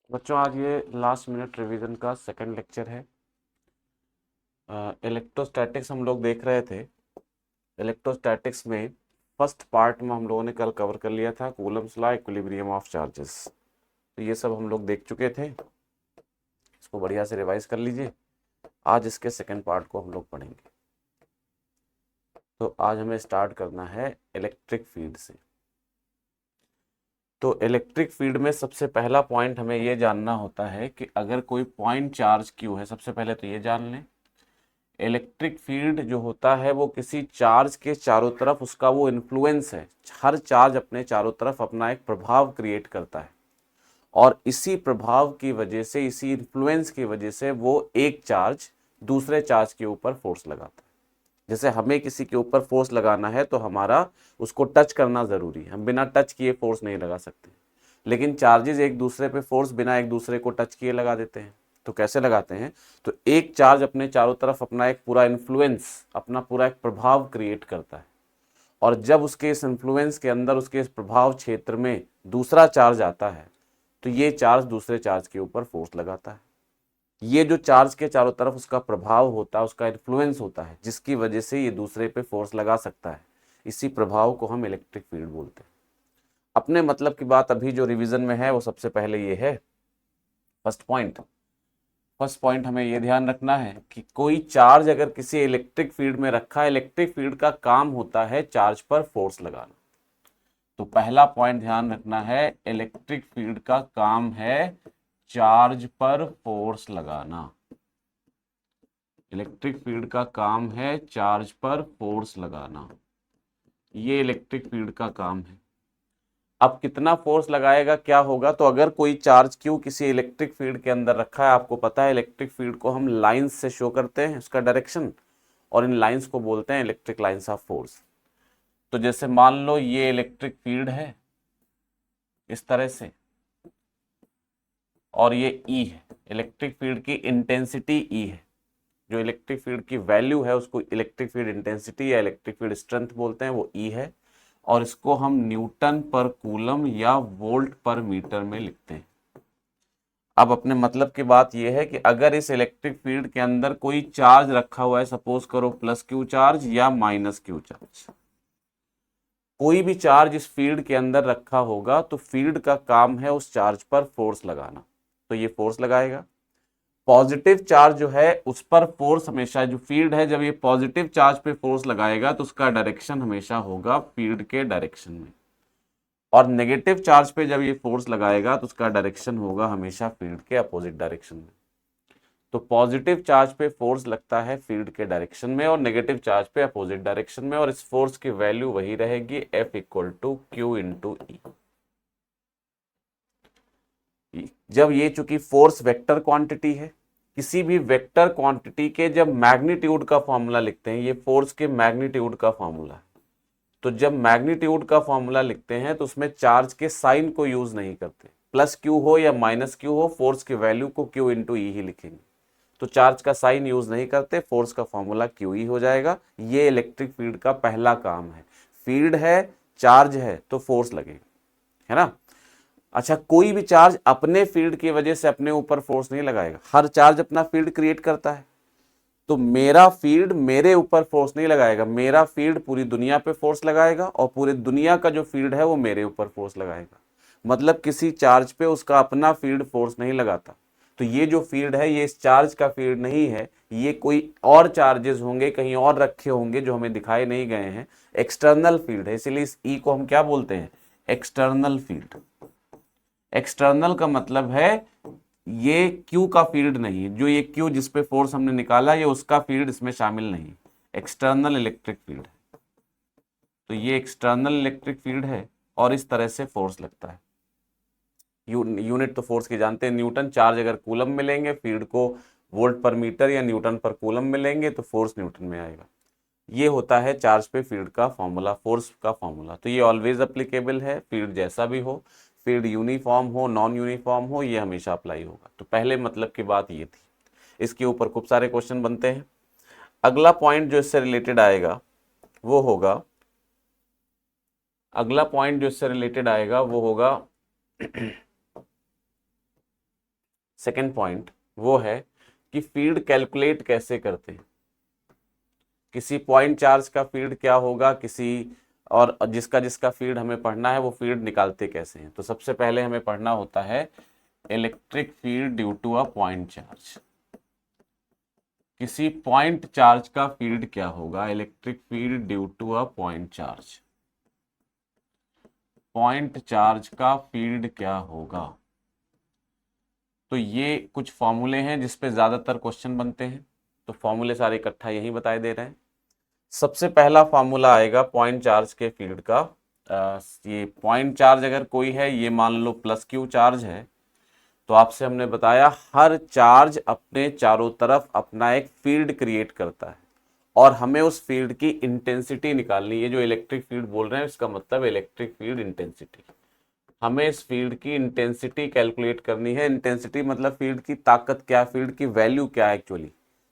बच्चों आज ये लास्ट मिनट रिवीजन का सेकंड लेक्चर है। इलेक्ट्रोस्टैटिक्स हम लोग देख रहे थे। इलेक्ट्रोस्टैटिक्स में फर्स्ट पार्ट में हम लोगों ने कल कवर कर लिया था Coulomb's law, equilibrium of charges. तो ये सब हम लोग देख चुके थे। इसको बढ़िया से रिवाइज कर लीजिए। आज इसके सेकंड पार्ट को हम लोग पढ़ेंगे। तो आज हमें स्टार्ट करना है इलेक्ट्रिक फील्ड से। तो इलेक्ट्रिक फील्ड में सबसे पहला पॉइंट हमें ये जानना होता है कि अगर कोई पॉइंट चार्ज क्यू है, सबसे पहले तो ये जान लें इलेक्ट्रिक फील्ड जो होता है वो किसी चार्ज के चारों तरफ उसका वो इन्फ्लुएंस है। हर चार्ज अपने चारों तरफ अपना एक प्रभाव क्रिएट करता है और इसी प्रभाव की वजह से, इसी इन्फ्लुएंस की वजह से वो एक चार्ज दूसरे चार्ज के ऊपर फोर्स लगाता है। जैसे हमें किसी के ऊपर फोर्स लगाना है तो हमारा उसको टच करना जरूरी है, हम बिना टच किए फोर्स नहीं लगा सकते। लेकिन चार्जेस एक दूसरे पे फोर्स बिना एक दूसरे को टच किए लगा देते हैं। तो कैसे लगाते हैं? तो एक चार्ज अपने चारों तरफ अपना एक पूरा इन्फ्लुएंस, अपना पूरा एक प्रभाव क्रिएट करता है और जब उसके इस इन्फ्लुएंस के अंदर, उसके इस प्रभाव क्षेत्र में दूसरा चार्ज आता है तो ये चार्ज दूसरे चार्ज के ऊपर फोर्स लगाता है। ये जो चार्ज के चारों तरफ उसका प्रभाव होता है, उसका इन्फ्लुएंस होता है, जिसकी वजह से ये दूसरे पे फोर्स लगा सकता है, इसी प्रभाव को हम इलेक्ट्रिक फील्ड बोलते हैं। अपने मतलब की बात अभी जो रिवीजन में है वो सबसे पहले ये है फर्स्ट पॉइंट हमें ये ध्यान रखना है कि कोई चार्ज अगर किसी इलेक्ट्रिक फील्ड में रखा है, इलेक्ट्रिक फील्ड का काम होता है चार्ज पर फोर्स लगाना। तो पहला पॉइंट ध्यान रखना है, इलेक्ट्रिक फील्ड का काम है चार्ज पर फोर्स लगाना। इलेक्ट्रिक फील्ड का काम है चार्ज पर फोर्स लगाना, ये इलेक्ट्रिक फील्ड का काम है। अब कितना फोर्स लगाएगा, क्या होगा? तो अगर कोई चार्ज क्यू किसी इलेक्ट्रिक फील्ड के अंदर रखा है, आपको पता है इलेक्ट्रिक फील्ड को हम लाइंस से शो करते हैं, उसका डायरेक्शन, और इन लाइंस को बोलते हैं इलेक्ट्रिक लाइंस ऑफ फोर्स। तो जैसे मान लो ये इलेक्ट्रिक फील्ड है इस तरह से और ये ई है, इलेक्ट्रिक फील्ड की इंटेंसिटी ई है। जो इलेक्ट्रिक फील्ड की वैल्यू है उसको इलेक्ट्रिक फील्ड इंटेंसिटी या इलेक्ट्रिक फील्ड स्ट्रेंथ बोलते हैं, वो ई है। और इसको हम न्यूटन पर कूलम या वोल्ट पर मीटर में लिखते हैं। अब अपने मतलब की बात यह है कि अगर इस इलेक्ट्रिक फील्ड के अंदर कोई चार्ज रखा हुआ है, सपोज करो प्लस क्यू चार्ज या माइनस क्यू चार्ज, कोई भी चार्ज इस फील्ड के अंदर रखा होगा तो फील्ड का काम है उस चार्ज पर फोर्स लगाना। तो ये फोर्स लगाएगा। पॉजिटिव चार्ज जो है उस पर फोर्स हमेशा, जो फील्ड है जब ये पॉजिटिव चार्ज पे फोर्स लगाएगा तो उसका डायरेक्शन हमेशा होगा फील्ड के डायरेक्शन में, और नेगेटिव चार्ज पे जब ये फोर्स लगाएगा तो उसका डायरेक्शन होगा हमेशा फील्ड के अपोजिट डायरेक्शन में। तो पॉजिटिव चार्ज पे फोर्स लगता है फील्ड के डायरेक्शन में और नेगेटिव चार्ज पे अपोजिट डायरेक्शन में, और इस फोर्स की वैल्यू वही रहेगी F equal to q into E. जब ये चूंकि फोर्स वेक्टर क्वांटिटी है, किसी भी वेक्टर क्वांटिटी के जब मैग्नीट्यूड का फॉर्मूला लिखते हैं, ये फोर्स के मैग्नीट्यूड का फॉर्मूला है, तो जब मैग्नीट्यूड का फॉर्मूला लिखते हैं तो उसमें चार्ज के साइन को यूज नहीं करते। प्लस क्यू हो या माइनस क्यू हो, फोर्स की वैल्यू को क्यू इंटू ई ही लिखेंगे। तो चार्ज का साइन यूज नहीं करते, फोर्स का फॉर्मूला क्यू ई हो जाएगा। ये इलेक्ट्रिक फील्ड का पहला काम है। फील्ड है, चार्ज है तो फोर्स लगेगा, है ना। अच्छा, कोई भी चार्ज अपने फील्ड की वजह से अपने ऊपर फोर्स नहीं लगाएगा, हर चार्ज अपना फील्ड क्रिएट करता है। तो मेरा फील्ड मेरे ऊपर फोर्स नहीं लगाएगा, मेरा फील्ड पूरी दुनिया पे फोर्स लगाएगा और पूरी दुनिया का जो फील्ड है वो मेरे ऊपर फोर्स लगाएगा। मतलब किसी चार्ज पे उसका अपना फील्ड फोर्स नहीं लगाता। तो ये जो फील्ड है ये इस चार्ज का फील्ड नहीं है, ये कोई और चार्जेस होंगे, कहीं और रखे होंगे जो हमें दिखाई नहीं गए हैं। एक्सटर्नल फील्ड है, इसीलिए इस ई को हम क्या बोलते हैं? External field. एक्सटर्नल का मतलब है ये क्यू का फील्ड नहीं है, जो ये क्यू जिस पे फोर्स हमने निकाला ये उसका फील्ड इसमें शामिल नहीं, एक्सटर्नल इलेक्ट्रिक फील्ड है। तो ये एक्सटर्नल इलेक्ट्रिक फील्ड है और इस तरह से फोर्स लगता है। यूनिट तो फोर्स की जानते हैं, न्यूटन। चार्ज अगर कूलम में लेंगे, फील्ड को वोल्ट पर मीटर या न्यूटन पर कूलम में लेंगे तो फोर्स न्यूटन में आएगा। ये होता है चार्ज पे फील्ड का फॉर्मूला, फोर्स का फॉर्मूला। तो ये ऑलवेज अप्लीकेबल है, फील्ड जैसा भी हो, फील्ड यूनिफॉर्म हो नॉन यूनिफॉर्म हो, ये हमेशा अप्लाई होगा। तो पहले मतलब की बात ये थी। इसके ऊपर खूब सारे क्वेश्चन बनते हैं। अगला पॉइंट जो इससे रिलेटेड आएगा वो होगा, अगला पॉइंट जो इससे रिलेटेड आएगा वो होगा सेकेंड पॉइंट वो है कि फील्ड कैलकुलेट कैसे करते हैं, किसी पॉइंट चार्ज का फील्ड क्या होगा, किसी और जिसका जिसका फील्ड हमें पढ़ना है वो फील्ड निकालते कैसे हैं। तो सबसे पहले हमें पढ़ना होता है electric field due to a point charge. किसी पॉइंट चार्ज का फील्ड क्या होगा, electric field due to a point charge. Point charge का फील्ड क्या होगा, तो ये कुछ फॉर्मूले हैं जिसपे ज्यादातर क्वेश्चन बनते हैं, तो फॉर्मूले सारे इकट्ठा यही बताए दे रहे हैं। सबसे पहला फॉर्मूला आएगा पॉइंट चार्ज के फील्ड का। ये पॉइंट चार्ज अगर कोई है, ये मान लो प्लस क्यू चार्ज है, तो आपसे हमने बताया हर चार्ज अपने चारों तरफ अपना एक फील्ड क्रिएट करता है और हमें उस फील्ड की इंटेंसिटी निकालनी है। जो इलेक्ट्रिक फील्ड बोल रहे हैं इसका मतलब इलेक्ट्रिक फील्ड इंटेंसिटी। हमें इस फील्ड की इंटेंसिटी कैलकुलेट करनी है। इंटेंसिटी मतलब फील्ड की ताकत क्या, फील्ड की वैल्यू क्या है एक्चुअली,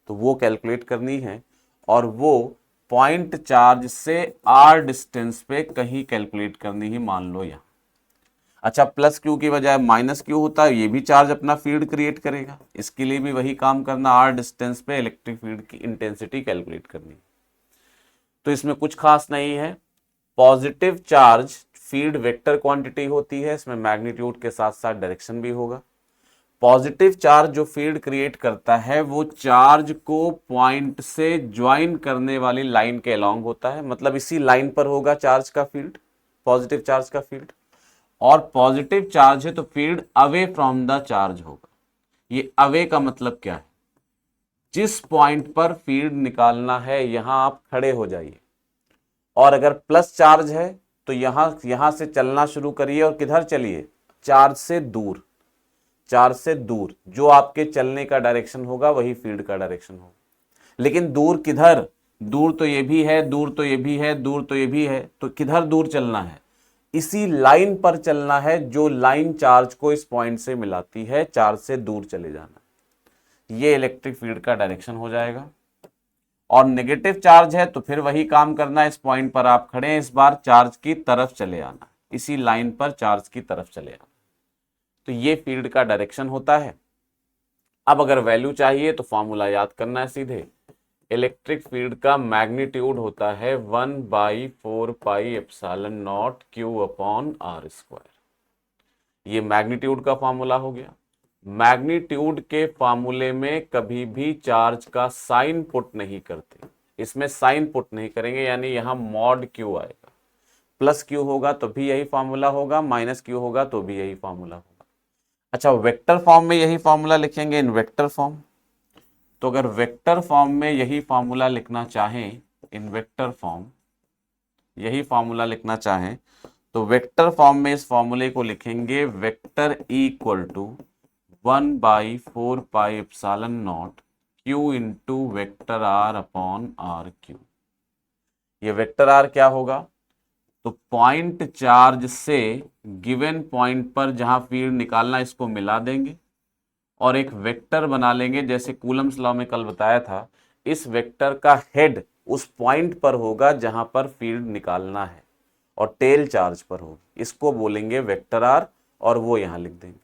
तो वो कैलकुलेट करनी है और वो पॉइंट चार्ज से आर डिस्टेंस पे कहीं कैलकुलेट करनी ही, मान लो यहाँ। अच्छा, प्लस क्यू की बजाय माइनस क्यू होता है, ये भी चार्ज अपना फील्ड क्रिएट करेगा, इसके लिए भी वही काम करना, आर डिस्टेंस पे इलेक्ट्रिक फील्ड की इंटेंसिटी कैलकुलेट करनी। तो इसमें कुछ खास नहीं है। Positive charge field vector quantity होती है, इसमें मैग्नीट्यूड के साथ साथ डायरेक्शन भी होगा। पॉजिटिव चार्ज जो फील्ड क्रिएट करता है वो चार्ज को पॉइंट से ज्वाइन करने वाली लाइन के अलोंग होता है, मतलब इसी लाइन पर होगा चार्ज का फील्ड, पॉजिटिव चार्ज का फील्ड। और पॉजिटिव चार्ज है तो field away from the charge होगा। ये अवे का मतलब क्या है, जिस पॉइंट पर फील्ड निकालना है यहां आप खड़े हो जाइए, और अगर प्लस चार्ज है तो यहां से चलना शुरू करिए और किधर चलिए, चार्ज से दूर। चार्ज से दूर जो आपके चलने का डायरेक्शन होगा वही फील्ड का डायरेक्शन होगा। लेकिन दूर किधर, दूर तो ये भी है, दूर तो ये भी है, दूर तो ये भी है, तो किधर दूर चलना है, इसी लाइन पर चलना है जो लाइन चार्ज को इस पॉइंट से मिलाती है, चार्ज से दूर चले जाना। ये इलेक्ट्रिक फील्ड का डायरेक्शन हो जाएगा। और नेगेटिव चार्ज है तो फिर वही काम करना है, इस पॉइंट पर आप खड़े हैं, इस बार चार्ज की तरफ चले आना, इसी लाइन पर चार्ज की तरफ चले आना। तो ये फील्ड का डायरेक्शन होता है। अब अगर वैल्यू चाहिए तो फॉर्मूला याद करना है सीधे। इलेक्ट्रिक फील्ड का मैग्नीट्यूड होता है 1/4πε0 Q/r²। ये मैग्नीट्यूड का फॉर्मूला हो गया। मैग्नीट्यूड के फॉर्मूले में कभी भी चार्ज का साइन पुट नहीं करते, इसमें साइन पुट नहीं करेंगे, यानी यहां मॉड क्यू आएगा। प्लस क्यू होगा तो भी यही फॉर्मूला होगा, माइनस क्यू होगा तो भी यही फॉर्मूला होगा। अच्छा, वेक्टर फॉर्म में यही फॉर्मूला लिखेंगे, इन वेक्टर फॉर्म। तो अगर वेक्टर फॉर्म में यही फॉर्मूला लिखना चाहें, इन वेक्टर फॉर्म यही फॉर्मूला लिखना चाहें, तो वेक्टर फॉर्म में इस फॉर्मूले को लिखेंगे vector equal to 1/4πε0 Q into vector r upon are Q. ये वेक्टर आर क्या होगा, तो पॉइंट चार्ज से गिवन पॉइंट पर जहां फील्ड निकालना इसको मिला देंगे और एक वेक्टर बना लेंगे, जैसे कूलम्स लॉ में कल बताया था। इस वेक्टर का हेड उस पॉइंट पर होगा जहां पर फील्ड निकालना है और टेल चार्ज पर होगी, इसको बोलेंगे वेक्टर आर, और वो यहां लिख देंगे।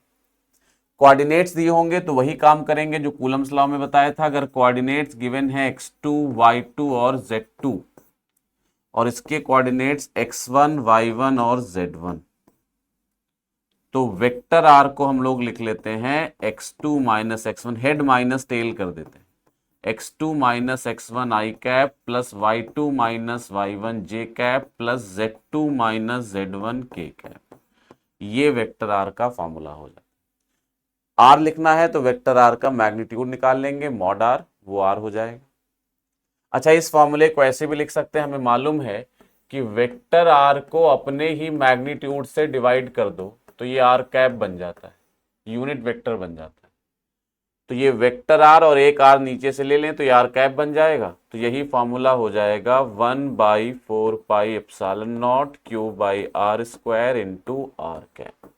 कोऑर्डिनेट्स दिए होंगे तो वही काम करेंगे जो कूलम्स लॉ में बताया था। अगर कोऑर्डिनेट्स गिवन है x2, y2 और z2 और इसके कोऑर्डिनेट्स x1, y1 और z1, तो वेक्टर आर को हम लोग लिख लेते हैं x2 minus x1, head minus tell कर देते हैं, x2 minus x1 i cap plus y2 minus y1 j cap plus z2 minus z1 k cap. ये वेक्टर आर का फॉर्मूला हो जाए। आर लिखना है तो वेक्टर आर का मैग्नीट्यूड निकाल लेंगे, मॉड आर, वो आर हो जाएगा। अच्छा, इस फॉर्मूले को ऐसे भी लिख सकते हैं, हमें मालूम है कि वेक्टर आर को अपने ही मैग्नीट्यूड से डिवाइड कर दो तो ये आर कैप बन जाता है, यूनिट वेक्टर बन जाता है। तो ये वेक्टर आर और एक आर नीचे से ले लें तो ये आर कैप बन जाएगा। तो यही फॉर्मूला हो जाएगा 1/4πε0 Q/r² इंटू आर कैप।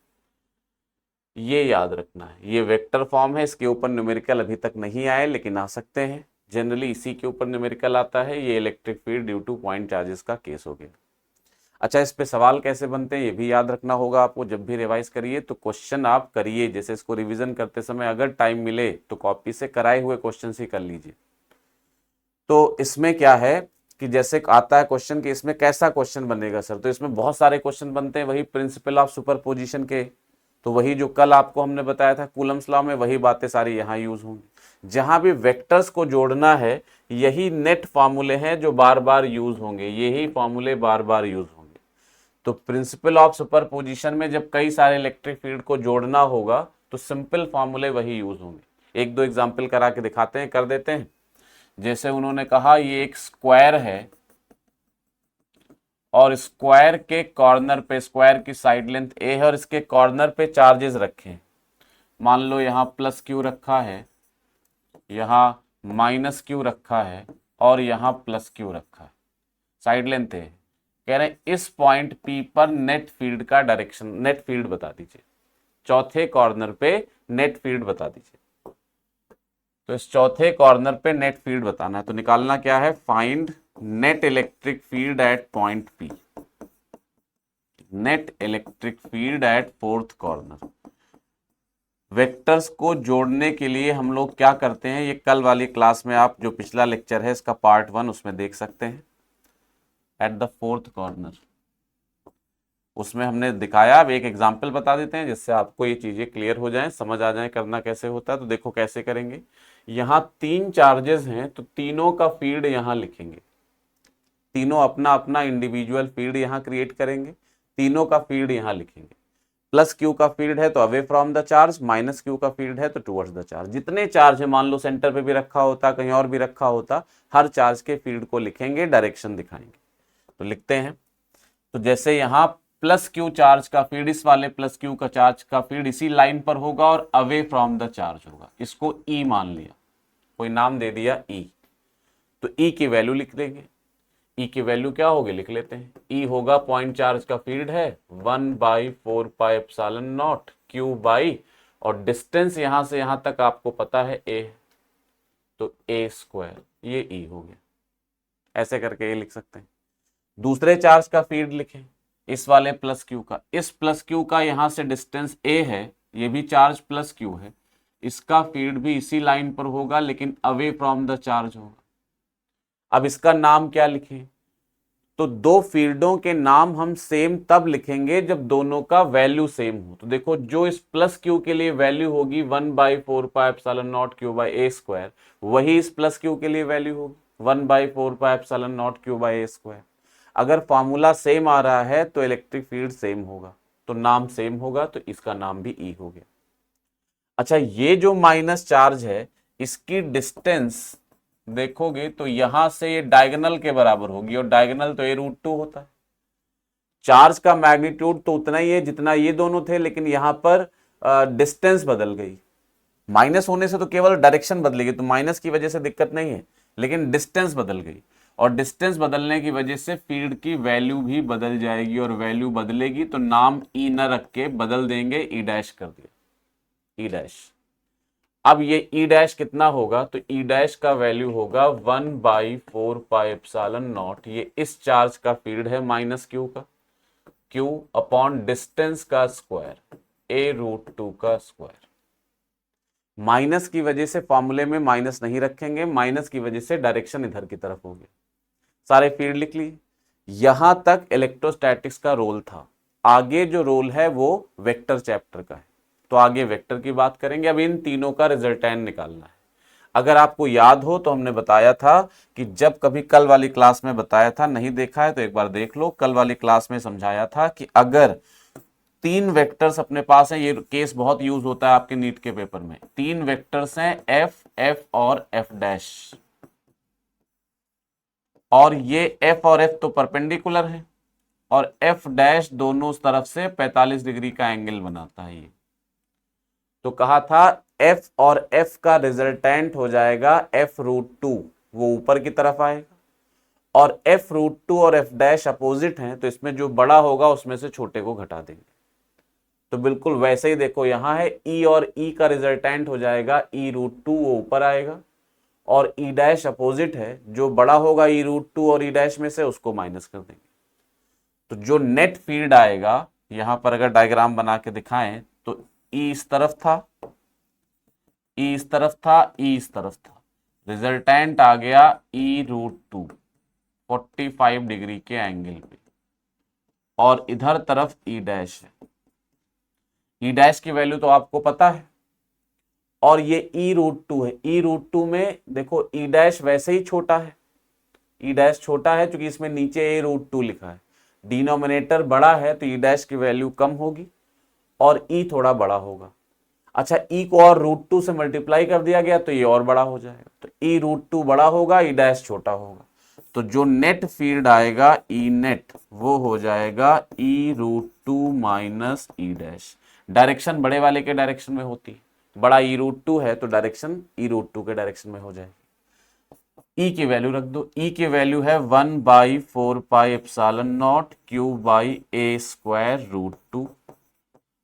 ये याद रखना है, ये वेक्टर फॉर्म है, इसके ऊपर न्यूमेरिकल अभी तक नहीं आए लेकिन आ सकते हैं। जनरली इसी के ऊपर न्यूमेरिकल आता है। ये electric field due two point charges का केस हो गया। अच्छा, इस पे सवाल कैसे बनते हैं ये भी याद रखना होगा आपको। जब भी रिवाइज करिए तो क्वेश्चन आप करिए, जैसे इसको रिवीजन करते समय अगर टाइम मिले तो कॉपी से कराए हुए क्वेश्चन ही कर लीजिए। तो इसमें क्या है कि जैसे आता है क्वेश्चन कि इसमें कैसा क्वेश्चन बनेगा सर, तो इसमें बहुत सारे क्वेश्चन बनते हैं वही प्रिंसिपल ऑफ सुपरपोजिशन के। तो वही जो कल आपको हमने बताया था कूलम्स लॉ में, वही बातें सारी यहाँ यूज होंगी। जहां भी वेक्टर्स को जोड़ना है यही नेट फॉर्मूले हैं जो बार बार यूज होंगे, यही फॉर्मूले बार बार यूज होंगे। तो प्रिंसिपल ऑफ सुपरपोजिशन में जब कई सारे इलेक्ट्रिक फील्ड को जोड़ना होगा तो सिंपल फॉर्मूले वही यूज होंगे। एक दो एग्जाम्पल करा के दिखाते हैं, कर देते हैं। जैसे उन्होंने कहा ये एक स्क्वायर है और स्क्वायर के कॉर्नर पे, स्क्वायर की साइड लेंथ ए है और इसके कॉर्नर पे चार्जेस रखे हैं। मान लो यहाँ प्लस क्यू रखा है, यहाँ माइनस क्यू रखा है और यहाँ प्लस क्यू रखा है, साइड लेंथ है। कह रहे हैं इस पॉइंट पी पर नेट फील्ड का डायरेक्शन, नेट फील्ड बता दीजिए। चौथे कॉर्नर पे नेट फील्ड बता दीजिए। तो इस चौथे कॉर्नर पे नेट फील्ड बताना है, तो निकालना क्या है, find net electric field at point P, net electric field at fourth corner. Vectors को जोड़ने के लिए हम लोग क्या करते हैं, ये कल वाली क्लास में आप जो पिछला लेक्चर है इसका पार्ट 1 उसमें देख सकते हैं। एट द फोर्थ कॉर्नर उसमें हमने दिखाया। अब एक एग्जाम्पल बता देते हैं जिससे आपको ये चीजें क्लियर हो जाएं, समझ आ जाए करना कैसे होता है। तो देखो कैसे करेंगे, यहाँ 3 चार्जेस हैं तो तीनों का फील्ड यहाँ लिखेंगे। तीनों अपना अपना इंडिविजुअल फील्ड यहाँ क्रिएट करेंगे, तीनों का फील्ड यहाँ लिखेंगे। प्लस क्यू का फील्ड है तो away from the charge, minus Q का फील्ड है तो टुवर्ड्स द चार्ज। जितने चार्ज है, मान लो सेंटर पे भी रखा होता, कहीं और भी रखा होता, हर चार्ज के फील्ड को लिखेंगे, डायरेक्शन दिखाएंगे। तो लिखते हैं। तो जैसे यहाँ प्लस क्यू चार्ज का फील्ड, इस वाले प्लस क्यू का चार्ज का फील्ड इसी लाइन पर होगा और अवे फ्रॉम द चार्ज होगा। इसको ई मान लिया, कोई नाम दे दिया ई। तो ई की वैल्यू लिख देंगे। ई की वैल्यू क्या होगी लिख लेते हैं। ई होगा पॉइंट चार्ज का फील्ड है 1/4πε0 क्यू बाई, और डिस्टेंस यहां से यहां तक आपको पता है ए, तो ए स्क्वायर, ये ई हो गया। ऐसे करके ये लिख सकते हैं। दूसरे चार्ज का फील्ड लिखें, इस वाले प्लस क्यू का। इस प्लस क्यू का यहां से डिस्टेंस ए है, ये भी चार्ज प्लस क्यू है, इसका फील्ड भी इसी लाइन पर होगा लेकिन अवे फ्रॉम द चार्ज होगा। अब इसका नाम क्या लिखें, तो दो फील्डों के नाम हम सेम तब लिखेंगे जब दोनों का वैल्यू सेम हो। तो देखो जो इस प्लस क्यू के लिए वैल्यू होगी 1/4πε0 क्यू बाई ए स्क्वायर, वही इस प्लस क्यू के लिए वैल्यू होगी 1/4πε0 क्यू बाई ए स्क्वायर। अगर फॉर्मूला सेम आ रहा है तो इलेक्ट्रिक फील्ड सेम होगा, तो नाम सेम होगा, तो इसका नाम भी ई हो गया। अच्छा, ये जो माइनस चार्ज है इसकी डिस्टेंस देखोगे तो यहां से ये डायगोनल के बराबर होगी, और डायगोनल तो a√2 होता है। चार्ज का मैग्नीट्यूड तो उतना ही है जितना ये दोनों थे, लेकिन यहां पर डिस्टेंस बदल गई। माइनस होने से तो केवल डायरेक्शन बदलेगी, तो माइनस की वजह से दिक्कत नहीं है, लेकिन डिस्टेंस बदल गई, और डिस्टेंस बदलने की वजह से फील्ड की वैल्यू भी बदल जाएगी, और वैल्यू बदलेगी तो नाम ई न रख के बदल देंगे, ई डैश कर दिया, ई डैश। अब ये ई डैश कितना होगा, तो ई डैश का वैल्यू होगा 1/4πε0, ये इस चार्ज का फील्ड है माइनस क्यू का, क्यू अपॉन डिस्टेंस का स्क्वायर, a√2 का स्क्वायर। माइनस की वजह से फॉर्मूले में माइनस नहीं रखेंगे, माइनस की वजह से डायरेक्शन इधर की तरफ होगी। सारे फील्ड लिख लिए। यहां तक इलेक्ट्रोस्टैटिक्स का रोल था, आगे जो रोल है वो वेक्टर चैप्टर का है, तो आगे वेक्टर की बात करेंगे। अब इन तीनों का रिजल्टेंट निकालना है। अगर आपको याद हो तो हमने बताया था कि जब कभी कल वाली क्लास में बताया था, नहीं देखा है तो एक बार देख लो, कल वाली क्लास में समझाया था कि अगर 3 वेक्टर्स अपने पास हैं, ये केस बहुत यूज होता है आपके नीट के पेपर में, 3 वेक्टर्स हैं एफ, एफ और एफ डैश, और ये एफ और एफ तो परपेंडिकुलर है, और एफ डैश दोनों तरफ से 45 डिग्री का एंगल बनाता है ये। तो कहा था एफ और एफ का रिजल्टेंट हो जाएगा f√2, वो ऊपर की तरफ आएगा, और f√2 और f डैश अपोजिट हैं, तो इसमें जो बड़ा होगा उसमें से छोटे को घटा देंगे। तो बिल्कुल वैसे ही देखो यहां है e, और e का रिजल्टेंट हो जाएगा e√2, वो ऊपर आएगा, और e डैश अपोजिट है, जो बड़ा होगा e√2 और e डैश में से उसको माइनस कर देंगे। तो जो नेट फील्ड आएगा यहां पर अगर डायग्राम बना के दिखाएं तो ई इस तरफ था, ई इस तरफ था, ई इस तरफ था, रिजल्टेंट आ गया E√2 45 डिग्री के एंगल पे, और इधर तरफ ई डैश है। ई डैश की वैल्यू तो आपको पता है, और ये E√2 है। E√2 में देखो ई डैश वैसे ही छोटा है, ई डैश छोटा है क्योंकि इसमें नीचे A√2 लिखा है। डिनोमिनेटर बड़ा है तो ई डैश की वैल्यू कम होगी और ई थोड़ा बड़ा होगा। अच्छा, ई को और √2 से मल्टीप्लाई कर दिया गया तो ये और बड़ा हो जाएगा, तो E√2 बड़ा होगा, ई डैश छोटा होगा। तो जो नेट फील्ड आएगा ई नेट वो हो जाएगा E√2 माइनस ई डैश। डायरेक्शन बड़े वाले के डायरेक्शन में होती है, बड़ा E√2 है तो डायरेक्शन E√2 के डायरेक्शन में हो जाएगी। ई की वैल्यू रख दो, ई की वैल्यू है 1/4πε0 Q/a²√2।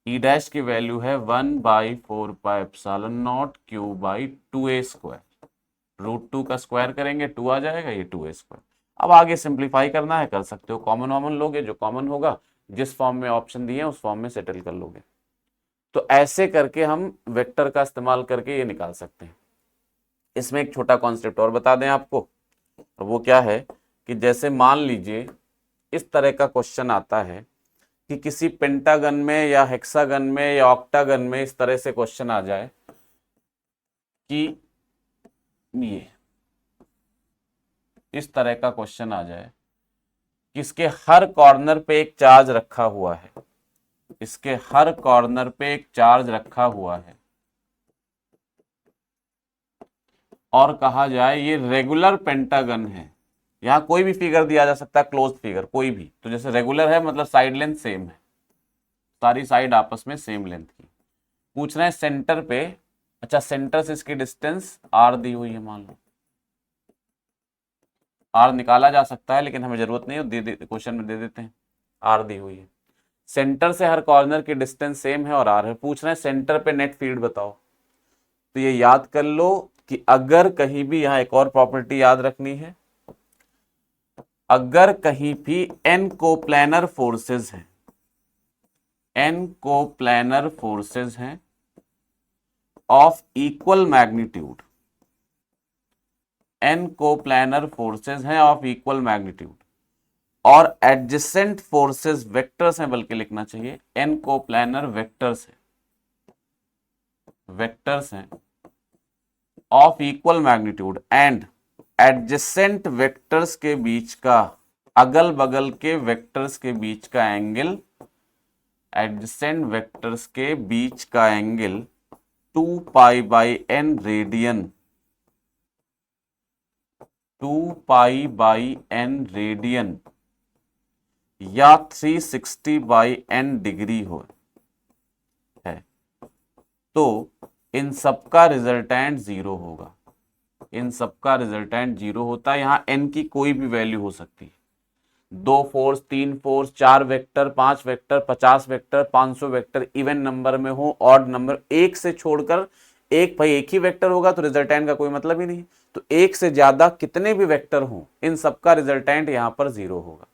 ई डैश की वैल्यू है 1/4πε0 Q/2a²। √2 का स्क्वायर करेंगे 2 आ जाएगा, ये 2a²। अब आगे सिंप्लीफाई करना है, कर सकते हो, कॉमन वॉमन लोगे, जो कॉमन होगा जिस फॉर्म में ऑप्शन दिए उस फॉर्म में सेटल कर लोगे। तो ऐसे करके हम वेक्टर का इस्तेमाल करके ये निकाल सकते हैं। इसमें एक छोटा कॉन्सेप्ट और बता दें आपको, और वो क्या है कि जैसे मान लीजिए इस तरह का क्वेश्चन आता है कि किसी पेंटागन में या हेक्सागन में या ऑक्टागन में इस तरह से क्वेश्चन आ जाए कि ये इस तरह का क्वेश्चन आ जाए कि इसके हर कॉर्नर पे एक चार्ज रखा हुआ है, इसके हर कॉर्नर पे एक चार्ज रखा हुआ है, और कहा जाए ये रेगुलर पेंटागन है। यहां कोई भी फिगर दिया जा सकता है, क्लोज फिगर कोई भी, तो जैसे रेगुलर है मतलब साइड लेंथ सेम है, सारी साइड आपस में सेम लेंथ की। पूछ रहे हैं सेंटर पे, अच्छा सेंटर से इसकी डिस्टेंस r दी हुई है, मान लो r निकाला जा सकता है लेकिन हमें जरूरत नहीं है, क्वेश्चन में दे देते हैं, r दी हुई है। सेंटर से हर कॉर्नर की डिस्टेंस सेम है और r है। पूछ रहे हैं सेंटर पे नेट फील्ड बताओ। तो ये याद कर लो कि अगर कहीं भी, यहां एक और प्रॉपर्टी याद रखनी है, अगर कहीं भी n कोप्लैनर फोर्सेस हैं, n कोप्लैनर फोर्सेस हैं of equal magnitude, n coplanar forces हैं ऑफ इक्वल मैग्नीट्यूड, और एडजेसेंट फोर्सेस वेक्टर्स हैं, बल्कि लिखना चाहिए n कोप्लैनर वेक्टर्स हैं, वेक्टर्स हैं of equal magnitude, and adjacent vectors के बीच का, अगल बगल के वेक्टर्स के बीच का एंगल, एडजेसेंट वेक्टर्स के बीच का angle 2π/n radian, 2π/n radian या 360/n डिग्री हो है, तो इन सबका रिजल्टेंट 0 होगा, इन सबका रिजल्टेंट 0 होता है। यहां n की कोई भी वैल्यू हो सकती है, 2 force, 3 force, 4 vector, 5 vector, 50 vector, 500 vector, even number में हो, ऑड नंबर, एक से छोड़कर एक, भाई एक ही वेक्टर होगा तो रिजल्टेंट का कोई मतलब ही नहीं, तो एक से ज्यादा कितने भी वेक्टर हो इन सबका रिजल्टेंट यहां पर 0 होगा।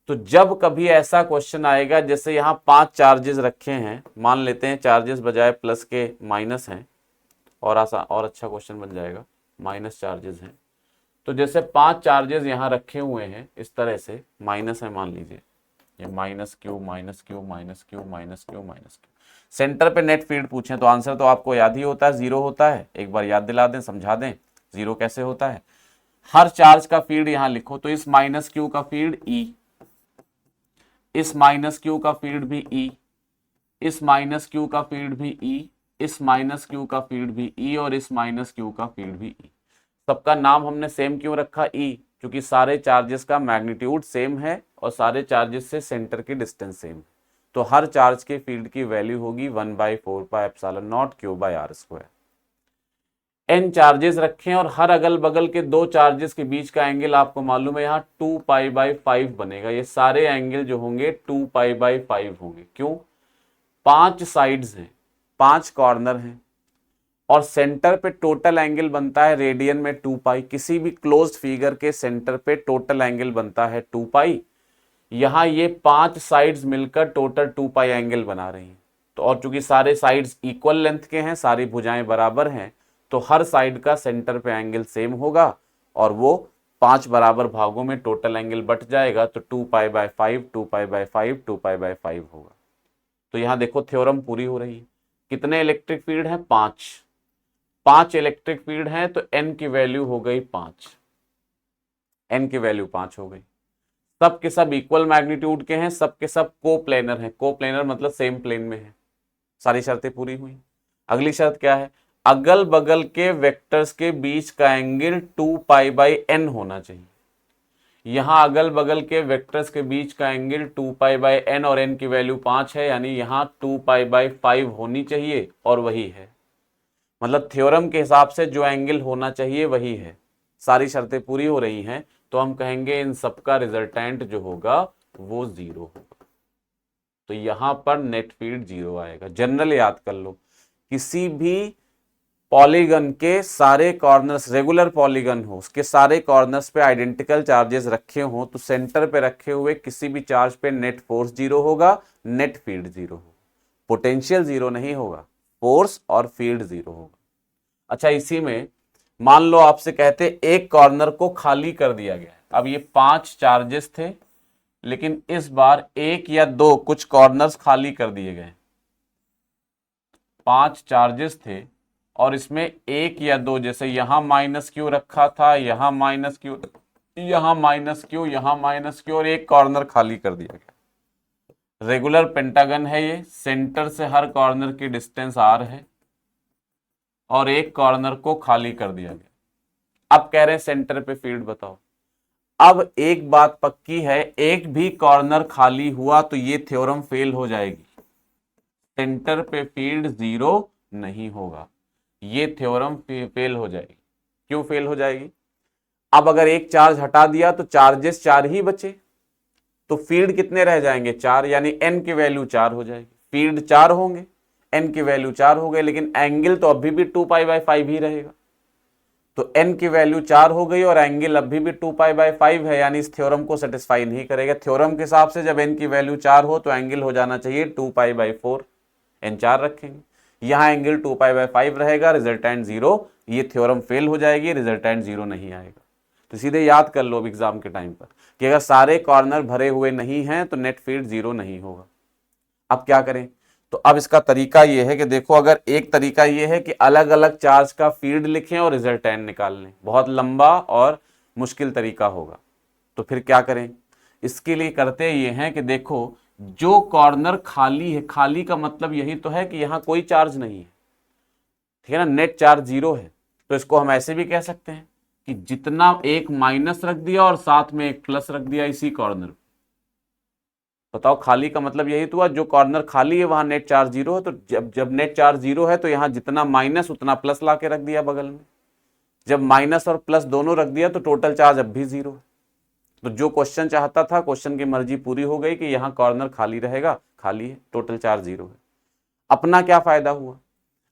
तो जब कभी ऐसा क्वेश्चन आएगा, जैसे यहां 5 चार्जेस रखे हैं, मान लेते हैं चार्जेस बजाय प्लस के माइनस हैं, और आसान और अच्छा क्वेश्चन बन जाएगा, माइनस चार्जेस हैं, तो जैसे 5 चार्जेस यहां रखे हुए हैं इस तरह से, माइनस है मान लीजिए, ये -q -q -q -q -q। Centre पे नेट फील्ड पूछें तो आंसर तो आपको याद ही होता है, 0 होता है। एक बार याद दिला दें, समझा दें 0 कैसे होता है। हर चार्ज का फील्ड यहां लिखो, तो इस -q का फील्ड E, इस -q का फील्ड भी E, इस -q का फील्ड भी E, इस -q का फील्ड भी E, और इस -q का फील्ड भी E। सबका नाम हमने सेम क्यों रखा E? क्योंकि सारे चार्जेस का मैग्नीट्यूड सेम है और सारे चार्जेस से सेंटर की डिस्टेंस सेम है, तो हर चार्ज के फील्ड की वैल्यू होगी 1/4πε0 Q/r²। n चार्जेस रखें और हर अगल बगल के 2 चार्जेस के बीच का एंगल आपको मालूम है, यहाँ 2π/5 बनेगा। ये सारे एंगल जो होंगे 2π/5 होंगे। क्यों? 5 साइड्स हैं, 5 कॉर्नर हैं, और सेंटर पे टोटल एंगल बनता है रेडियन में 2π। किसी भी क्लोज्ड फिगर के सेंटर पे टोटल एंगल बनता है 2π। यहाँ ये 5 साइड्स मिलकर टोटल 2 पाई एंगल बना रही हैं। तो और चूंकि सारे साइड्स इक्वल लेंथ के हैं, सारी भुजाएं बराबर हैं, तो हर साइड का सेंटर पे एंगल सेम होगा और वो 5 बराबर भागों में टोटल एंगल बट जाएगा। तो 2 pi by 5, 2 pi by 5, 2 pi by 5 होगा। तो यहाँ देखो थ्योरम पूरी हो रही है। कितने इलेक्ट्रिक फील्ड हैं? 5 इलेक्ट्रिक फील्ड हैं, तो एन की वैल्यू हो गई 5। एन की वैल्यू 5 हो गई। सब के सब इक्वल मैग्नीट्यूड के हैं, सब के सब कोप्लेनर हैं। कोप्लेनर मतलब सेम प्लेन में है। सारी शर्तें पूरी हुई। अगली शर्त क्या है? अगल बगल के वेक्टर्स के बीच का एंगल 2 पाई बाई एन होना चाहिए। यहां अगल बगल के वेक्टर्स के बीच का एंगल 2 पाई बाई एन और एन की वैल्यू 5 है, यानी यहां 2 पाई बाई 5 होनी चाहिए और वही है। मतलब थ्योरम के हिसाब से जो एंगल होना चाहिए वही है। सारी शर्तें पूरी हो रही हैं, तो हम कहेंगे इन सबका रिजल्टेंट जो होगा वो 0 होगा। तो यहां पर नेट फील्ड 0 आएगा। जनरल याद कर लो, किसी भी पॉलीगन के सारे कॉर्नर्स, रेगुलर पॉलीगन हो, उसके सारे कॉर्नर्स पे आइडेंटिकल चार्जेस रखे हो, तो सेंटर पे रखे हुए किसी भी चार्ज पे नेट फोर्स 0 होगा, नेट फील्ड 0 होगा। पोटेंशियल 0 नहीं होगा, फोर्स और फील्ड 0 होगा। अच्छा, इसी में मान लो आपसे कहते एक कॉर्नर को खाली कर दिया गया है। अब ये 5 चार्जेस थे, लेकिन इस बार 1 या 2 कुछ कॉर्नर्स खाली कर दिए गए। 5 चार्जेस थे और इसमें 1 या 2, जैसे यहां माइनस क्यू रखा था, यहां माइनस क्यू, यहां माइनस क्यू, यहां माइनस क्यू, और एक कॉर्नर खाली कर दिया गया। रेगुलर पेंटागन है ये, सेंटर से हर कॉर्नर की डिस्टेंस r है और एक कॉर्नर को खाली कर दिया गया। अब कह रहे हैं सेंटर पे फील्ड बताओ। अब एक बात पक्की है, एक भी कॉर्नर खाली हुआ तो ये थ्योरम फेल हो जाएगी। सेंटर पे फील्ड 0 नहीं होगा, ये थ्योरम फेल हो जाएगी। क्यों फेल हो जाएगी? अब अगर एक चार्ज हटा दिया तो चार्जेस 4 ही बचे, तो फील्ड कितने रह जाएंगे? 4, यानी एन की वैल्यू 4 हो जाएगी। फील्ड 4 होंगे, एन की वैल्यू 4 हो गए, लेकिन एंगल तो अभी भी 2 पाई बाय 5 ही रहेगा। तो एन की वैल्यू 4 हो गई और एंगल अभी भी 2 पाई बाय 5 है, यानी इस थ्योरम को सेटिस्फाई नहीं करेगा। थ्योरम के हिसाब से जब एन की वैल्यू 4 हो तो एंगल हो जाना चाहिए 2 पाई बाय 4। एन 4 रखेंगे, यहां एंगल 2 पाई बाय 5 रहेगा, रिजल्टेंट 0। ये थ्योरम फेल हो जाएगी, रिजल्टेंट 0 नहीं आएगा। तो सीधे याद कर लो एग्जाम के टाइम पर कि अगर सारे कॉर्नर भरे हुए नहीं हैं तो नेट फील्ड 0 नहीं होगा। अब क्या करें? तो अब इसका तरीका यह है कि देखो, अगर एक तरीका यह है कि अलग अलग चार्ज का फील्ड लिखें और रिजल्टेंट निकाल लें, बहुत लंबा और मुश्किल तरीका होगा। तो फिर क्या करें? इसके लिए करते ये हैं कि देखो, जो कॉर्नर खाली है, खाली का मतलब यही तो है कि यहां कोई चार्ज नहीं है, ठीक है ना, नेट चार्ज 0 है। तो इसको हम ऐसे भी कह सकते हैं कि जितना एक माइनस रख दिया और साथ में एक प्लस रख दिया इसी कॉर्नर। बताओ, खाली का मतलब यही तो हुआ, जो कॉर्नर खाली है वहां नेट चार्ज 0 है। तो जब जब नेट चार्ज 0 है तो यहां जितना माइनस उतना प्लस ला के रख दिया बगल में। जब माइनस और प्लस दोनों रख दिया तो टोटल चार्ज अब भी 0 है। तो जो क्वेश्चन चाहता था, क्वेश्चन की मर्जी पूरी हो गई कि यहां कॉर्नर खाली रहेगा, खाली है, टोटल चार्ज 0 है। अपना क्या फायदा हुआ?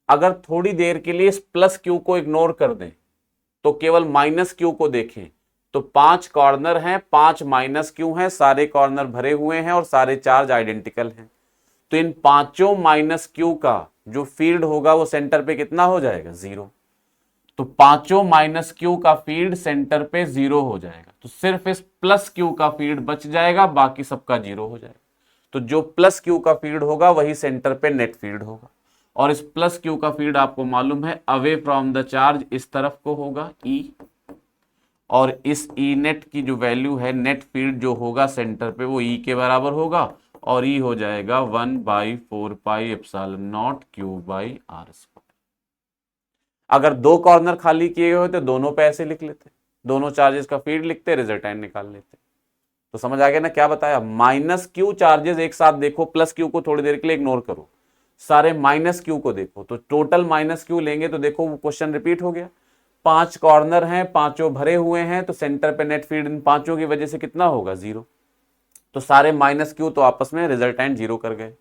अगर थोड़ी देर के लिए इस प्लस क्यू को इग्नोर कर दें तो केवल माइनस क्यू को देखें, तो 5 कॉर्नर हैं, 5 माइनस क्यू हैं, सारे कॉर्नर भरे हुए हैं और सारे चार्ज आइडेंटिकल हैं। तो इन पांचों माइनस क्यू का जो फील्ड होगा वो सेंटर पे कितना हो जाएगा? 0। तो पांचों माइनस क्यू का फील्ड सेंटर पे 0 हो जाएगा। तो सिर्फ इस प्लस क्यू का फील्ड बच जाएगा, बाकी सबका 0 हो जाएगा। तो जो प्लस क्यू का फील्ड होगा वही सेंटर पे नेट फील्ड होगा। और इस प्लस क्यू का फील्ड आपको मालूम है अवे फ्रॉम द चार्ज इस तरफ को होगा E, और इस E नेट की जो वैल्यू है, नेट फील्ड जो होगा सेंटर पे, वो E के बराबर होगा और E हो जाएगा 1/4 pi epsilon not Q by R²। अगर दो कॉर्नर खाली किए हुए तो दोनों पे ऐसे लिख लेते, दोनों चार्जेस का फील्ड लिखते, रिजल्टेंट निकाल लेते। तो समझ आ गया ना क्या बताया? माइनस क्यू चार्जेस एक साथ देखो, प्लस क्यू को थोड़ी देर के लिए इग्नोर करो, सारे माइनस क्यू को देखो, तो टोटल माइनस क्यू लेंगे तो देखो वो क्वेश्चन रिपीट हो गया। 5 कॉर्नर हैं, पांचों भरे हुए हैं, तो सेंटर पे नेट फील्ड इन पांचों की वजह से कितना होगा? 0। तो सारे माइनस क्यू तो आपस में रिजल्टेंट 0 कर गए,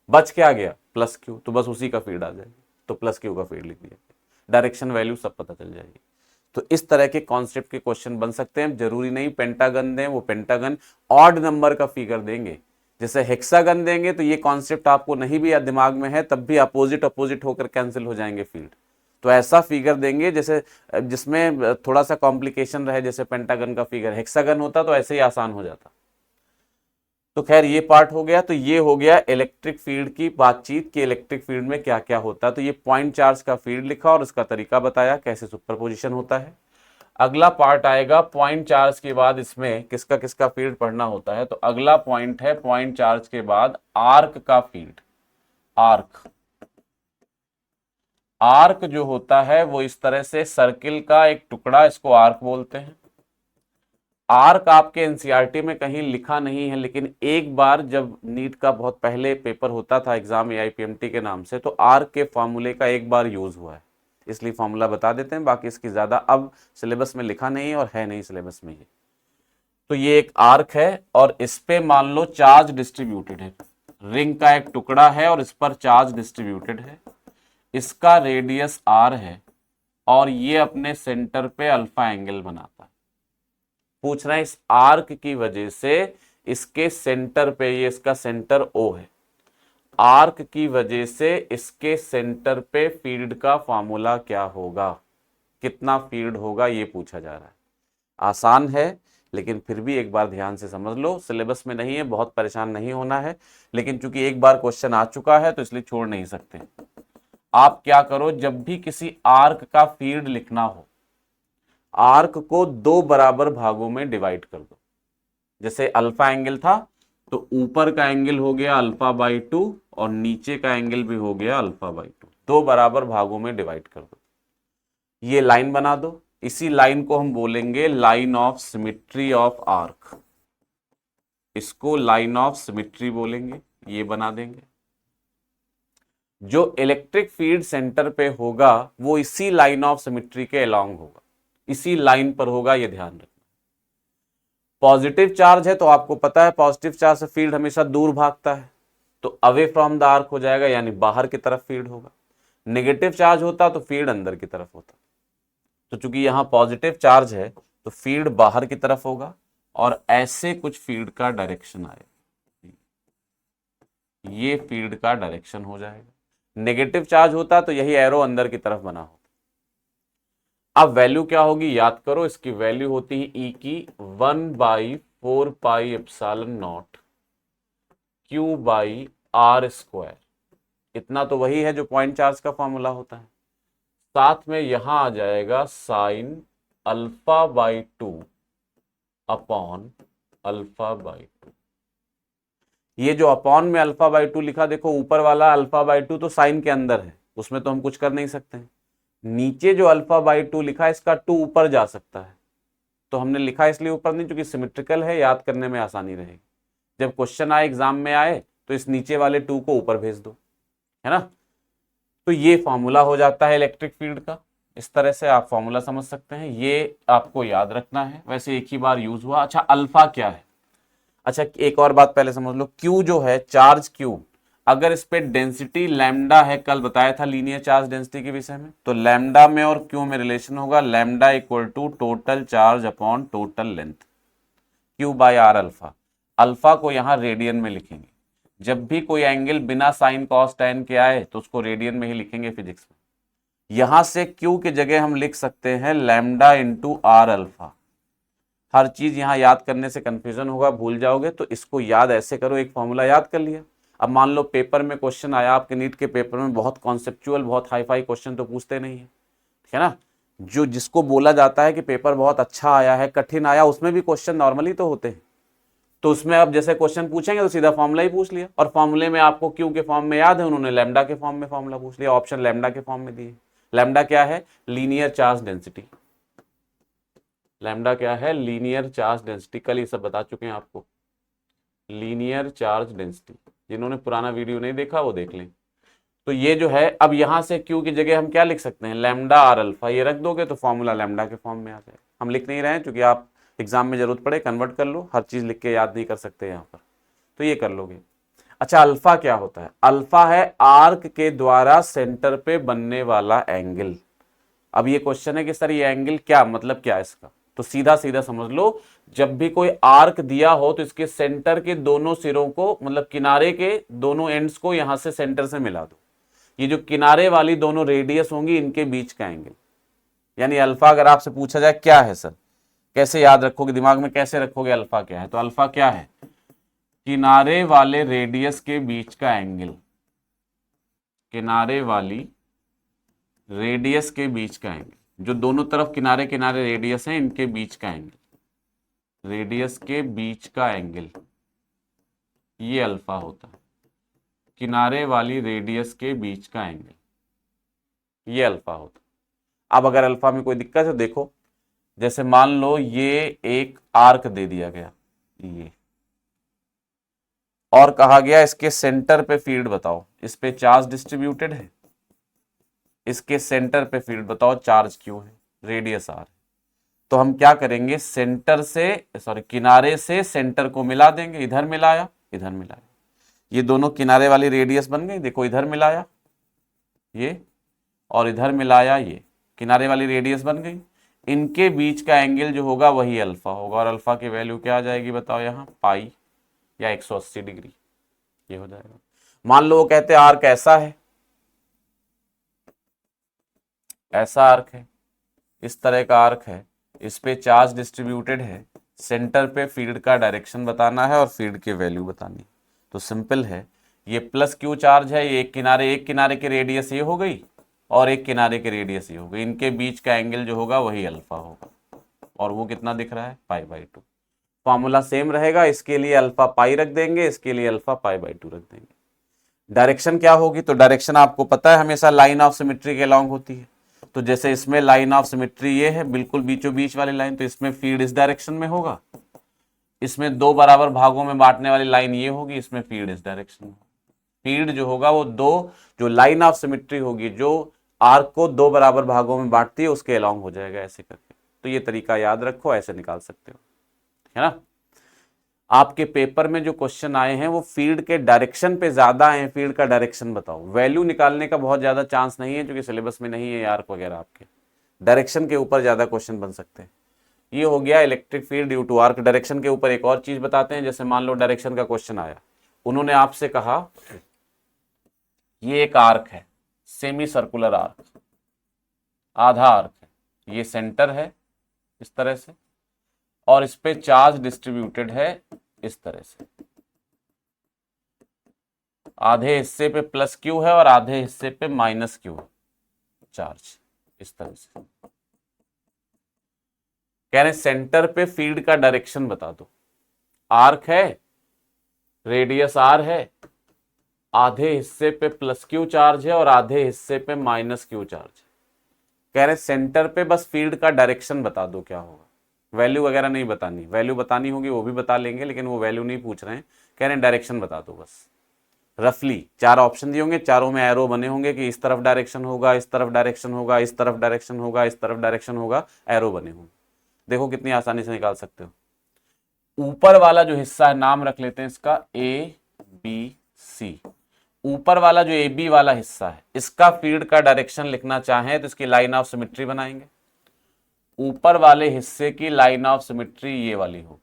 बच क्या गया? Plus Q. तो बस उसी का फील्ड आ जाएगा, तो प्लस क्यू का फील्ड लिख दिया, डायरेक्शन वैल्यू सब पता चल जाएगी। तो इस तरह के कॉन्सेप्ट के क्वेश्चन बन सकते हैं। जरूरी नहीं पेंटागन दें, वो पेंटागन ऑड नंबर का फिगर देंगे। जैसे हेक्सागन देंगे तो ये कॉन्सेप्ट आपको नहीं भी दिमाग में है तब भी अपोजिट अपोजिट होकर कैंसिल हो जाएंगे फील्ड। तो ऐसा फिगर देंगे जैसे जिसमें थोड़ा सा कॉम्प्लिकेशन रहे, जैसे पेंटागन का फिगर, हेक्सागन होता तो ऐसे ही आसान हो जाता। तो खैर ये पार्ट हो गया। तो ये हो गया इलेक्ट्रिक फील्ड की बातचीत कि इलेक्ट्रिक फील्ड में क्या क्या होता है। तो ये पॉइंट चार्ज का फील्ड लिखा और उसका तरीका बताया कैसे सुपरपोजिशन होता है। अगला पार्ट आएगा पॉइंट चार्ज के बाद इसमें किसका किसका फील्ड पढ़ना होता है। तो अगला पॉइंट है पॉइंट चार्ज के बाद आर्क का फील्ड। आर्क, आर्क जो होता है वो इस तरह से सर्किल का एक टुकड़ा, इसको आर्क बोलते हैं। आर्क आपके एनसीईआरटी में कहीं लिखा नहीं है, लेकिन एक बार जब नीट का बहुत पहले पेपर होता था एग्जाम एआईपीएमटी के नाम से, तो आर्क के फॉर्मूले का एक बार यूज हुआ है, इसलिए फॉर्मूला बता देते हैं। बाकी इसकी ज्यादा अब सिलेबस में लिखा नहीं है और है नहीं सिलेबस में ये। तो ये एक आर्क है और इस पे मान लो चार्ज डिस्ट्रीब्यूटेड है, रिंग का एक टुकड़ा है और इस पर चार्ज डिस्ट्रीब्यूटेड है। इसका रेडियस आर है और ये अपने सेंटर पे अल्फा एंगल बनाता है। पूछ रहा है इस आर्क की वजह से इसके सेंटर पे, ये इसका सेंटर ओ है, आर्क की वजह से इसके सेंटर पे फील्ड का फॉर्मूला क्या होगा, कितना फील्ड होगा, ये पूछा जा रहा है। आसान है लेकिन फिर भी एक बार ध्यान से समझ लो। सिलेबस में नहीं है, बहुत परेशान नहीं होना है, लेकिन चूंकि एक बार क्वेश्चन आ चुका है तो इसलिए छोड़ नहीं सकते। आप क्या करो, जब भी किसी आर्क का फील्ड लिखना हो, आर्क को दो बराबर भागों में डिवाइड कर दो। जैसे अल्फा एंगल था तो ऊपर का एंगल हो गया अल्फा बाई 2 और नीचे का एंगल भी हो गया अल्फा बाई 2, दो बराबर भागों में डिवाइड कर दो। ये लाइन बना दो, इसी लाइन को हम बोलेंगे line of symmetry of arc, इसको लाइन ऑफ सिमिट्री बोलेंगे। ये बना देंगे। जो इलेक्ट्रिक फील्ड सेंटर पे होगा वो इसी लाइन ऑफ सिमिट्री के अलोंग होगा, इसी लाइन पर होगा, ये ध्यान रखना। पॉजिटिव चार्ज है तो आपको पता है पॉजिटिव चार्ज से फील्ड हमेशा दूर भागता है, तो अवे फ्रॉम द आर्क हो जाएगा, यानी बाहर की तरफ फील्ड होगा। नेगेटिव चार्ज होता तो फील्ड अंदर की तरफ होता। तो चूंकि यहां पॉजिटिव चार्ज है तो फील्ड बाहर की तरफ होगा और ऐसे कुछ फील्ड का डायरेक्शन आएगा, ये फील्ड का डायरेक्शन हो जाएगा। नेगेटिव चार्ज होता तो यही एरो अंदर की तरफ बना होता। अब वैल्यू क्या होगी याद करो, इसकी वैल्यू होती है ई की 1/4 pi epsilon naught q by r square. इतना तो वही है जो पॉइंट चार्ज का फॉर्मूला होता है। साथ में यहां आ जाएगा sine alpha by 2 upon alpha by 2। ये जो अपॉन में अल्फा बाई 2 लिखा, देखो ऊपर वाला अल्फा बाई 2 तो साइन के अंदर है, उसमें तो हम कुछ कर नहीं सकते हैं। नीचे जो अल्फा बाई 2 लिखा, इसका 2 ऊपर जा सकता है, तो हमने लिखा इसलिए ऊपर नहीं क्योंकि सिमेट्रिकल है, याद करने में आसानी रहेगी। जब क्वेश्चन आए एग्जाम में आए तो इस नीचे वाले 2 को ऊपर भेज दो, है ना। तो ये फॉर्मूला हो जाता है इलेक्ट्रिक फील्ड का। इस तरह से आप फॉर्मूला समझ सकते हैं, ये आपको याद रखना है। वैसे एक ही बार यूज हुआ। अच्छा अल्फा क्या है, अच्छा एक और बात पहले समझ लो, क्यू जो है चार्ज क्यू, अगर इस पे डेंसिटी लैम्डा है, कल बताया था लीनियर चार्ज डेंसिटी के विषय में, तो लैम्डा में और क्यू में रिलेशन होगा lambda equal to total charge upon total length, q by r alpha. Alpha को यहां रेडियन में लिखेंगे। जब भी कोई एंगल बिना साइन कॉस टैन के आए तो उसको रेडियन में ही लिखेंगे फिजिक्स में। यहां से क्यू की जगह हम लिख सकते हैं लैम्डा इंटू आर अल्फा। हर चीज यहां याद करने से कंफ्यूजन होगा, भूल जाओगे, तो इसको याद ऐसे करो, एक फॉर्मूला याद कर लिया। अब मान लो पेपर में क्वेश्चन आया, आपके नीट के पेपर में बहुत कॉन्सेप्चुअल, बहुत हाई फाई क्वेश्चन तो पूछते नहीं है, ठीक है ना। जो जिसको बोला जाता है कि पेपर बहुत अच्छा आया है, कठिन आया, उसमें भी क्वेश्चन नॉर्मली तो होते हैं। तो उसमें अब जैसे क्वेश्चन पूछेंगे तो सीधा फॉर्मूला ही पूछ लिया, और फॉर्मूले में आपको क्यू के फॉर्म में याद है, उन्होंने लैम्डा के फॉर्म में फॉर्मूला पूछ लिया, ऑप्शन लैम्डा के फॉर्म में दिए। लैम्डा क्या है, लीनियर चार्ज डेंसिटी। लैम्डा क्या है, लीनियर चार्ज डेंसिटी। कल ये सब बता चुके हैं आपको, लीनियर चार्ज डेंसिटी। जिन्होंने पुराना वीडियो नहीं देखा वो देख लें। तो ये जो है, अब यहां से क्यू की जगह हम क्या लिख सकते हैं, लैम्डा आर अल्फा, ये रख दोगे तो फॉर्मूला लैम्डा के फॉर्म में आ जाएगा। हम लिख नहीं रहे हैं क्योंकि आप एग्जाम में जरूरत पड़े कन्वर्ट कर लो, हर चीज लिख के याद नहीं कर सकते यहाँ पर, तो ये कर लोगे। अच्छा अल्फा क्या होता है, अल्फा है आर्क के द्वारा सेंटर पे बनने वाला एंगल। अब ये क्वेश्चन है कि सर ये एंगल क्या मतलब क्या है इसका, तो सीधा सीधा समझ लो, जब भी कोई आर्क दिया हो तो इसके सेंटर के दोनों सिरों को, मतलब किनारे के दोनों एंड्स को यहां से सेंटर से मिला दो। ये जो किनारे वाली दोनों रेडियस होंगी इनके बीच का एंगल, यानी अल्फा अगर आपसे पूछा जाए क्या है सर, कैसे याद रखोगे, दिमाग में कैसे रखोगे अल्फा क्या है, तो अल्फा क्या है, किनारे वाले रेडियस के बीच का एंगल, किनारे वाली रेडियस के बीच का एंगल, जो दोनों तरफ किनारे किनारे रेडियस है इनके बीच का एंगल, रेडियस के बीच का एंगल, ये अल्फा होता है। किनारे वाली रेडियस के बीच का एंगल, ये अल्फा होता है। अब अगर अल्फा में कोई दिक्कत है देखो, जैसे मान लो ये एक आर्क दे दिया गया ये, और कहा गया इसके सेंटर पे फील्ड बताओ, इस पे चार्ज डिस्ट्रीब्यूटेड है, इसके सेंटर पे फील्ड बताओ चार्ज क्यों है, रेडियस आर। तो हम क्या करेंगे, सेंटर से सॉरी किनारे से सेंटर को मिला देंगे, इधर मिलाया इधर मिलाया, ये दोनों किनारे वाली रेडियस बन गई, देखो इधर मिलाया ये और इधर मिलाया ये, किनारे वाली रेडियस बन गई, इनके बीच का एंगल जो होगा वही अल्फा होगा, और अल्फा की वैल्यू क्या आ जाएगी बताओ, यहाँ पाई या 180 डिग्री, ये हो जाएगा। मान लो वो कहते हैं आर्क ऐसा है, ऐसा आर्क है, इस तरह का आर्क है, इस पे चार्ज डिस्ट्रीब्यूटेड है, सेंटर पे फील्ड का डायरेक्शन बताना है और फील्ड की वैल्यू बतानी है। तो सिंपल है, ये प्लस क्यू चार्ज है, ये एक किनारे की रेडियस ये हो गई और एक किनारे की रेडियस ये हो गई, इनके बीच का एंगल जो होगा वही अल्फा होगा, और वो कितना दिख रहा है, पाई/2। फॉर्मूला सेम रहेगा, इसके लिए अल्फा पाई रख देंगे, इसके लिए अल्फा पाई/2 रख देंगे। डायरेक्शन क्या होगी, तो डायरेक्शन आपको पता है हमेशा लाइन ऑफ सिमेट्री के अलोंग होती है, तो जैसे इसमें लाइन ऑफ सिमेट्री ये है बिल्कुल बीचों बीच वाली लाइन, तो इसमें फील्ड इस डायरेक्शन में होगा, इसमें दो बराबर भागों में बांटने वाली लाइन ये होगी, इसमें फील्ड इस डायरेक्शन में। फील्ड जो होगा वो दो, जो लाइन ऑफ सिमेट्री होगी जो आर्क को दो बराबर भागों में बांटती है उसके अलोंग हो जाएगा ऐसे करके। तो ये तरीका याद रखो, ऐसे निकाल सकते हो, है ना। आपके पेपर में जो क्वेश्चन आए हैं वो फील्ड के डायरेक्शन पे ज्यादा आए हैं, फील्ड का डायरेक्शन बताओ, वैल्यू निकालने का बहुत ज्यादा चांस नहीं है क्योंकि सिलेबस में नहीं है आर्क वगैरह, आपके डायरेक्शन के ऊपर ज्यादा क्वेश्चन बन सकते हैं। ये हो गया electric field due to arc. Direction के ऊपर एक और चीज बताते हैं, जैसे मान लो डायरेक्शन का क्वेश्चन आया, उन्होंने आपसे कहा ये एक आर्क है, सेमी सर्कुलर आर्क, आधा आर्क है, ये सेंटर है इस तरह से, और इस पे चार्ज डिस्ट्रीब्यूटेड है इस तरह से, आधे हिस्से पे प्लस क्यू है और आधे हिस्से पे माइनस क्यू है चार्ज, इस तरह से। कह रहे सेंटर पे फील्ड का डायरेक्शन बता दो, आर्क है, रेडियस आर है, आधे हिस्से पे प्लस क्यू चार्ज है और आधे हिस्से पे माइनस क्यू चार्ज है। कह रहे सेंटर पे बस फील्ड का डायरेक्शन बता दो क्या होगा, वैल्यू वगैरह नहीं बतानी, वैल्यू बतानी होगी वो भी बता लेंगे लेकिन वो वैल्यू नहीं पूछ रहे हैं, कह रहे हैं डायरेक्शन बता दो बस। रफली 4 ऑप्शन दिए होंगे, चारों में एरो बने होंगे कि इस तरफ डायरेक्शन होगा, इस तरफ डायरेक्शन होगा, इस तरफ डायरेक्शन होगा, इस तरफ डायरेक्शन होगा, एरो बने होंगे। देखो कितनी आसानी से निकाल सकते हो। ऊपर वाला जो हिस्सा है नाम रख लेते हैं इसका ABC, ऊपर वाला जो AB वाला हिस्सा है इसका फील्ड का डायरेक्शन लिखना चाहें तो इसकी लाइन ऑफ सिमेट्री बनाएंगे, ऊपर वाले हिस्से की लाइन ऑफ सिमेट्री ये वाली हो,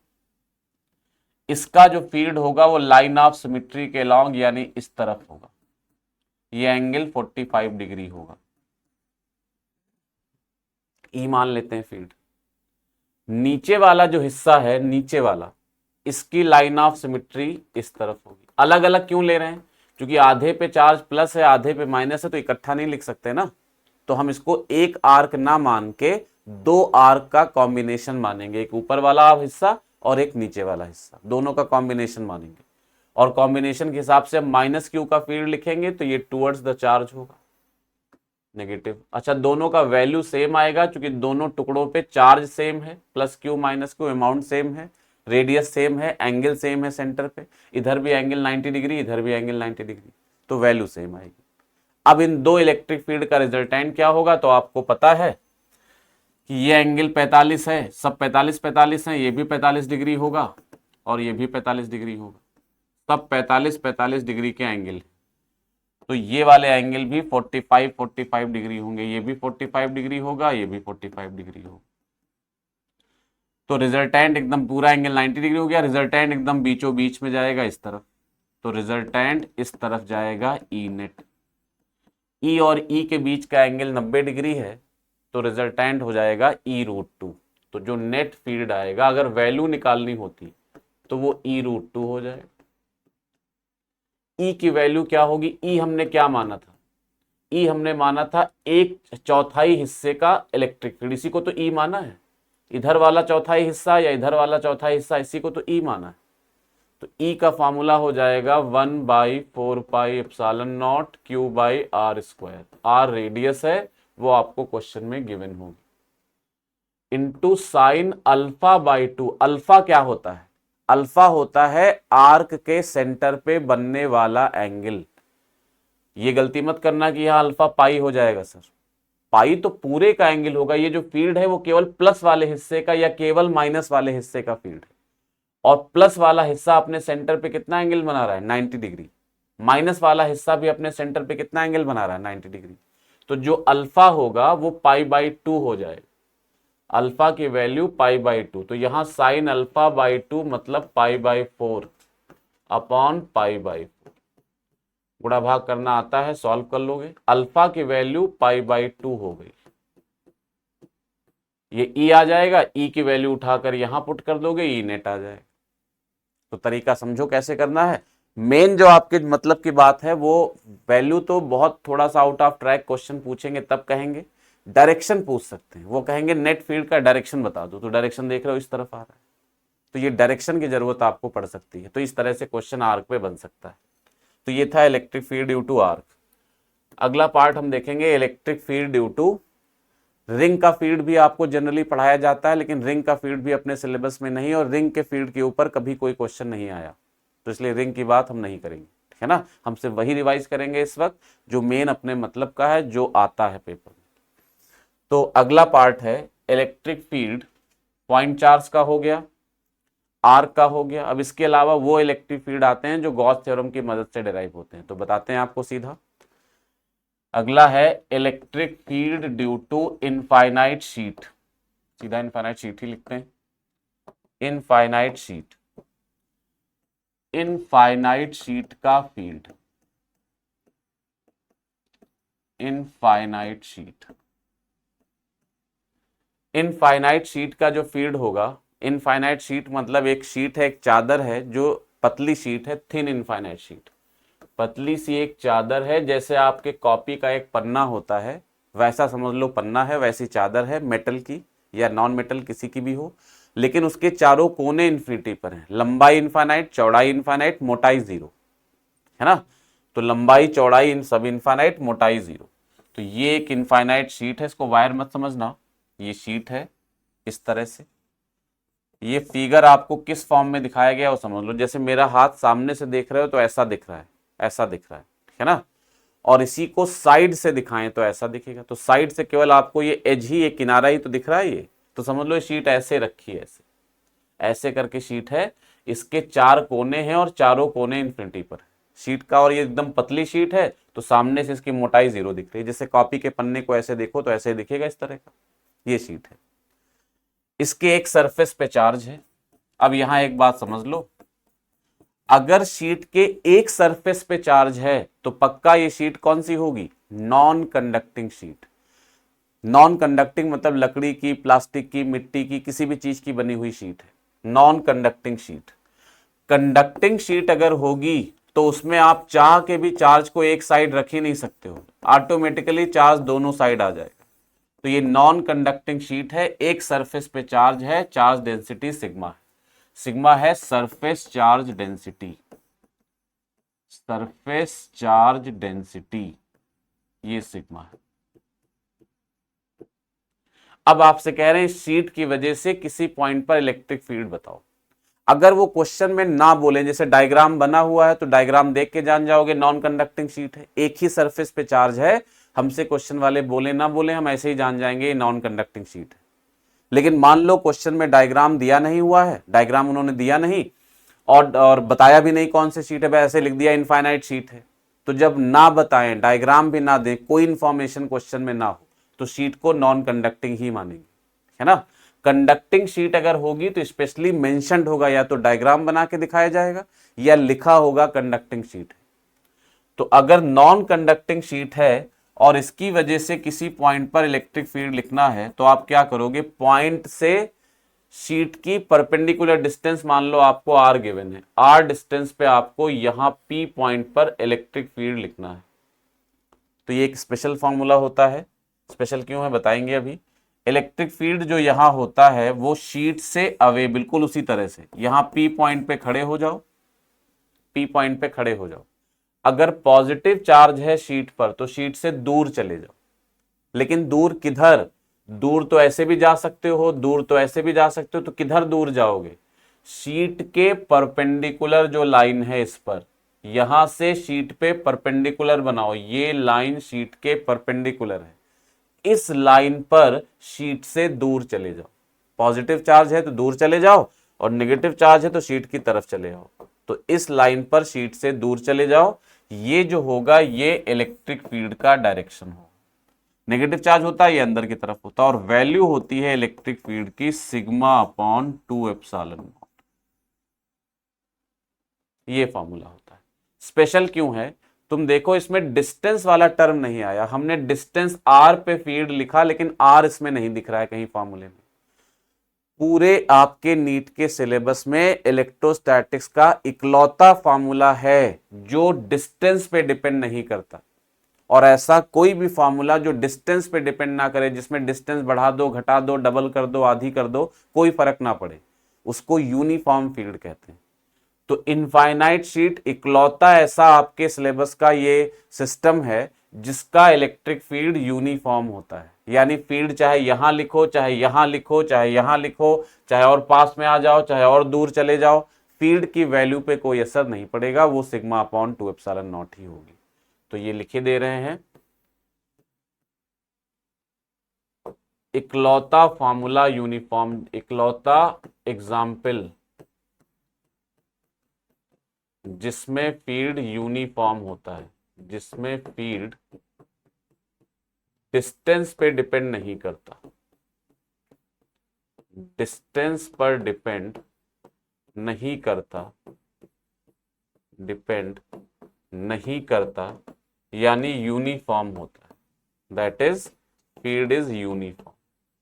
इसका जो फील्ड होगा वो लाइन ऑफ सिमेट्री के लॉन्ग यानी इस तरफ होगा, ये एंगल 45 डिग्री होगा, ई मान लेते हैं फील्ड। नीचे वाला जो हिस्सा है, नीचे वाला, इसकी लाइन ऑफ सिमेट्री इस तरफ होगी। अलग अलग क्यों ले रहे हैं, क्योंकि आधे पे चार्ज प्लस है आधे पे माइनस है तो इकट्ठा नहीं लिख सकते ना, तो हम इसको एक आर्क ना मान के दो आर्क का कॉम्बिनेशन मानेंगे, एक ऊपर वाला हिस्सा और एक नीचे वाला हिस्सा, दोनों का कॉम्बिनेशन मानेंगे, और कॉम्बिनेशन के हिसाब से माइनस क्यू का फील्ड लिखेंगे तो ये टुवर्ड्स द चार्ज होगा, नेगेटिव। अच्छा, दोनों का वैल्यू सेम आएगा क्योंकि दोनों टुकड़ों पे चार्ज सेम है, plus Q minus Q, amount same है, रेडियस सेम है, एंगल सेम है सेंटर पे, इधर भी एंगल 90 डिग्री, इधर भी एंगल 90 डिग्री, तो वैल्यू सेम आएगी। अब इन दो इलेक्ट्रिक फील्ड का रिजल्टेंट क्या होगा, तो आपको पता है कि ये एंगल 45 है, सब 45 है, ये भी 45 डिग्री होगा और ये भी 45 डिग्री होगा, सब 45 डिग्री के एंगल है। तो तो ये वाले एंगल भी 45 डिग्री होंगे, ये भी 45 डिग्री होगा, ये भी 45 डिग्री होगा। तो रिजल्टेंट एकदम पूरा एंगल 90 डिग्री हो गया, रिजल्टेंट एकदम बीचों बीच में जाएगा इस तरफ, तो रिजल्टेंट इस तरफ जाएगा ई नेट। ई और ई के बीच का एंगल 90 डिग्री है, तो रिजल्टेंट हो जाएगा E√2। तो जो नेट फील्ड आएगा अगर वैल्यू निकालनी होती तो वो E√2 हो जाएगा। ई की वैल्यू क्या होगी, ई हमने क्या माना था, ई हमने माना था 1/4 हिस्से का इलेक्ट्रिक फील्ड, इसी को तो ई माना है। इधर वाला चौथाई हिस्सा या इधर वाला चौथाई हिस्सा, इसी को तो ई माना है। तो ई का फॉर्मूला हो जाएगा 1/4πε0 Q/r²। आर रेडियस है, वो आपको क्वेश्चन में गिवन होगी, इंटू साइन α/2। अल्फा क्या होता है, अल्फा होता है आर्क के सेंटर पे बनने वाला एंगल। ये गलती मत करना कि यहां अल्फा पाई हो जाएगा सर, पाई तो पूरे का एंगल होगा। ये जो फील्ड है वो केवल प्लस वाले हिस्से का या केवल माइनस वाले हिस्से का फील्ड है, और प्लस वाला हिस्सा अपने सेंटर पे कितना एंगल बना रहा है, 90 डिग्री। माइनस वाला हिस्सा भी अपने सेंटर पे कितना एंगल बना रहा है, 90 डिग्री। तो जो अल्फा होगा वो π/2 हो जाएगा, अल्फा की वैल्यू π/2। तो यहां साइन α/2 मतलब π/4 अपॉन π/4। गुणा भाग करना आता है, सॉल्व कर लोगे। अल्फा की वैल्यू π/2 हो गई, ये ई आ जाएगा, ई की वैल्यू उठाकर यहां पुट कर दोगे, ई नेट आ जाएगा। तो तरीका समझो कैसे करना है। मेन जो आपके मतलब की बात है वो वैल्यू तो बहुत थोड़ा सा आउट ऑफ ट्रैक क्वेश्चन पूछेंगे तब कहेंगे, डायरेक्शन पूछ सकते हैं। वो कहेंगे नेट फील्ड का डायरेक्शन बता दो, तो डायरेक्शन देख रहे हो इस तरफ आ रहा है, तो ये डायरेक्शन की जरूरत आपको पड़ सकती है। तो इस तरह से क्वेश्चन आर्क पे बन सकता है। तो ये था electric field due to arc. अगला पार्ट हम देखेंगे electric field due to ring का फील्ड। भी आपको जनरली पढ़ाया जाता है, लेकिन रिंग का फील्ड भी अपने सिलेबस में नहीं, और रिंग के फील्ड के ऊपर कभी कोई क्वेश्चन नहीं आया, तो इसलिए रिंग की बात हम नहीं करेंगे, ठीक है ना। हम सिर्फ वही रिवाइज करेंगे इस वक्त जो मेन अपने मतलब का है, जो आता है पेपर में। तो अगला पार्ट है इलेक्ट्रिक फील्ड पॉइंट चार्ज का हो गया, आर्क का हो गया। अब इसके अलावा वो इलेक्ट्रिक फील्ड आते हैं जो गॉस थ्योरम की मदद से डिराइव होते हैं, तो बताते हैं आपको सीधा। अगला है electric field due to infinite sheet, सीधा इनफाइनाइट शीट ही लिखते हैं। इनफाइनाइट शीट, इनफाइनाइट शीट का field, infinite sheet, infinite sheet का जो फील्ड होगा, इनफाइनाइट शीट मतलब एक शीट है, एक चादर है जो पतली शीट है, थिन इनफाइनाइट शीट। पतली सी एक चादर है, जैसे आपके कॉपी का एक पन्ना होता है वैसा समझ लो पन्ना है, वैसी चादर है, मेटल की या नॉन मेटल किसी की भी हो, लेकिन उसके चारों कोने इन्फिनिटी पर हैं। लंबाई इनफाइनाइट, चौड़ाई इनफाइनाइट, मोटाई 0, है ना। तो लंबाई चौड़ाई इन सब इनफाइनाइट, मोटाई 0। तो ये एक इनफाइनाइट शीट है, इसको वायर मत समझना, ये शीट है इस तरह से। ये फिगर आपको किस फॉर्म में दिखाया गया वो समझ लो। जैसे मेरा हाथ सामने से देख रहे हो तो ऐसा दिख रहा है, ऐसा दिख रहा है ना। और इसी को साइड से दिखाएं तो ऐसा दिखेगा। तो साइड से केवल आपको ये एज ही, ये किनारा ही तो दिख रहा है, ये तो समझ लो ये शीट ऐसे रखी है, ऐसे ऐसे करके शीट है, इसके 4 कोने हैं और चारों कोने इन्फिनिटी पर है शीट का। और ये एकदम पतली शीट है, तो सामने से इसकी मोटाई 0 दिख रही है। जैसे कॉपी के पन्ने को ऐसे देखो तो ऐसे दिखेगा, इस तरह का ये शीट है। इसके एक सरफेस पे चार्ज है। अब यहां एक बात समझ लो, अगर शीट के एक सरफेस पे चार्ज है तो पक्का ये शीट कौन सी होगी, non conducting sheet. Non conducting मतलब लकड़ी की, प्लास्टिक की, मिट्टी की, किसी भी चीज की बनी हुई शीट है, non conducting sheet. Conducting sheet अगर होगी तो उसमें आप चाह के भी चार्ज को एक साइड रख ही नहीं सकते हो, ऑटोमेटिकली चार्ज दोनों साइड आ जाएगा। तो ये नॉन कंडक्टिंग शीट है, एक सरफेस पे चार्ज है, चार्ज डेंसिटी सिग्मा है। सिग्मा है surface charge density, surface charge density, ये सिग्मा है। अब आपसे कह रहे हैं शीट की वजह से किसी पॉइंट पर इलेक्ट्रिक फील्ड बताओ। अगर वो क्वेश्चन में ना बोले, जैसे डायग्राम बना हुआ है तो डायग्राम देख के जान जाओगे नॉन कंडक्टिंग शीट है, एक ही सरफेस पे चार्ज है, हमसे क्वेश्चन वाले बोले ना बोले हम ऐसे ही जान जाएंगे ये नॉन कंडक्टिंग शीट है। लेकिन मान लो क्वेश्चन में डायग्राम दिया नहीं हुआ है, डायग्राम उन्होंने दिया नहीं और बताया भी नहीं कौन सी शीट है, ऐसे लिख दिया इनफाइनाइट शीट है, तो जब ना बताएं, डायग्राम भी ना दें, कोई इंफॉर्मेशन क्वेश्चन में ना हो, तो शीट को नॉन कंडक्टिंग ही मानेंगे, है ना। कंडक्टिंग शीट अगर होगी तो स्पेशली मेंशन्ड होगा, या तो डायग्राम बना के दिखाया जाएगा या लिखा होगा कंडक्टिंग शीट है। तो अगर नॉन कंडक्टिंग शीट है और इसकी वजह से किसी पॉइंट पर इलेक्ट्रिक फील्ड लिखना है, तो आप क्या करोगे, पॉइंट से शीट की परपेंडिकुलर डिस्टेंस मान लो आपको आर गिवन है, आर डिस्टेंस पे आपको यहां पी पॉइंट पर इलेक्ट्रिक फील्ड लिखना है। तो ये एक स्पेशल फॉर्मूला होता है। स्पेशल क्यों है बताएंगे अभी। इलेक्ट्रिक फील्ड जो यहां होता है वो शीट से अवे, बिल्कुल उसी तरह से यहां पी पॉइंट पे खड़े हो जाओ, पी पॉइंट पे खड़े हो जाओ। अगर पॉजिटिव चार्ज है शीट पर तो शीट से दूर चले जाओ, लेकिन दूर किधर, दूर तो ऐसे भी जा सकते हो, दूर तो ऐसे भी जा सकते हो, तो किधर दूर जाओगे, शीट के परपेंडिकुलर जो लाइन है इस पर, यहां से शीट पे परपेंडिकुलर बनाओ, ये लाइन शीट के परपेंडिकुलर है, इस लाइन पर शीट से दूर चले जाओ। पॉजिटिव चार्ज है तो दूर चले जाओ और नेगेटिव चार्ज है तो शीट की तरफ चले जाओ, तो इस लाइन पर शीट से दूर चले जाओ। ये जो होगा ये इलेक्ट्रिक फील्ड का डायरेक्शन होगा। नेगेटिव चार्ज होता है ये अंदर की तरफ होता है, और वैल्यू होती है इलेक्ट्रिक फील्ड की सिग्मा अपॉन 2 एप्सिलॉन नॉट। ये फॉर्मूला होता है। स्पेशल क्यों है, तुम देखो इसमें डिस्टेंस वाला टर्म नहीं आया, हमने डिस्टेंस आर पे फील्ड लिखा लेकिन आर इसमें नहीं दिख रहा है कहीं फॉर्मूले में। पूरे आपके नीट के सिलेबस में इलेक्ट्रोस्टैटिक्स का इकलौता फॉर्मूला है जो डिस्टेंस पे डिपेंड नहीं करता, और ऐसा कोई भी फॉर्मूला जो डिस्टेंस पे डिपेंड ना करे, जिसमें डिस्टेंस बढ़ा दो, घटा दो, डबल कर दो, आधी कर दो, कोई फर्क ना पड़े, उसको यूनिफॉर्म फील्ड कहते हैं। तो इनफाइनाइट शीट इकलौता ऐसा आपके सिलेबस का ये सिस्टम है जिसका इलेक्ट्रिक फील्ड यूनिफॉर्म होता है, यानी फील्ड चाहे यहां लिखो, चाहे यहां लिखो, चाहे यहां लिखो, चाहे और पास में आ जाओ, चाहे और दूर चले जाओ, फील्ड की वैल्यू पे कोई असर नहीं पड़ेगा, वो सिग्मा अपॉन 2 एप्सिलॉन नॉट ही होगी। तो ये लिखे दे रहे हैं, इकलौता फॉर्मूला यूनिफॉर्म, इकलौता एग्जाम्पल जिसमें फील्ड यूनिफॉर्म होता है, जिसमें फील्ड डिस्टेंस पे डिपेंड नहीं करता, डिस्टेंस पर डिपेंड नहीं करता, डिपेंड नहीं करता, यानी यूनिफॉर्म होता है, that is field is uniform.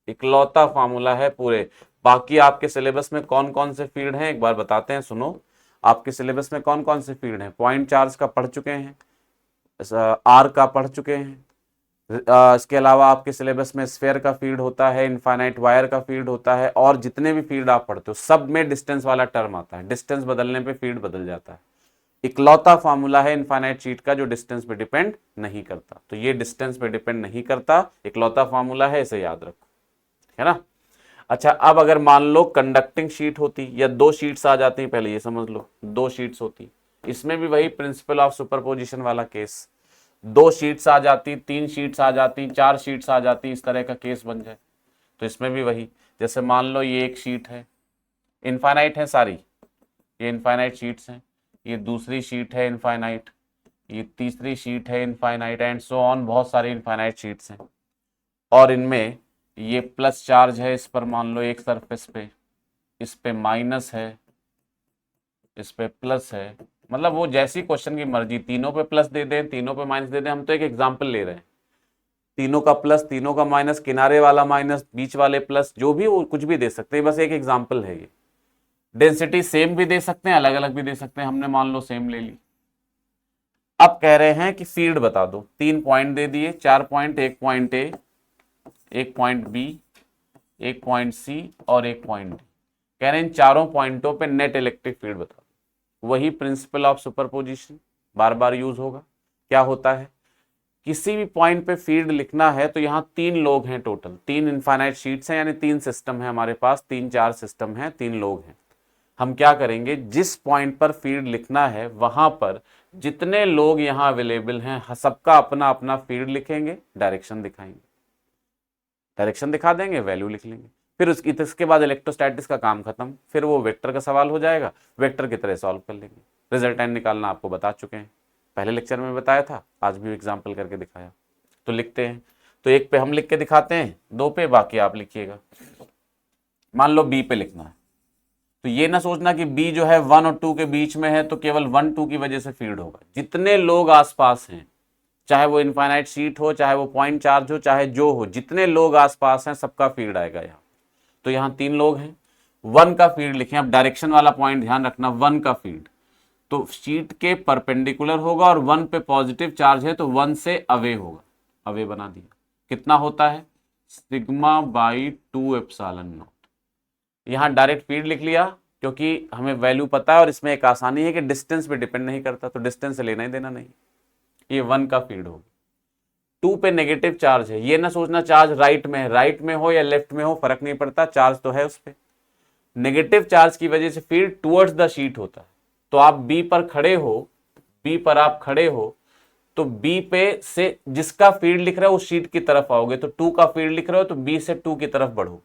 इकलौता फॉर्मूला है पूरे। बाकी आपके सिलेबस में कौन कौन से फील्ड हैं एक बार बताते हैं, सुनो। आपके सिलेबस में कौन कौन से फील्ड हैं, पॉइंट चार्ज का पढ़ चुके हैं, आर का पढ़ चुके हैं, इसके अलावा आपके सिलेबस में स्फेयर का फील्ड होता है, इनफाइनाइट वायर का फील्ड होता है, और जितने भी फील्ड आप पढ़ते हो सब में डिस्टेंस वाला टर्म आता है, डिस्टेंस बदलने पे फील्ड बदल जाता है। इकलौता फॉर्मूला है इनफाइनाइट शीट का जो डिस्टेंस पे डिपेंड नहीं करता, तो ये डिस्टेंस पे डिपेंड नहीं करता, इकलौता फॉर्मूला है, इसे याद रखो, है ना। अच्छा, अब अगर मान लो कंडक्टिंग शीट होती या दो शीट्स आ जाती, पहले ये समझ लो, दो शीट्स होती, इसमें भी वही प्रिंसिपल ऑफ सुपरपोजिशन वाला केस, दो शीट्स आ जाती, तीन शीट्स आ जाती, चार शीट्स आ जाती, इस तरह का केस बन जाए। तो इसमें भी वही, जैसे मान लो ये एक शीट है, इनफाइनाइट है सारी, ये इनफाइनाइट शीट्स हैं, ये दूसरी शीट है इनफाइनाइट, ये तीसरी शीट है इनफाइनाइट, एंड सो ऑन, बहुत सारी इनफाइनाइट शीट्स हैं, और इनमें ये प्लस चार्ज है इस पर, मान लो एक सरफेस पे, इस पे माइनस है, इस पे प्लस है, मतलब वो जैसी क्वेश्चन की मर्जी, तीनों पे प्लस दे दें, तीनों पे माइनस दे दें, हम तो एक एग्जांपल ले रहे हैं, तीनों का प्लस, तीनों का माइनस, किनारे वाला माइनस, बीच वाले प्लस, जो भी वो कुछ भी दे सकते हैं, बस एक एग्जांपल है ये। डेंसिटी सेम भी दे सकते हैं, अलग अलग भी दे सकते हैं, हमने मान लो सेम ले ली। अब कह रहे हैं कि फील्ड बता दो, तीन पॉइंट दे दिए, चार पॉइंट, एक पॉइंट ए, एक पॉइंट बी, एक पॉइंट सी और एक पॉइंट डी, कह रहे हैं इन चारों पॉइंटों पे नेट इलेक्ट्रिक फील्ड बता दो। वही principle of superposition bar bar use होगा। क्या होता है, किसी भी पॉइंट पे फील्ड लिखना है तो यहाँ तीन लोग हैं टोटल, तीन इनफाइनाइट शीट्स हैं, यानी तीन सिस्टम है हमारे पास, तीन चार सिस्टम है, तीन लोग हैं। हम क्या करेंगे, जिस पॉइंट पर फील्ड लिखना है वहां पर जितने लोग यहाँ अवेलेबल हैं सबका अपना अपना फील्ड लिखेंगे, डायरेक्शन दिखाएंगे, डायरेक्शन दिखा देंगे, वैल्यू लिख लेंगे, फिर इसके बाद इलेक्ट्रोस्टैटिक्स का काम खत्म, फिर वो वेक्टर का सवाल हो जाएगा, वेक्टर की तरह सॉल्व कर लेंगे, रिजल्टेंट निकालना आपको बता चुके हैं। पहले लेक्चर में बताया था, आज भी एग्जाम्पल करके दिखाया। तो लिखते हैं, तो एक पे हम लिख के दिखाते हैं, दो पे बाकी आप लिखिएगा। मान लो बी पे लिखना है, तो ये ना सोचना कि बी जो है 1 और 2 के बीच में है तो केवल 1 2 की वजह से फील्ड होगा। जितने लोग आसपास हैं, चाहे वो इनफाइनाइट शीट हो, चाहे वो पॉइंट चार्ज हो, चाहे जो हो, जितने लोग आसपास हैं सबका फील्ड आएगा यहाँ। तो यहाँ 3 लोग हैं, 1 का फील्ड लिखें। अब डायरेक्शन वाला पॉइंट ध्यान रखना, 1 का फील्ड तो शीट के परपेंडिकुलर होगा और 1 पे पॉजिटिव चार्ज है तो 1 से अवे होगा, अवे बना दिया। कितना होता है, सिग्मा बाई 2 एप्सिलॉन नॉट। यहां डायरेक्ट फील्ड लिख लिया क्योंकि हमें वैल्यू पता है और इसमें एक आसानी है कि डिस्टेंस पे डिपेंड नहीं करता, तो डिस्टेंस से लेना ही देना नहीं। ये 1 का फील्ड होगा। 2 पे नेगेटिव चार्ज है, ये ना सोचना चार्ज राइट में है, राइट में हो या लेफ्ट में हो फर्क नहीं पड़ता, चार्ज तो है उस पर। नेगेटिव चार्ज की वजह से फील्ड टुवर्ड्स द शीट होता है। तो आप बी पर खड़े हो, बी पर आप खड़े हो तो बी पे से जिसका फील्ड लिख रहा है उस शीट की तरफ आओगे। तो 2 का फील्ड लिख रहे हो तो बी से 2 की तरफ बढ़ो,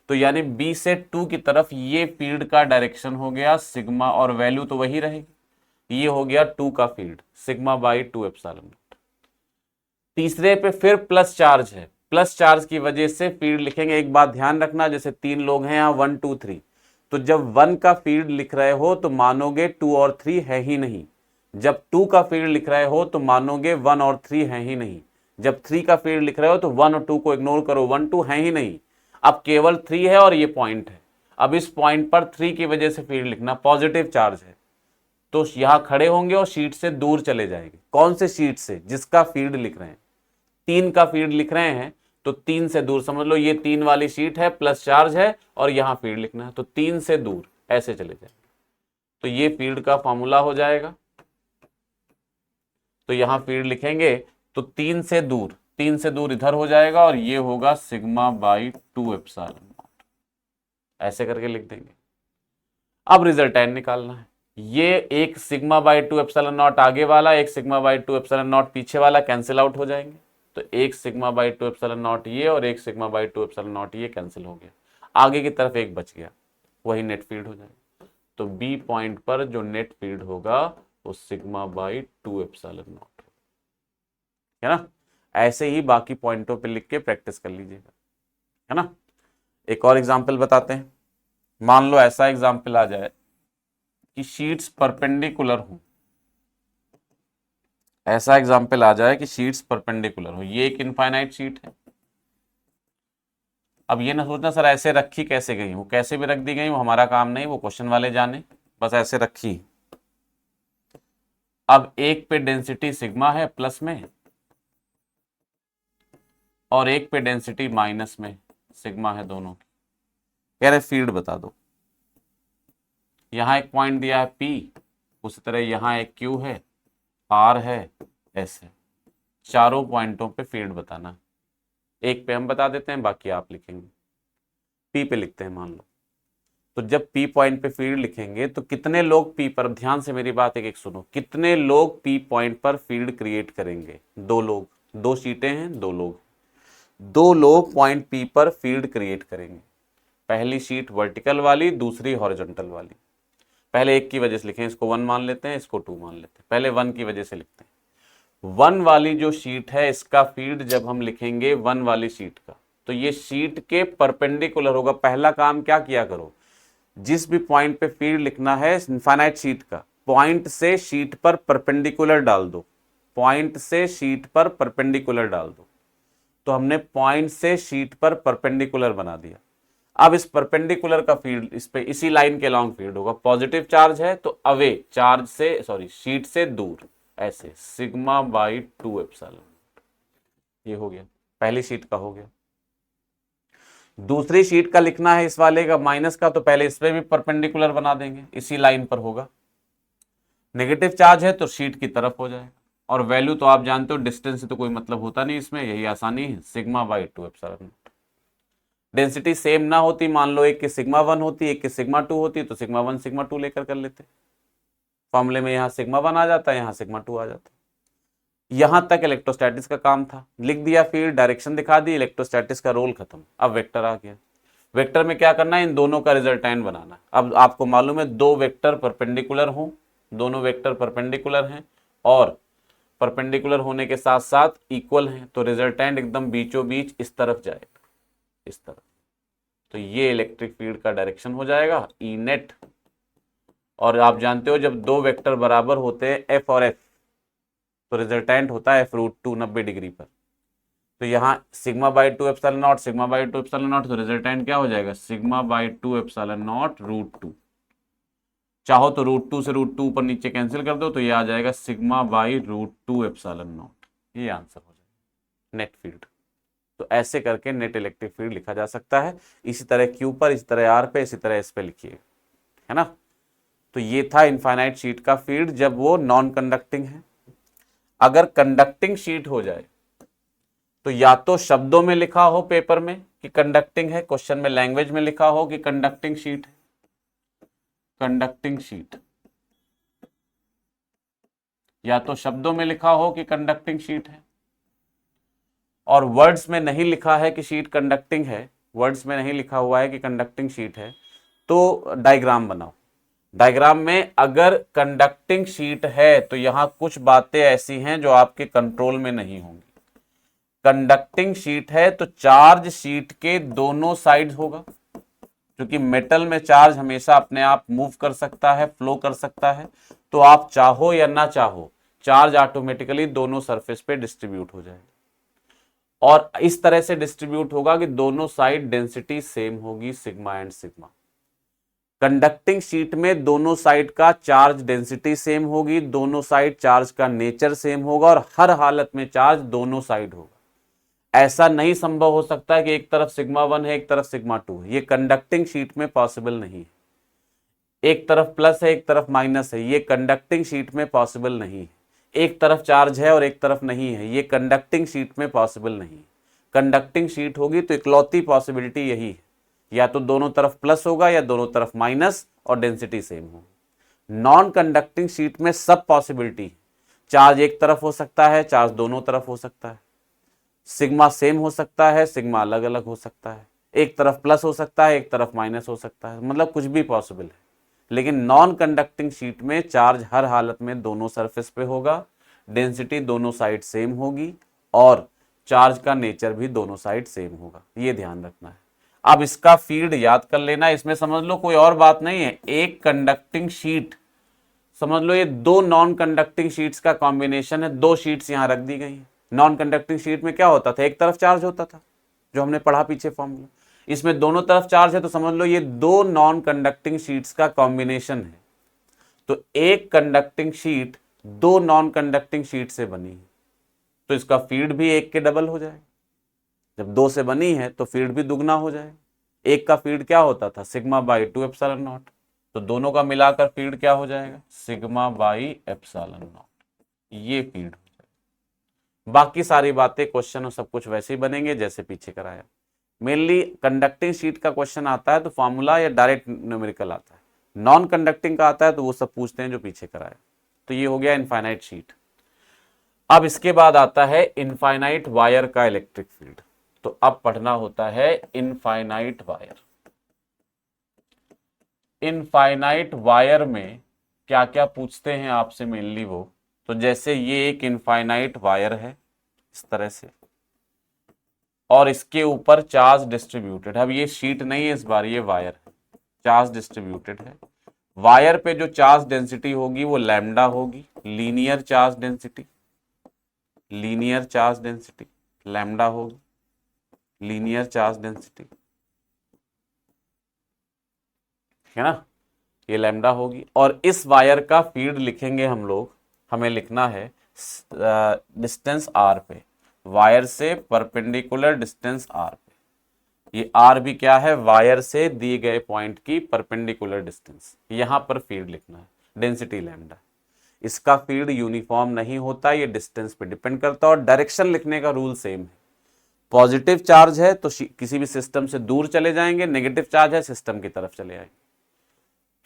तो यानी बी से 2 की तरफ ये फील्ड का डायरेक्शन हो गया सिग्मा, और वैल्यू तो वही रहेगी। ये हो गया 2 का field, sigma by 2 epsilon not. तीसरे पे फिर प्लस चार्ज है, प्लस चार्ज की वजह से फील्ड लिखेंगे। एक बात ध्यान रखना, जैसे 3 लोग हैं यहाँ 1 2 3, तो जब 1 का फील्ड लिख रहे हो तो मानोगे 2 और 3 है ही नहीं। जब 2 का फील्ड लिख रहे हो तो मानोगे 1 और 3 है ही नहीं। जब 3 का फील्ड लिख रहे हो तो 1 और 2 को इग्नोर करो, 1 2 है ही नहीं। अब केवल 3 है और ये पॉइंट है। अब इस पॉइंट पर 3 की वजह से फील्ड लिखना, पॉजिटिव चार्ज है तो यहां खड़े होंगे और शीट से दूर चले जाएंगे। कौन से शीट से, जिसका फील्ड लिख रहे हैं। 3 का फील्ड लिख रहे हैं तो 3 से दूर, समझ लो ये 3 वाली शीट है, प्लस चार्ज है और यहां फील्ड लिखना है तो 3 से दूर ऐसे चले जाएंगे। तो ये फील्ड का फॉर्मूला हो जाएगा। तो यहां फील्ड लिखेंगे तो 3 से दूर, 3 से दूर इधर हो जाएगा और ये होगा सिग्मा बाई 2 एप्सिलॉन नॉट, ऐसे करके लिख देंगे। अब रिजल्टेंट निकालना है। ये एक सिग्मा बाई 2 एप्सिलॉन नॉट आगे वाला, एक सिग्मा बाई 2 एप्सिलॉन नॉट पीछे वाला कैंसिल आउट हो जाएंगे। तो एक सिग्मा बाई 2 एप्सिलॉन नॉट ये और एक सिग्मा बाई 2 एप्सिलॉन नॉट ये कैंसिल हो गया। आगे की तरफ एक बच गया, वही नेट फील्ड हो जाएगा। तो बी पॉइंट पर जो नेट फील्ड होगा वो सिग्मा बाई 2 एप्सिलॉन नॉट है ना। ऐसे ही बाकी पॉइंटों पे लिख के प्रैक्टिस कर लीजिएगा, है ना। एक और एग्जांपल बताते हैं। मान लो ऐसा एग्जांपल आ जाए कि शीट्स परपेंडिकुलर हो, ऐसा एग्जांपल आ जाए कि शीट्स परपेंडिकुलर हो। ये एक इनफाइनाइट शीट है। अब ये ना सोचना सर ऐसे रखी कैसे गई, वो कैसे भी रख दी गई वो हमारा काम नहीं, वो क्वेश्चन वाले जाने, बस ऐसे रखी। अब एक पे डेंसिटी सिग्मा है प्लस में और एक पे डेंसिटी माइनस में सिग्मा है, दोनों की। कह रहे फील्ड बता दो। यहां एक पॉइंट दिया है P, उसी तरह यहां एक Q है, R है, S है। चारों पॉइंटों पे फील्ड बताना। एक पे हम बता देते हैं, बाकी आप लिखेंगे। P पे लिखते हैं मान लो। तो जब P पॉइंट पे फील्ड लिखेंगे तो कितने लोग P पर, ध्यान से मेरी बात एक एक सुनो, कितने लोग P पॉइंट पर फील्ड क्रिएट करेंगे। 2 लोग, 2 शीटें हैं, 2 लोग, 2 लोग पॉइंट P पर फील्ड क्रिएट करेंगे। पहली शीट वर्टिकल वाली, दूसरी हॉरिजॉन्टल वाली। पहले एक की वजह से लिखें, इसको 1 मान लेते हैं, इसको 2 मान लेते हैं। पहले 1 की वजह से लिखते हैं। 1 वाली जो शीट है इसका फील्ड जब हम लिखेंगे 1 वाली शीट का, तो ये शीट के परपेंडिकुलर होगा। पहला काम क्या किया करो, जिस भी पॉइंट पे फील्ड लिखना है इनफाइनाइट शीट का, पॉइंट से शीट पर परपेंडिकुलर डाल दो, पॉइंट से शीट पर परपेंडिकुलर डाल दो। तो हमने पॉइंट से शीट पर परपेंडिकुलर बना दिया। अब इस परपेंडिकुलर का फील्ड इस पे इसी लाइन के लॉन्ग फील्ड होगा। पॉजिटिव चार्ज है तो अवे चार्ज से, सॉरी शीट से दूर, ऐसे सिग्मा बाई 2 एप्सिलॉन। ये हो गया, पहली शीट का हो गया। दूसरी शीट का लिखना है इस वाले का माइनस का, तो पहले इस पे भी परपेंडिकुलर बना देंगे, इसी लाइन पर होगा। नेगेटिव चार्ज है तो शीट की तरफ हो जाएगा। और वैल्यू तो आप जानते हो, डिस्टेंस से तो कोई मतलब होता नहीं इसमें, यही आसानी है, sigma by 2 epsilon. Density same ना होती, मान लो एक की सिग्मा 1 होती, एक की सिग्मा 2 होती, तो सिग्मा 1 सिग्मा 2 लेकर कर लेते। फॉर्मूले में यहाँ सिग्मा 1 आ जाता है, यहाँ सिग्मा 2 आ जाता है। यहां तक इलेक्ट्रोस्टैटिक्स का काम था, लिख दिया फील्ड, डायरेक्शन दिखा दी, इलेक्ट्रोस्टैटिक्स का रोल खत्म। अब वेक्टर आ गया। वेक्टर में क्या करना है, इन दोनों का रिजल्टेंट बनाना। अब आपको मालूम है 2 वेक्टर परपेंडिकुलर हों, दोनों वेक्टर परपेंडिकुलर हैं और परपेंडिकुलर होने के साथ साथ इक्वल हैं, तो रिजल्टेंट एकदम बीचों बीच इस तरफ जाएगा, इस तरफ। तो ये इलेक्ट्रिक फील्ड का डायरेक्शन हो जाएगा ई नेट। और आप जानते हो जब दो वेक्टर बराबर होते हैं एफ और एफ, तो रिजल्टेंट होता है एफ रूट टू 90 डिग्री पर। तो यहाँ sigma by two epsilon naught, sigma by two epsilon naught, तो रिजल्टेंट क्या हो जाएगा, sigma by two epsilon naught root two. चाहो तो रूट टू से रूट टू ऊपर नीचे कैंसिल कर दो, तो ये आ जाएगा sigma by root two epsilon naught. ये आंसर हो जाएगा नेट फील्ड। तो ऐसे करके नेट इलेक्ट्रिक फील्ड लिखा जा सकता है। इसी तरह क्यू पर, इसी तरह आर पे, इसी तरह एस पे लिखिए, है ना। तो ये था इनफाइनाइट शीट का फील्ड जब वो नॉन कंडक्टिंग है। अगर कंडक्टिंग शीट हो जाए तो या तो शब्दों में लिखा हो पेपर में कि कंडक्टिंग है, क्वेश्चन में लैंग्वेज में लिखा हो कि कंडक्टिंग शीट है, कंडक्टिंग शीट, या तो शब्दों में लिखा हो कि कंडक्टिंग शीट है, और वर्ड्स में नहीं लिखा है कि शीट कंडक्टिंग है, वर्ड्स में नहीं लिखा हुआ है कि कंडक्टिंग शीट है, तो डायग्राम बनाओ। डायग्राम में अगर कंडक्टिंग शीट है तो यहां कुछ बातें ऐसी हैं जो आपके कंट्रोल में नहीं होंगी। कंडक्टिंग शीट है तो चार्ज शीट के दोनों साइड होगा, क्योंकि मेटल में चार्ज हमेशा अपने आप मूव कर सकता है, फ्लो कर सकता है। तो आप चाहो या ना चाहो, चार्ज ऑटोमेटिकली दोनों सरफेस पे डिस्ट्रीब्यूट हो जाएगा। और इस तरह से डिस्ट्रीब्यूट होगा कि दोनों साइड डेंसिटी सेम होगी, sigma and sigma. Conducting sheet में दोनों साइड का चार्ज डेंसिटी सेम होगी, दोनों साइड चार्ज का नेचर सेम होगा, और हर हालत में चार्ज दोनों साइड होगा। ऐसा नहीं संभव हो सकता है कि एक तरफ सिग्मा 1 है एक तरफ सिग्मा 2 है, ये कंडक्टिंग शीट में पॉसिबल नहीं है। एक तरफ प्लस है एक तरफ माइनस है, ये कंडक्टिंग शीट में पॉसिबल नहीं है। एक तरफ चार्ज है और एक तरफ नहीं है, ये कंडक्टिंग शीट में पॉसिबल नहीं है। कंडक्टिंग शीट होगी तो इकलौती पॉसिबिलिटी यही है, या तो दोनों तरफ प्लस होगा या दोनों तरफ माइनस और डेंसिटी सेम होगी। नॉन कंडक्टिंग शीट में सब पॉसिबिलिटी, चार्ज एक तरफ हो सकता है, चार्ज दोनों तरफ हो सकता है, सिग्मा सेम हो सकता है, सिग्मा अलग अलग हो सकता है, एक तरफ प्लस हो सकता है एक तरफ माइनस हो सकता है, मतलब कुछ भी पॉसिबल है। लेकिन नॉन कंडक्टिंग शीट में चार्ज हर हालत में दोनों सरफेस पे होगा, डेंसिटी दोनों साइड सेम होगी, और चार्ज का नेचर भी दोनों साइड सेम होगा। ये ध्यान रखना है। अब इसका फील्ड याद कर लेना, इसमें समझ लो कोई और बात नहीं है। एक कंडक्टिंग शीट समझ लो ये दो नॉन कंडक्टिंग शीट्स का कॉम्बिनेशन है, दो शीट्स यहां रख दी गई हैं। नॉन कंडक्टिंग शीट में क्या होता था, एक तरफ चार्ज होता था, जो हमने पढ़ा पीछे फॉर्मूला। इसमें दोनों तरफ चार्ज है, तो समझ लो ये दो नॉन कंडक्टिंग शीट्स का कॉम्बिनेशन है। तो एक कंडक्टिंग शीट दो नॉन कंडक्टिंग शीट से बनी है, तो इसका फील्ड भी एक के डबल हो जाएगा। जब दो से बनी है तो फील्ड भी दुगना हो जाएगा। एक का फील्ड क्या होता था, sigma by two epsilon naught, तो दोनों का मिलाकर फील्ड क्या हो जाएगा, सिग्मा बाई एप्सिलॉन नॉट। ये फील्ड हो जाएगा। बाकी सारी बातें क्वेश्चन और सब कुछ वैसे ही बनेंगे जैसे पीछे कराया। मेनली कंडक्टिंग शीट का क्वेश्चन आता है तो फॉर्मूला या डायरेक्ट न्यूमेरिकल आता है, नॉन कंडक्टिंग का आता है तो वो सब पूछते हैं जो पीछे कराया। तो ये हो गया इनफाइनाइट शीट। अब इसके बाद आता है इनफाइनाइट वायर का इलेक्ट्रिक फील्ड। तो अब पढ़ना होता है इनफाइनाइट वायर। इनफाइनाइट वायर में क्या क्या पूछते हैं आपसे मेनली वो, तो जैसे ये एक इनफाइनाइट वायर है इस तरह से, और इसके ऊपर चार्ज डिस्ट्रीब्यूटेड है। अब ये शीट नहीं है इस बार, ये वायर है, चार्ज डिस्ट्रीब्यूटेड है। वायर पे जो चार्ज डेंसिटी होगी वो लैम्डा होगी, linear charge density, linear charge density lambda होगी, लीनियर चार्ज डेंसिटी, है ना, ये लैम्डा होगी। और इस वायर का फील्ड लिखेंगे हम लोग, हमें लिखना है डिस्टेंस आर पे, वायर से परपेंडिकुलर डिस्टेंस आर पे। ये आर भी क्या है, वायर से दिए गए पॉइंट की परपेंडिकुलर डिस्टेंस। यहां पर फील्ड लिखना है, डेंसिटी लैम्डा। इसका फील्ड यूनिफॉर्म नहीं होता, ये डिस्टेंस पे डिपेंड करता है, और डायरेक्शन लिखने का रूल सेम है। पॉजिटिव चार्ज है तो किसी भी सिस्टम से दूर चले जाएंगे, नेगेटिव चार्ज है सिस्टम की तरफ चले आएंगे।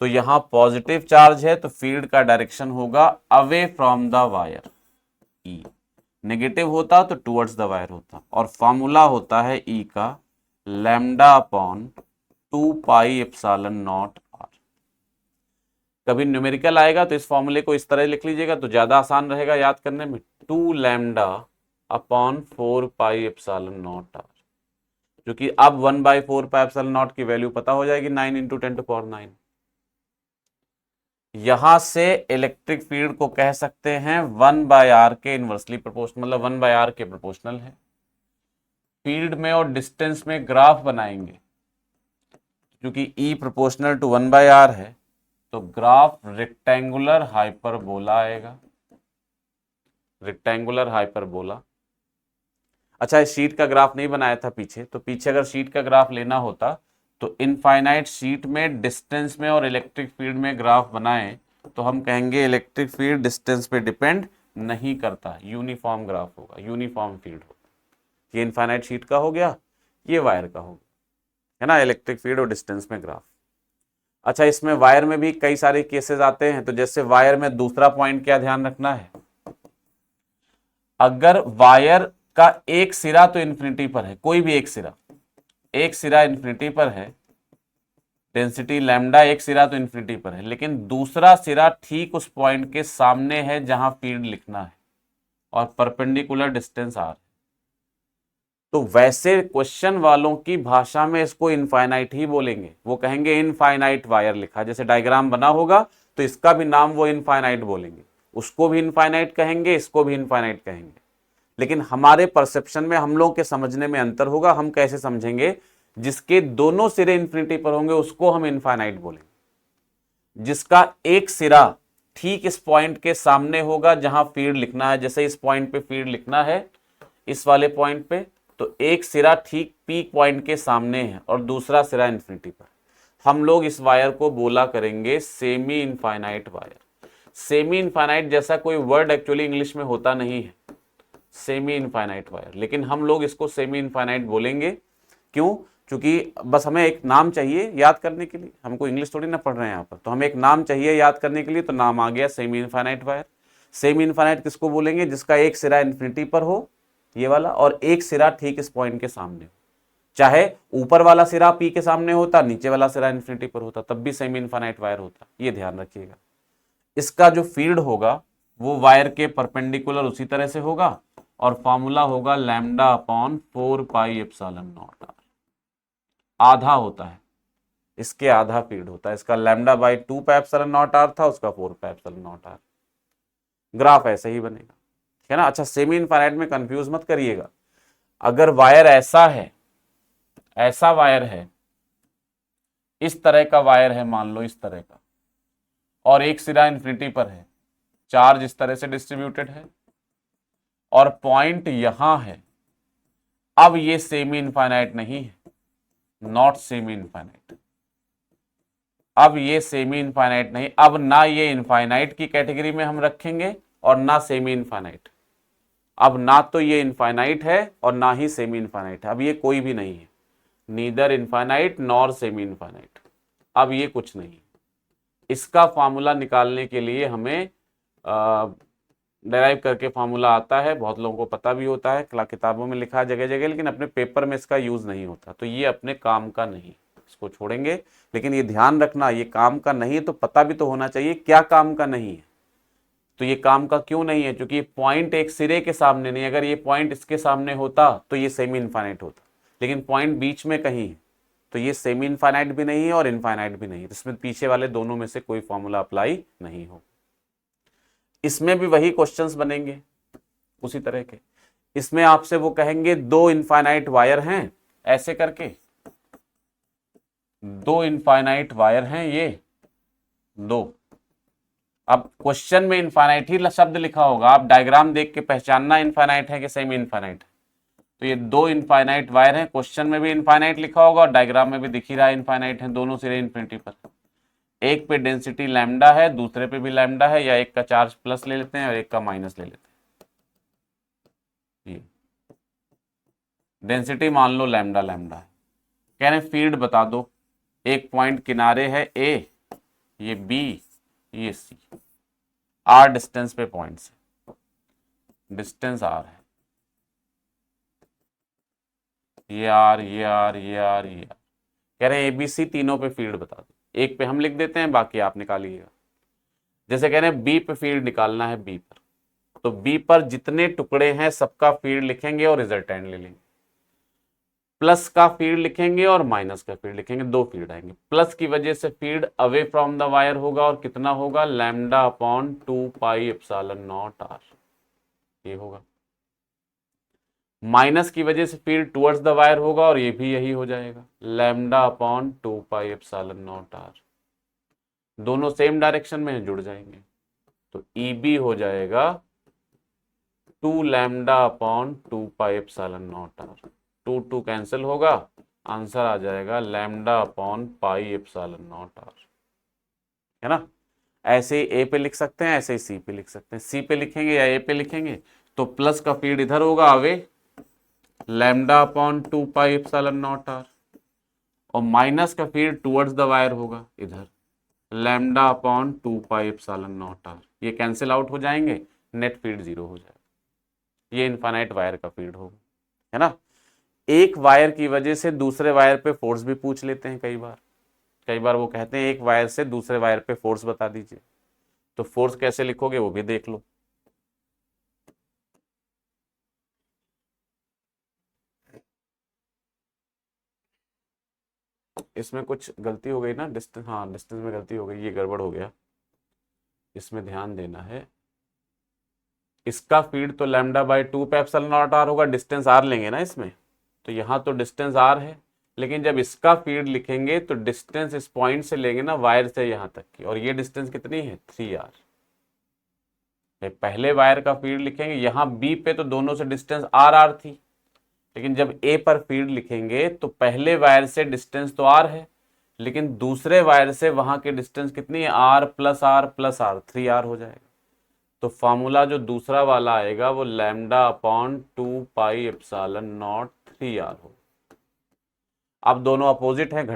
तो यहां पॉजिटिव चार्ज है तो फील्ड का डायरेक्शन होगा away from the wire, E. Negative होता तो टुवर्ड्स द वायर होता, और फॉर्मूला होता है ई का lambda upon 2 pi epsilon naught r. कभी न्यूमेरिकल आएगा तो इस फॉर्मूले को इस तरह लिख लीजिएगा तो ज्यादा आसान रहेगा याद करने में, 2 lambda upon 4 pi epsilon naught r, जो कि अब 1/4 पाई एप्सिलॉन नॉट की वैल्यू पता हो जाएगी 9 × 10⁹। यहां से इलेक्ट्रिक फील्ड को कह सकते हैं 1/r के इनवर्सली प्रोपोर्शनल, मतलब 1/r के प्रोपोर्शनल है। फील्ड में और डिस्टेंस में ग्राफ बनाएंगे, क्योंकि E प्रोपोर्शनल टू 1/r है, तो ग्राफ रेक्टेंगुलर हाइपरबोला आएगा, रेक्टेंगुलर हाइपरबोला। अच्छा, इस शीट का ग्राफ नहीं बनाया था पीछे, तो पीछे अगर शीट का ग्राफ लेना होता तो इनफाइनाइट शीट में डिस्टेंस में और इलेक्ट्रिक फील्ड में ग्राफ बनाएं तो हम कहेंगे इलेक्ट्रिक फील्ड डिस्टेंस पे डिपेंड नहीं करता, यूनिफॉर्म ग्राफ होगा, यूनिफॉर्म फील्ड होगा। ये इनफाइनाइट शीट का हो गया, ये वायर का हो गया, है ना, इलेक्ट्रिक फील्ड और डिस्टेंस में ग्राफ। अच्छा, इसमें वायर में भी कई सारे केसेस आते हैं, तो जैसे वायर में दूसरा पॉइंट क्या ध्यान रखना है, अगर वायर का एक सिरा तो इन्फिनिटी पर है, कोई भी एक सिरा इन्फिनिटी पर है, डेंसिटी लैम्डा एक सिरा तो इन्फिनिटी पर है, लेकिन दूसरा सिरा ठीक उस पॉइंट के सामने है जहां फील्ड लिखना है और परपेंडिकुलर डिस्टेंस आर, तो वैसे क्वेश्चन वालों की भाषा में इसको इनफाइनाइट ही बोलेंगे। वो कहेंगे इनफाइनाइट वायर लिखा, जैसे डायग्राम बना होगा तो इसका भी नाम वो इनफाइनाइट बोलेंगे, उसको भी इनफाइनाइट कहेंगे, इसको भी इनफाइनाइट कहेंगे। लेकिन हमारे परसेप्शन में, हम लोग के समझने में अंतर होगा। हम कैसे समझेंगे, जिसके दोनों सिरे इंफिनिटी पर होंगे उसको हम इनफाइनाइट बोलेंगे, जिसका एक सिरा ठीक इस पॉइंट के सामने होगा जहां फील्ड लिखना है, जैसे इस पॉइंट पे फील्ड लिखना है, इस वाले पॉइंट पे, तो एक सिरा ठीक पीक पॉइंट के सामने है और दूसरा सिरा इंफिनिटी पर, हम लोग इस वायर को बोला करेंगे semi infinite wire. Semi infinite जैसा कोई वर्ड एक्चुअली इंग्लिश में होता नहीं है, सेमी इनफाइनाइट वायर, लेकिन हम लोग इसको सेमी इनफाइनाइट बोलेंगे। क्यों? क्योंकि बस हमें एक नाम चाहिए याद करने के लिए, हमको इंग्लिश थोड़ी ना पढ़ रहे हैं यहाँ पर, तो हमें एक नाम चाहिए याद करने के लिए, तो नाम आ गया semi infinite wire. Semi infinite किसको बोलेंगे, जिसका एक सिरा इन्फिनिटी पर हो, ये वाला, और एक सिरा ठीक इस पॉइंट के सामने हो। चाहे ऊपर वाला सिरा पी के सामने होता, नीचे वाला सिरा इन्फिनिटी पर होता, तब भी सेमी इनफाइनाइट वायर होता, ये ध्यान रखिएगा। इसका जो फील्ड होगा वो वायर के परपेंडिकुलर उसी तरह से होगा और फॉर्मूला होगा lambda upon 4 pi epsilon naught r. आधा होता है, इसके आधा फील्ड होता है, इसका λ/2 पाई एप्सिलॉन नॉट आर था, उसका 4 pi epsilon naught r. Graph ऐसे ही बनेगा, है ना। अच्छा, सेमी इनफाइनाइट में कंफ्यूज मत करिएगा। अगर वायर ऐसा है, ऐसा वायर है, इस तरह का वायर है, मान लो इस तरह का, और एक सिरा इन्फिनिटी पर है, चार्ज इस तरह से डिस्ट्रीब्यूटेड है और पॉइंट यहां है, अब ये सेमी इनफाइनाइट नहीं है, नॉट सेमी इनफाइनाइट। अब ये सेमी इनफाइनाइट नहीं, अब ना ये इनफाइनाइट की कैटेगरी में हम रखेंगे और ना सेमी इनफाइनाइट। अब ना तो ये इनफाइनाइट है और ना ही सेमी इनफाइनाइट है, अब ये कोई भी नहीं है, neither infinite nor semi infinite, अब ये कुछ नहीं। इसका फॉर्मूला निकालने के लिए हमें डेराइव करके फॉर्मूला आता है, बहुत लोगों को पता भी होता है, किताबों में लिखा है जगह जगह, लेकिन अपने पेपर में इसका यूज नहीं होता, तो ये अपने काम का नहीं, इसको छोड़ेंगे। लेकिन ये ध्यान रखना, ये काम का नहीं है तो पता भी तो होना चाहिए क्या काम का नहीं है। तो ये काम का क्यों नहीं है, क्योंकि पॉइंट एक सिरे के सामने नहीं, अगर ये पॉइंट इसके सामने होता तो ये सेमी इनफाइनाइट होता, लेकिन पॉइंट बीच में कहीं है, तो ये सेमी इनफाइनाइट भी नहीं है और इनफाइनाइट भी नहीं है, इसमें पीछे वाले दोनों में से कोई फॉर्मूला अप्लाई नहीं हो। इसमें भी वही क्वेश्चंस बनेंगे उसी तरह के। इसमें आपसे वो कहेंगे 2 इनफाइनाइट वायर हैं, ऐसे करके 2 इनफाइनाइट वायर हैं ये 2। अब क्वेश्चन में इनफाइनाइट ही शब्द लिखा होगा, आप डायग्राम देख के पहचानना इनफाइनाइट है कि सेमी इनफाइनाइट है। तो ये 2 इनफाइनाइट वायर हैं, क्वेश्चन में भी इनफाइनाइट लिखा होगा और डायग्राम में भी दिख ही रहा है इनफाइनाइट है, दोनों सिरे इन्फिनिटी पर। एक पे डेंसिटी लैम्डा है, दूसरे पे भी लैम्डा है, या एक का चार्ज प्लस ले लेते हैं और एक का माइनस ले लेते हैं। डेंसिटी मान लो लैम्डा लैम्डा है, कह रहे हैं फील्ड बता दो। एक पॉइंट किनारे है ए, ये बी, ये सी, आर डिस्टेंस पे पॉइंट से, डिस्टेंस आर है, ये आर, ये आर, ये आर, ये आर। कह रहे हैं एबीसी तीनों पे फील्ड बता दो। एक पे हम लिख देते हैं, बाकी आप निकालिएगा। जैसे कह रहे हैं बी पे फील्ड निकालना है बी पर, तो बी पर जितने टुकड़े हैं सबका फील्ड लिखेंगे और रिजल्टेंट ले लेंगे। प्लस का फील्ड लिखेंगे और माइनस का फील्ड लिखेंगे, दो फील्ड आएंगे। प्लस की वजह से field away from the wire होगा और कितना होगा, लैम्डा अपॉन 2πε0r, ये होगा। माइनस की वजह से फील्ड टुवर्ड्स द वायर होगा और ये भी यही हो जाएगा, लैम्डा अपॉन 2πε0r। दोनों सेम डायरेक्शन में जुड़ जाएंगे, तो EB हो जाएगा 2 लैम्डा अपॉन 2πε0r। 2 कैंसिल होगा, आंसर आ जाएगा लैम्डा अपॉन πε0r, है ना। ऐसे ही ए पे लिख सकते हैं, ऐसे ही सी पे लिख सकते हैं। सी पे लिखेंगे या ए पे लिखेंगे तो प्लस का फील्ड इधर होगा अवे, लैम्डा अपॉन 2πε0r, और माइनस का फील्ड टुवर्ड्स द वायर होगा इधर, लैम्डा अपॉन 2πε0r। ये कैंसिल आउट हो जाएंगे, नेट फील्ड 0 हो जाएगा। ये इनफाइनाइट वायर का फील्ड होगा, है ना। एक वायर की वजह से दूसरे वायर पे फोर्स भी पूछ लेते हैं कई बार वो कहते हैं एक वायर से दूसरे वायर पे फोर्स बता दीजिए, तो फोर्स कैसे लिखोगे वो भी देख लो। इसमें कुछ गलती हो गई ना, डिस्टेंस, हाँ डिस्टेंस में गलती हो गई, ये गड़बड़ हो गया, इसमें ध्यान देना है। इसका फील्ड तो लैम्डा बाई 2πε0r होगा, डिस्टेंस r लेंगे ना इसमें, तो यहाँ तो डिस्टेंस r है, लेकिन जब इसका फील्ड लिखेंगे तो डिस्टेंस इस पॉइंट से लेंगे ना वायर से यहाँ तक की, और ये डिस्टेंस कितनी है 3r। पहले वायर का फील्ड लिखेंगे, यहाँ B पे तो दोनों से डिस्टेंस r थी, लेकिन जब A पर फील्ड लिखेंगे तो पहले वायर से डिस्टेंस तो r है, लेकिन दूसरे वायर से वहां की डिस्टेंस कितनी है, r plus r plus r, 3r हो जाएगा। तो फॉर्मूला जो दूसरा वाला आएगा वो लैम्डा अपॉन 2πε0 3r हो। अब दोनों अपोजिट हैं,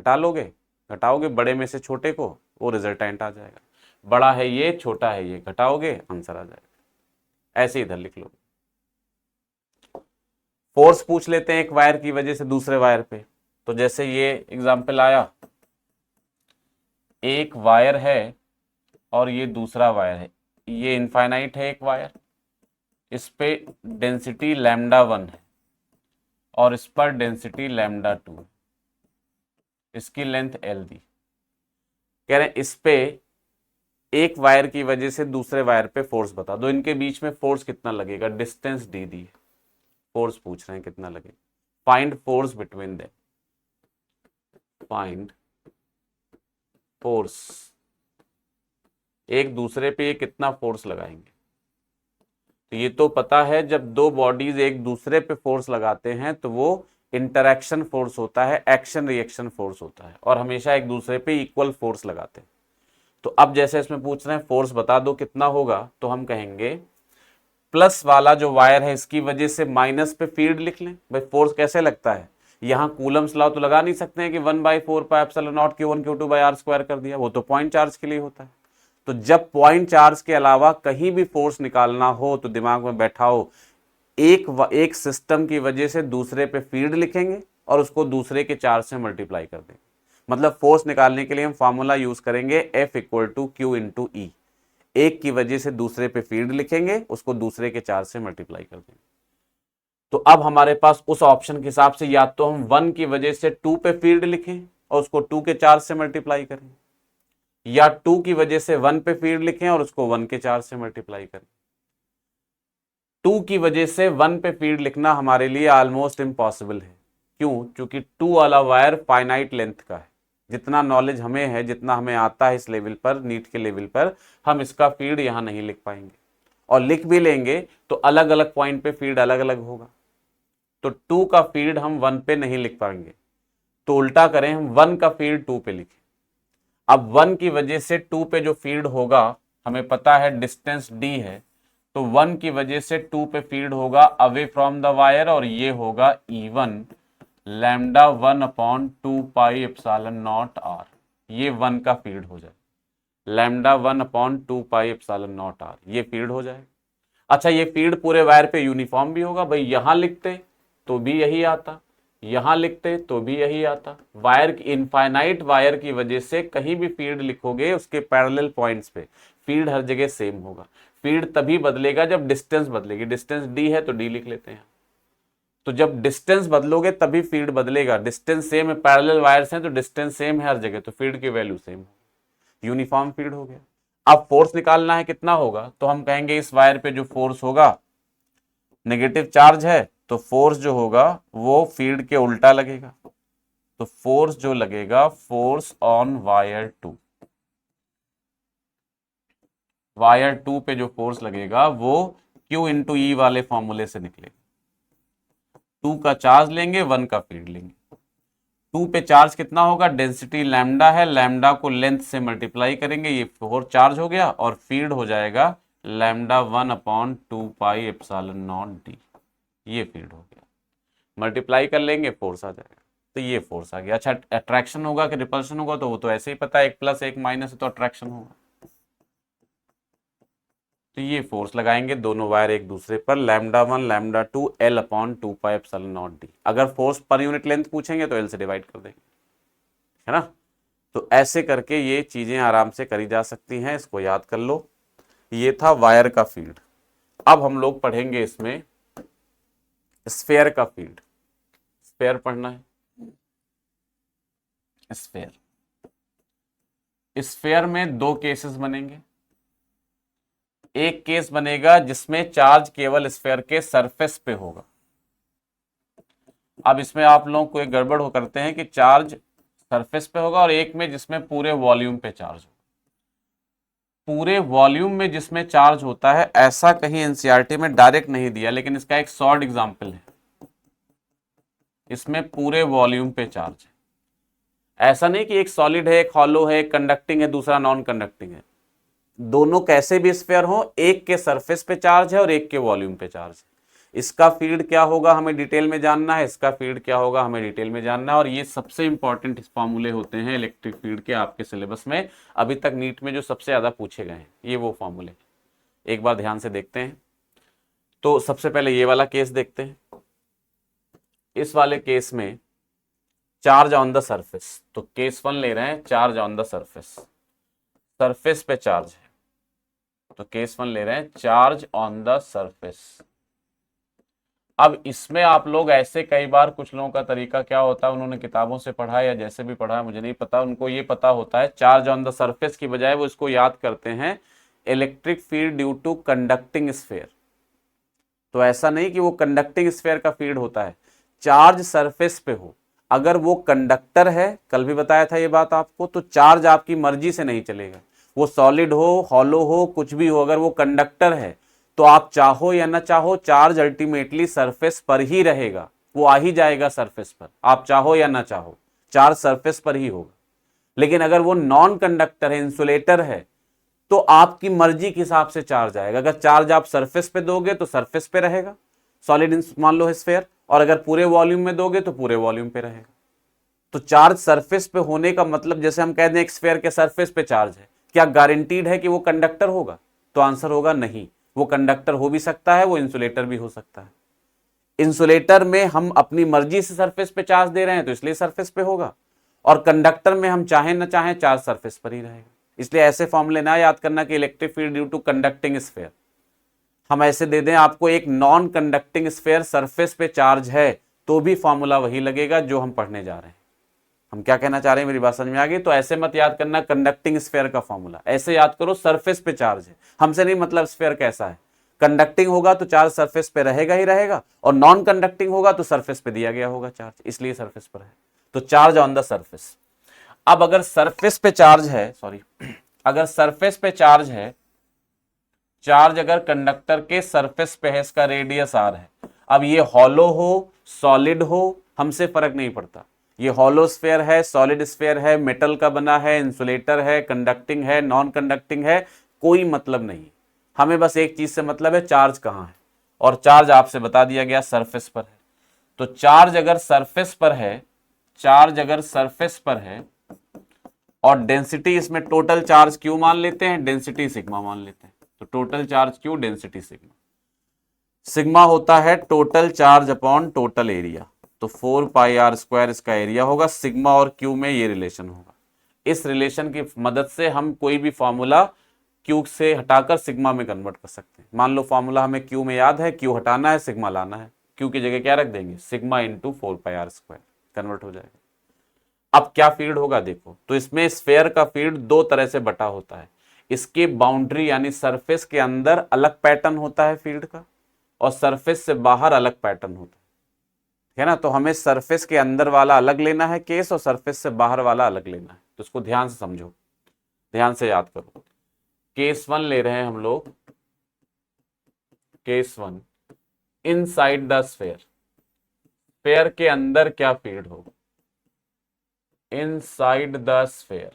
घटाओगे बड़े में से छोटे को, वो रिजल्टेंट आ जाएगा। बड़ा है ये, छोटा है ये, घटाओगे आंसर आ जाएगा। ऐसे इधर लिख लो। फोर्स पूछ लेते हैं एक वायर की वजह से दूसरे वायर पे, तो जैसे ये एग्जांपल आया, एक वायर है और ये दूसरा वायर है, ये इनफाइनाइट है एक वायर, इस पे डेंसिटी λ1 है और इस पर डेंसिटी λ2 है, इसकी लेंथ L दी। कह रहे हैं इस पे एक वायर की वजह से दूसरे वायर पे फोर्स बता दो, इनके बीच में फोर्स कितना लगेगा, डिस्टेंस दी दी है, फोर्स पूछ रहे हैं कितना लगेगा। Find force between them, find force, एक दूसरे पे ये कितना फोर्स लगाएंगे। तो ये तो पता है जब दो बॉडीज एक दूसरे पे फोर्स लगाते हैं तो वो इंटरैक्शन फोर्स होता है, एक्शन रिएक्शन फोर्स होता है, और हमेशा एक दूसरे पे इक्वल फोर्स लगाते हैं। तो अब जैसे इसमें पूछ रहे हैं फोर्स बता दो कितना होगा, तो हम कहेंगे प्लस वाला जो वायर है इसकी वजह से माइनस पे फील्ड लिख लें। भाई फोर्स कैसे लगता है, यहाँ कूलम्स लॉ तो लगा नहीं सकते हैं कि 1/4πε0 Q1 Q2/r² कर दिया, वो तो पॉइंट चार्ज के लिए होता है। तो जब पॉइंट चार्ज के अलावा कहीं भी फोर्स निकालना हो तो दिमाग में बैठाओ, एक सिस्टम की वजह से दूसरे पे फील्ड लिखेंगे और उसको दूसरे के चार्ज से मल्टीप्लाई कर देंगे। मतलब फोर्स निकालने के लिए हम फॉर्मूला यूज करेंगे F = Q × E। एक की वजह से दूसरे पे फील्ड लिखेंगे, उसको दूसरे के चार्ज से मल्टीप्लाई कर देंगे। तो अब हमारे पास उस ऑप्शन के हिसाब से या तो हम 1 की वजह से 2 पे फील्ड लिखें और उसको 2 के चार्ज से मल्टीप्लाई करें, या 2 की वजह से 1 पे फील्ड लिखें और उसको 1 के चार्ज से मल्टीप्लाई करें। 2 की वजह से 1 पे फील्ड लिखना हमारे लिए ऑलमोस्ट इम्पॉसिबल है। क्यों? क्योंकि 2 वाला वायर फाइनाइट लेंथ का है। जितना नॉलेज हमें है, जितना हमें आता है इस लेवल पर, नीट के लेवल पर, हम इसका फील्ड यहां नहीं लिख पाएंगे, और लिख भी लेंगे तो अलग अलग पॉइंट पे फील्ड अलग अलग होगा। तो 2 का फील्ड हम 1 पे नहीं लिख पाएंगे, तो उल्टा करें, हम 1 का फील्ड 2 पे लिखें। अब 1 की वजह से 2 पे जो फील्ड होगा हमें पता है डिस्टेंस d है, तो 1 की वजह से 2 पे फील्ड होगा अवे फ्रॉम द वायर, और ये होगा E1 λ1 / 2πε0r। ये 1 का फील्ड हो जाए, λ1 / 2πε0r, ये फील्ड हो जाए। अच्छा, ये फील्ड पूरे वायर पे यूनिफॉर्म भी होगा। भाई यहां लिखते तो भी यही आता, यहां लिखते तो भी यही आता। वायर की, इनफाइनाइट वायर की वजह से कहीं भी फील्ड लिखोगे उसके पैरेलल पॉइंट्स पे फील्ड हर जगह सेम होगा। फील्ड तभी बदलेगा जब डिस्टेंस बदलेगी। डिस्टेंस डी है तो डी लिख लेते हैं। तो जब डिस्टेंस बदलोगे तभी फील्ड बदलेगा। डिस्टेंस सेम है, पैरेलल वायर्स हैं तो डिस्टेंस सेम है हर जगह, तो फील्ड की वैल्यू सेम होगी, यूनिफॉर्म फील्ड हो गया। अब फोर्स निकालना है कितना होगा, तो हम कहेंगे इस वायर पे जो फोर्स होगा, नेगेटिव चार्ज है तो फोर्स जो होगा वो फील्ड के उल्टा लगेगा। तो फोर्स जो लगेगा, फोर्स ऑन वायर 2, वायर 2 पे जो फोर्स लगेगा वो Q इंटू ई वाले फॉर्मूले से निकलेगा। 2 का चार्ज लेंगे, 1 का फील्ड लेंगे। 2 पे चार्ज कितना होगा, डेंसिटी लैम्डा है, लैम्डा को लेंथ से मल्टीप्लाई करेंगे, ये 4 चार्ज हो गया, और फील्ड हो जाएगा lambda 1/2 pi epsilon not D, ये फील्ड हो गया। मल्टीप्लाई कर लेंगे, फोर्स आ जाएगा, तो ये फोर्स आ गया। अच्छा, अट्रैक्शन होगा कि रिपल्शन होगा, तो वो तो ऐसे ही पता है, 1 प्लस 1 माइनस, तो अट्रैक्शन होगा। तो ये फोर्स लगाएंगे दोनों वायर एक दूसरे पर, lambda 1 lambda 2 L/2 pi epsilon not D. अगर फोर्स पर यूनिट लेंथ पूछेंगे तो L से डिवाइड कर देंगे, है ना। तो ऐसे करके ये चीजें आराम से करी जा सकती हैं, इसको याद कर लो। ये था वायर का फील्ड। अब हम लोग पढ़ेंगे इसमें स्फेयर का फील्ड। स्फेयर पढ़ना है। स्फेयर, स्फेयर में 2 केसेस बनेंगे। एक केस बनेगा जिसमें चार्ज केवल स्फेयर के सरफेस पे होगा। अब इसमें आप लोगों को एक गड़बड़ हो करते हैं कि चार्ज सरफेस पे होगा, और एक में जिसमें पूरे वॉल्यूम पे चार्ज होगा। पूरे वॉल्यूम में जिसमें चार्ज होता है, ऐसा कहीं एनसीईआरटी में डायरेक्ट नहीं दिया, लेकिन इसका एक शॉर्ट एग्जांपल है। इसमें पूरे वॉल्यूम पे चार्ज है, ऐसा नहीं कि एक सॉलिड है, एक हॉलो है, एक कंडक्टिंग है, दूसरा नॉन कंडक्टिंग है। दोनों कैसे भी स्फेयर हो, एक के सरफेस पे चार्ज है और एक के वॉल्यूम पे चार्ज है। इसका फील्ड क्या होगा हमें डिटेल में जानना है, इसका फील्ड क्या होगा हमें डिटेल में जानना है। और ये सबसे इंपॉर्टेंट फॉर्मूले होते हैं इलेक्ट्रिक फील्ड के, आपके सिलेबस में अभी तक नीट में जो सबसे ज्यादा पूछे गए हैं, ये वो फॉर्मूले। एक बार ध्यान से देखते हैं। तो सबसे पहले ये वाला केस देखते हैं। इस वाले केस में चार्ज ऑन द सरफेस, तो केस 1 ले रहे हैं, charge on the surface, surface पे चार्ज है, तो केस 1 ले रहे हैं, चार्ज ऑन द सरफेस। अब इसमें आप लोग ऐसे, कई बार कुछ लोगों का तरीका क्या होता है, उन्होंने किताबों से पढ़ा है या जैसे भी पढ़ा है मुझे नहीं पता, उनको ये पता होता है चार्ज ऑन द सरफेस की बजाय वो इसको याद करते हैं electric field due to conducting sphere. तो ऐसा नहीं कि वो कंडक्टिंग स्फेयर का फील्ड होता है, चार्ज सरफेस पे हो, अगर वो कंडक्टर है, कल भी बताया था ये बात आपको, तो चार्ज आपकी मर्जी से नहीं चलेगा। वो सॉलिड हो, हॉलो हो, कुछ भी हो, अगर वो कंडक्टर है तो आप चाहो या ना चाहो, चार्ज अल्टीमेटली सरफेस पर ही रहेगा, वो आ ही जाएगा सरफेस पर, आप चाहो या ना चाहो, चार्ज सरफेस पर ही होगा। लेकिन अगर वो नॉन कंडक्टर है, इंसुलेटर है, तो आपकी मर्जी के हिसाब से चार्ज आएगा। अगर चार्ज आप सरफेस पे दोगे तो सरफेस पे रहेगा, सॉलिड मान लो स्फेयर, और अगर पूरे वॉल्यूम में दोगे तो पूरे वॉल्यूम पे रहेगा। तो चार्ज सरफेस पे होने का मतलब, जैसे हम कहते हैं एक स्फेयर के सरफेस पे चार्ज है, क्या गारंटीड है कि वो कंडक्टर होगा? तो आंसर होगा नहीं। वो कंडक्टर हो भी सकता है, वो इंसुलेटर भी हो सकता है। इंसुलेटर में हम अपनी मर्जी से सरफेस पे चार्ज दे रहे हैं तो इसलिए सरफेस पे होगा, और कंडक्टर में हम चाहे ना चाहे चार्ज सरफेस पर ही रहेगा। इसलिए ऐसे फॉर्मूले ना याद करना कि electric field due to conducting sphere. हम ऐसे दे दें आपको एक नॉन कंडक्टिंग स्फेयर सरफेस पे चार्ज है, तो भी फॉर्मूला वही लगेगा जो हम पढ़ने जा रहे हैं। हम क्या कहना चाह रहे हैं, मेरी बात समझ में आ गई? तो ऐसे मत याद करना कंडक्टिंग स्फेयर का फॉर्मूला, ऐसे याद करो सरफेस पे चार्ज है। हमसे नहीं मतलब स्फेयर कैसा है, कंडक्टिंग होगा तो चार्ज सरफेस पे रहेगा ही रहेगा, और नॉन कंडक्टिंग होगा तो सरफेस पे दिया गया होगा चार्ज, इसलिए सरफेस पर है। तो चार्ज ऑन द सरफेस। अब अगर सरफेस पे चार्ज है, सॉरी, अगर सरफेस पे चार्ज है, चार्ज अगर कंडक्टर के सरफेस पे है, इसका रेडियस r है। अब ये हॉलो हो, सॉलिड हो, हमसे फर्क नहीं पड़ता। ये हॉलो स्फेयर है, सॉलिड स्फेयर है, मेटल का बना है, इंसुलेटर है, कंडक्टिंग है, नॉन कंडक्टिंग है, कोई मतलब नहीं। हमें बस एक चीज से मतलब है, चार्ज कहां है, और चार्ज आपसे बता दिया गया सरफेस पर है। तो चार्ज अगर सरफेस पर है, चार्ज अगर सरफेस पर है, और डेंसिटी इसमें टोटल चार्ज क्यू मान लेते हैं, डेंसिटी सिग्मा मान लेते हैं। तो total charge Q, density sigma. Sigma होता है total charge upon total area, तो 4 पाई r स्क्वायर इसका एरिया होगा। सिग्मा और क्यू में ये रिलेशन होगा। इस रिलेशन की मदद से हम कोई भी फॉर्मूला क्यू से हटाकर सिग्मा में कन्वर्ट कर सकते हैं। मान लो फॉर्मूला हमें क्यू में याद है, क्यू हटाना है, सिग्मा लाना है, क्यू की जगह क्या रख देंगे, सिग्मा इंटू 4πr², कन्वर्ट हो जाएगा। अब क्या फील्ड होगा देखो, तो इसमें स्फेयर का फील्ड दो तरह से बटा होता है। इसके बाउंड्री यानी सरफेस के अंदर अलग पैटर्न होता है फील्ड का, और सरफेस से बाहर अलग पैटर्न होता है ना। तो हमें सरफेस के अंदर वाला अलग लेना है केस, और सरफेस से बाहर वाला अलग लेना है। तो इसको ध्यान से समझो, ध्यान से याद करो। केस 1 ले रहे हैं हम लोग, case 1, inside the sphere, sphere के अंदर क्या फील्ड होगा, इनसाइड द स्फेयर,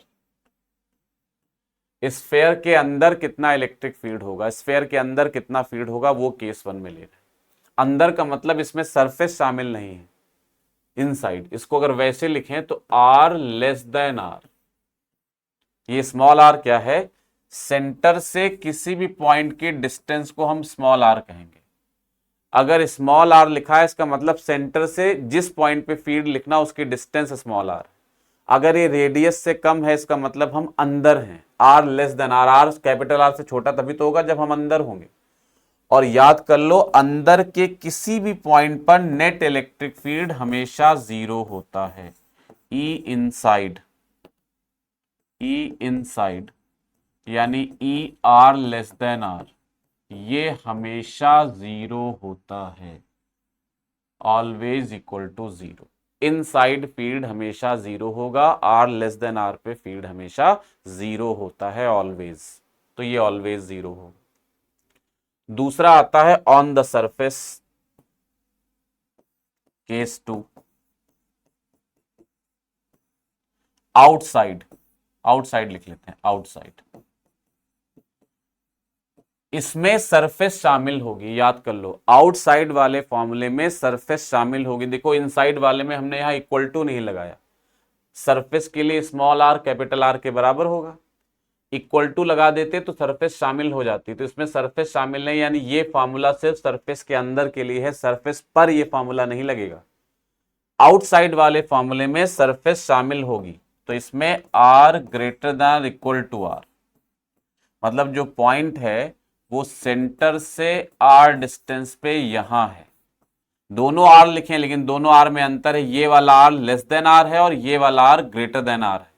स्फेयर के अंदर कितना इलेक्ट्रिक फील्ड होगा, स्फेयर के अंदर कितना फील्ड होगा, वो केस 1 में ले रहे हैं। अंदर का मतलब इसमें सरफेस शामिल नहीं है, इनसाइड। इसको अगर वैसे लिखें तो r लेस देन r, ये स्मॉल r क्या है, सेंटर से किसी भी पॉइंट के डिस्टेंस को हम स्मॉल r कहेंगे। अगर स्मॉल r लिखा है इसका मतलब सेंटर से जिस पॉइंट पे फील्ड लिखना उसकी डिस्टेंस स्मॉल r। अगर ये रेडियस से कम है इसका मतलब हम अंदर हैं, r less than r, r capital R से छोटा तभी तो होगा जब हम अंदर होंगे। और याद कर लो, अंदर के किसी भी पॉइंट पर नेट इलेक्ट्रिक फील्ड हमेशा 0 होता है। E इनसाइड यानी ER लेस देन R, ये हमेशा 0 होता है, always equal to 0। Inside field हमेशा 0 होगा, R लेस देन R पे फील्ड हमेशा 0 होता है, ऑलवेज। तो ये ऑलवेज 0 होगा। दूसरा आता है on the surface, case 2, outside, outside लिख लेते हैं, आउटसाइड। इसमें सरफेस शामिल होगी, याद कर लो, आउटसाइड वाले फॉर्मूले में सरफेस शामिल होगी। देखो इनसाइड वाले में हमने यहां इक्वल टू नहीं लगाया, सरफेस के लिए स्मॉल r कैपिटल R के बराबर होगा। इक्वल टू लगा देते तो सरफेस शामिल हो जाती, तो इसमें सरफेस शामिल नहीं, यानी ये फॉर्मूला सिर्फ सरफेस के अंदर के लिए है, सरफेस पर ये फॉर्मूला नहीं लगेगा। आउटसाइड वाले फॉर्मूले में सरफेस शामिल होगी, तो इसमें r greater than equal to R, मतलब जो पॉइंट है वो सेंटर से r डिस्टेंस पे यहां है। दोनों r लिखें लेकिन दोनों r में अंतर है, ये वाला r लेस देन r है और ये वाला r ग्रेटर देन r है।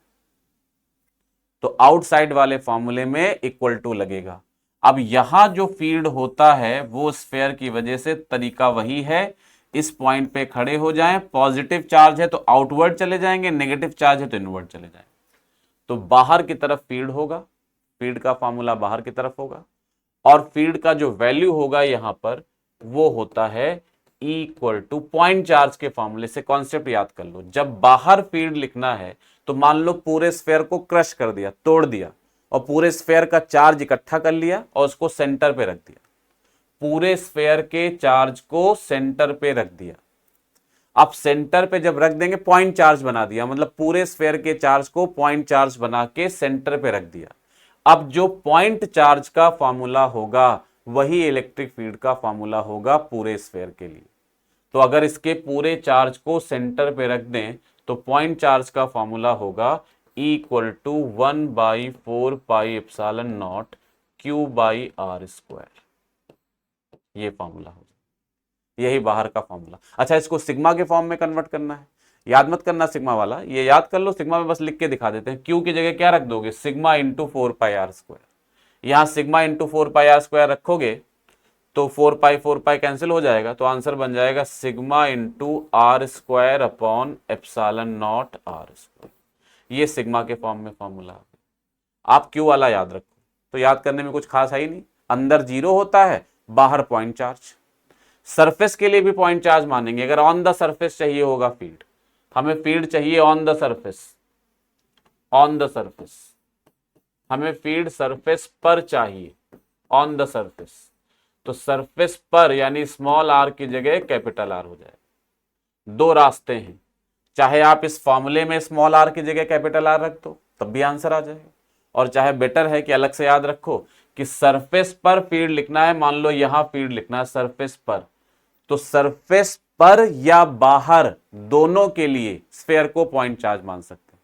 तो आउटसाइड वाले फॉर्मूले में इक्वल टू लगेगा। अब यहां जो फील्ड होता है वो स्फेयर की वजह से तरीका वही है, इस पॉइंट पे खड़े हो जाएं, पॉजिटिव चार्ज है तो आउटवर्ड चले जाएंगे, नेगेटिव चार्ज है तो इनवर्ड चले जाएंगे। तो बाहर की तरफ फील्ड होगा, फील्ड का फॉर्मूला बाहर की तरफ होगा, और फील्ड का जो वैल्यू होगा यहां पर वो होता है इक्वल टू पॉइंट चार्ज के फॉर्मूले से। कॉन्सेप्ट याद कर लो, जब बाहर फील्ड लिखना है तो मान लो पूरे स्फेयर को क्रश कर दिया, तोड़ दिया, और पूरे स्फेयर का चार्ज इकट्ठा कर लिया और उसको सेंटर पे रख दिया, पूरे स्फेयर के चार्ज को सेंटर पे रख दिया। अब सेंटर पे जब रख देंगे पॉइंट चार्ज बना दिया, मतलब पूरे स्फेयर के चार्ज को पॉइंट चार्ज बना के सेंटर पे रख दिया। अब जो पॉइंट चार्ज का फॉर्मूला होगा वही इलेक्ट्रिक फील्ड का फॉर्मूला होगा पूरे स्फेयर के लिए। तो अगर इसके पूरे चार्ज को सेंटर पे रख दें तो पॉइंट चार्ज का फॉर्मूला होगा इक्वल टू 1/4πε0 Q/r²। ये फॉर्मूला होगा, यही बाहर का फॉर्मूला। अच्छा, इसको सिग्मा के फॉर्म में कन्वर्ट करना है, याद मत करना सिग्मा वाला, ये याद कर लो, सिग्मा में बस लिख के दिखा देते हैं। क्यू की जगह क्या रख दोगे, सिग्मा इंटू 4πr²। यहां सिग्मा इंटू 4πr² रखोगे तो 4π कैंसिल हो जाएगा, तो आंसर बन जाएगा सिग्मा इंटू r²/ε0r²। ये सिग्मा के फॉर्म में फॉर्मूला। आप क्यू वाला याद रखो, तो याद करने में कुछ खास है ही नहीं। अंदर 0 होता है, बाहर पॉइंट चार्ज। सरफेस के लिए भी पॉइंट चार्ज मानेंगे, अगर ऑन द सरफेस चाहिए होगा फील्ड, हमें फील्ड चाहिए on the surface, on the surface, हमें फील्ड सरफेस पर चाहिए, ऑन द सरफेस। तो सरफेस पर यानी स्मॉल r की जगह कैपिटल R हो जाएगा। दो रास्ते हैं, चाहे आप इस फॉर्मूले में स्मॉल r की जगह कैपिटल R रख दो तब भी आंसर आ जाएगा, और चाहे बेटर है कि अलग से याद रखो कि सरफेस पर फील्ड लिखना है, मान लो यहां फील्ड लिखना है सरफेस पर, तो सरफेस पर या बाहर दोनों के लिए स्फेयर को पॉइंट चार्ज मान सकते हैं।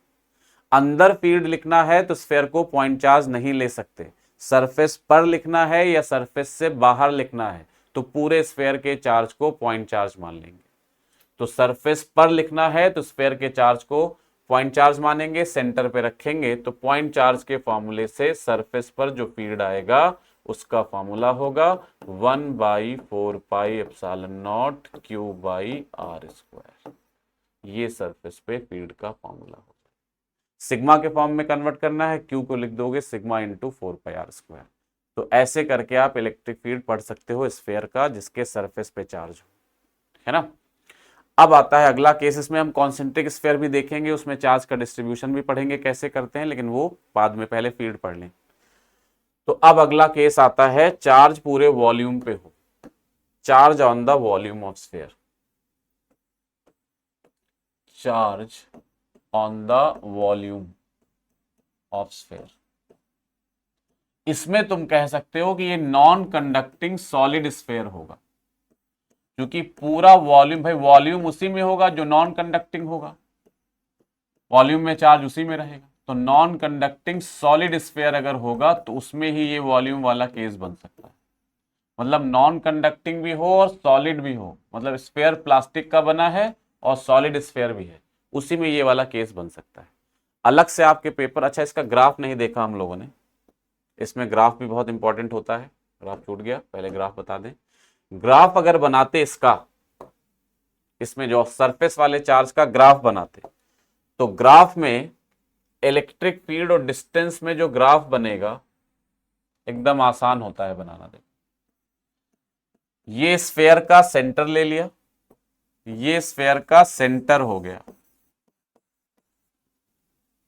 अंदर फील्ड लिखना है तो स्फेयर को पॉइंट चार्ज नहीं ले सकते, सरफेस पर लिखना है या सरफेस से बाहर लिखना है, तो पूरे स्फेयर के चार्ज को पॉइंट चार्ज मान लेंगे। तो सरफेस पर लिखना है तो स्फेयर के चार्ज को पॉइंट चार्ज मानेंगे, सेंटर पे रखेंगे, तो पॉइंट चार्ज के फॉर्मूले से सरफेस पर जो फील्ड आएगा उसका फॉर्मूला होगा 1/4πε0 Q/r²। ये सरफेस पे फील्ड का फॉर्मूला होगा। सिग्मा के फॉर्म में कन्वर्ट करना है, Q को लिख दोगे सिग्मा इंटू 4πr²। तो ऐसे करके आप इलेक्ट्रिक फील्ड पढ़ सकते हो स्फेयर का जिसके सरफेस पे चार्ज हो, है ना। अब आता है अगला केस, इसमें हम कॉन्सेंट्रिक स्फेयर भी देखेंगे, उसमें चार्ज का डिस्ट्रीब्यूशन भी पढ़ेंगे कैसे करते हैं, लेकिन वो बाद में, पहले फील्ड पढ़ लें। तो अब अगला केस आता है चार्ज पूरे वॉल्यूम पे हो, charge on the volume of sphere, charge on the volume of sphere. इसमें तुम कह सकते हो कि ये नॉन कंडक्टिंग सॉलिड स्फेयर होगा, क्योंकि पूरा वॉल्यूम, भाई वॉल्यूम उसी में होगा जो नॉन कंडक्टिंग होगा, वॉल्यूम में चार्ज उसी में रहेगा। तो नॉन कंडक्टिंग सॉलिड स्फेयर अगर होगा तो उसमें ही ये वॉल्यूम वाला केस बन सकता है। मतलब नॉन कंडक्टिंग भी हो और सॉलिड भी हो, मतलब स्फेयर प्लास्टिक का बना है और सॉलिड स्फेयर भी है, उसी में ये वाला केस बन सकता है। अलग से आपके पेपर, अच्छा इसका ग्राफ नहीं देखा हम लोगों ने, इसमें ग्राफ भी बहुत इंपॉर्टेंट होता है। ग्राफ छूट गया, पहले ग्राफ बता दें। ग्राफ अगर बनाते इसका, इसमें जो सरफेस वाले चार्ज का ग्राफ बनाते, तो ग्राफ में इलेक्ट्रिक फील्ड और डिस्टेंस में जो ग्राफ बनेगा एकदम आसान होता है बनाना। देखो ये स्फेयर का सेंटर ले लिया, ये स्फेयर का सेंटर हो गया,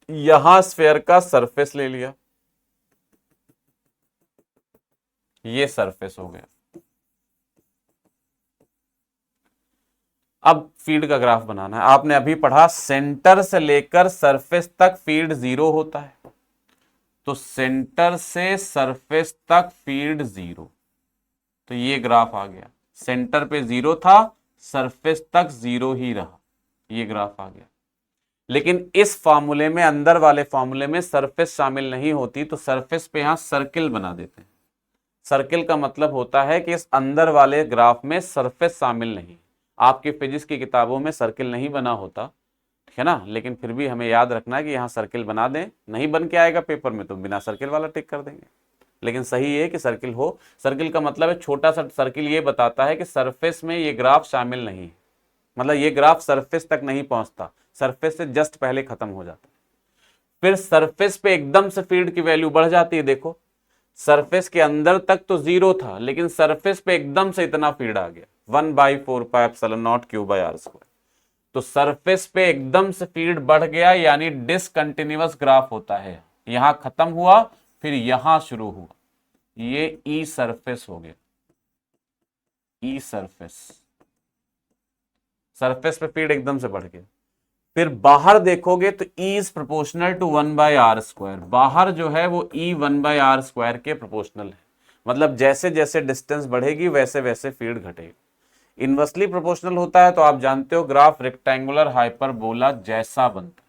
यहां स्फेयर का सरफेस ले लिया, ये सरफेस हो गया। अब फील्ड का ग्राफ बनाना है। आपने अभी पढ़ा सेंटर से लेकर सरफेस तक फील्ड 0 होता है, तो सेंटर से सरफेस तक फील्ड 0, तो ये ग्राफ आ गया। सेंटर पे 0 था, सरफेस तक 0 ही रहा, ये ग्राफ आ गया। लेकिन इस फॉर्मूले में, अंदर वाले फॉर्मूले में सरफेस शामिल नहीं होती, तो सरफेस पे यहां सर्किल बना देते हैं। सर्किल का मतलब होता है कि इस अंदर वाले ग्राफ में सरफेस शामिल नहीं। आपकी फिजिक्स की किताबों में सर्किल नहीं बना होता है ना, लेकिन फिर भी हमें याद रखना है कि यहाँ सर्किल बना दें। नहीं बन के आएगा पेपर में तो बिना सर्किल वाला टिक कर देंगे, लेकिन सही है कि सर्किल हो। सर्किल का मतलब है छोटा सा सर्किल, ये बताता है कि सरफेस में ये ग्राफ शामिल नहीं है, मतलब ये ग्राफ सरफेस तक नहीं पहुंचता, सरफेस से जस्ट पहले खत्म हो जाता है। फिर सरफेस पे एकदम से फील्ड की वैल्यू बढ़ जाती है। देखो सरफेस के अंदर तक तो 0 था, लेकिन सरफेस पे एकदम से इतना फील्ड आ गया, 1/4πε0 Q/r²। तो सरफेस पे एकदम से फील्ड बढ़ गया, यानी डिसकंटिन्यूअस ग्राफ होता है। यहां खत्म हुआ, फिर यहां शुरू हुआ, ये ई सरफेस हो गया, ई सरफेस। सरफेस पे फील्ड एकदम से बढ़ गया। फिर बाहर देखोगे तो E is proportional to 1/r²। बाहर जो है वो E 1/r² के प्रोपोर्शनल है, मतलब जैसे जैसे डिस्टेंस बढ़ेगी वैसे वैसे फील्ड घटेगी। इनवर्सली प्रोपोर्शनल होता है तो आप जानते हो ग्राफ रेक्टेंगुलर हाइपरबोला जैसा बनता है।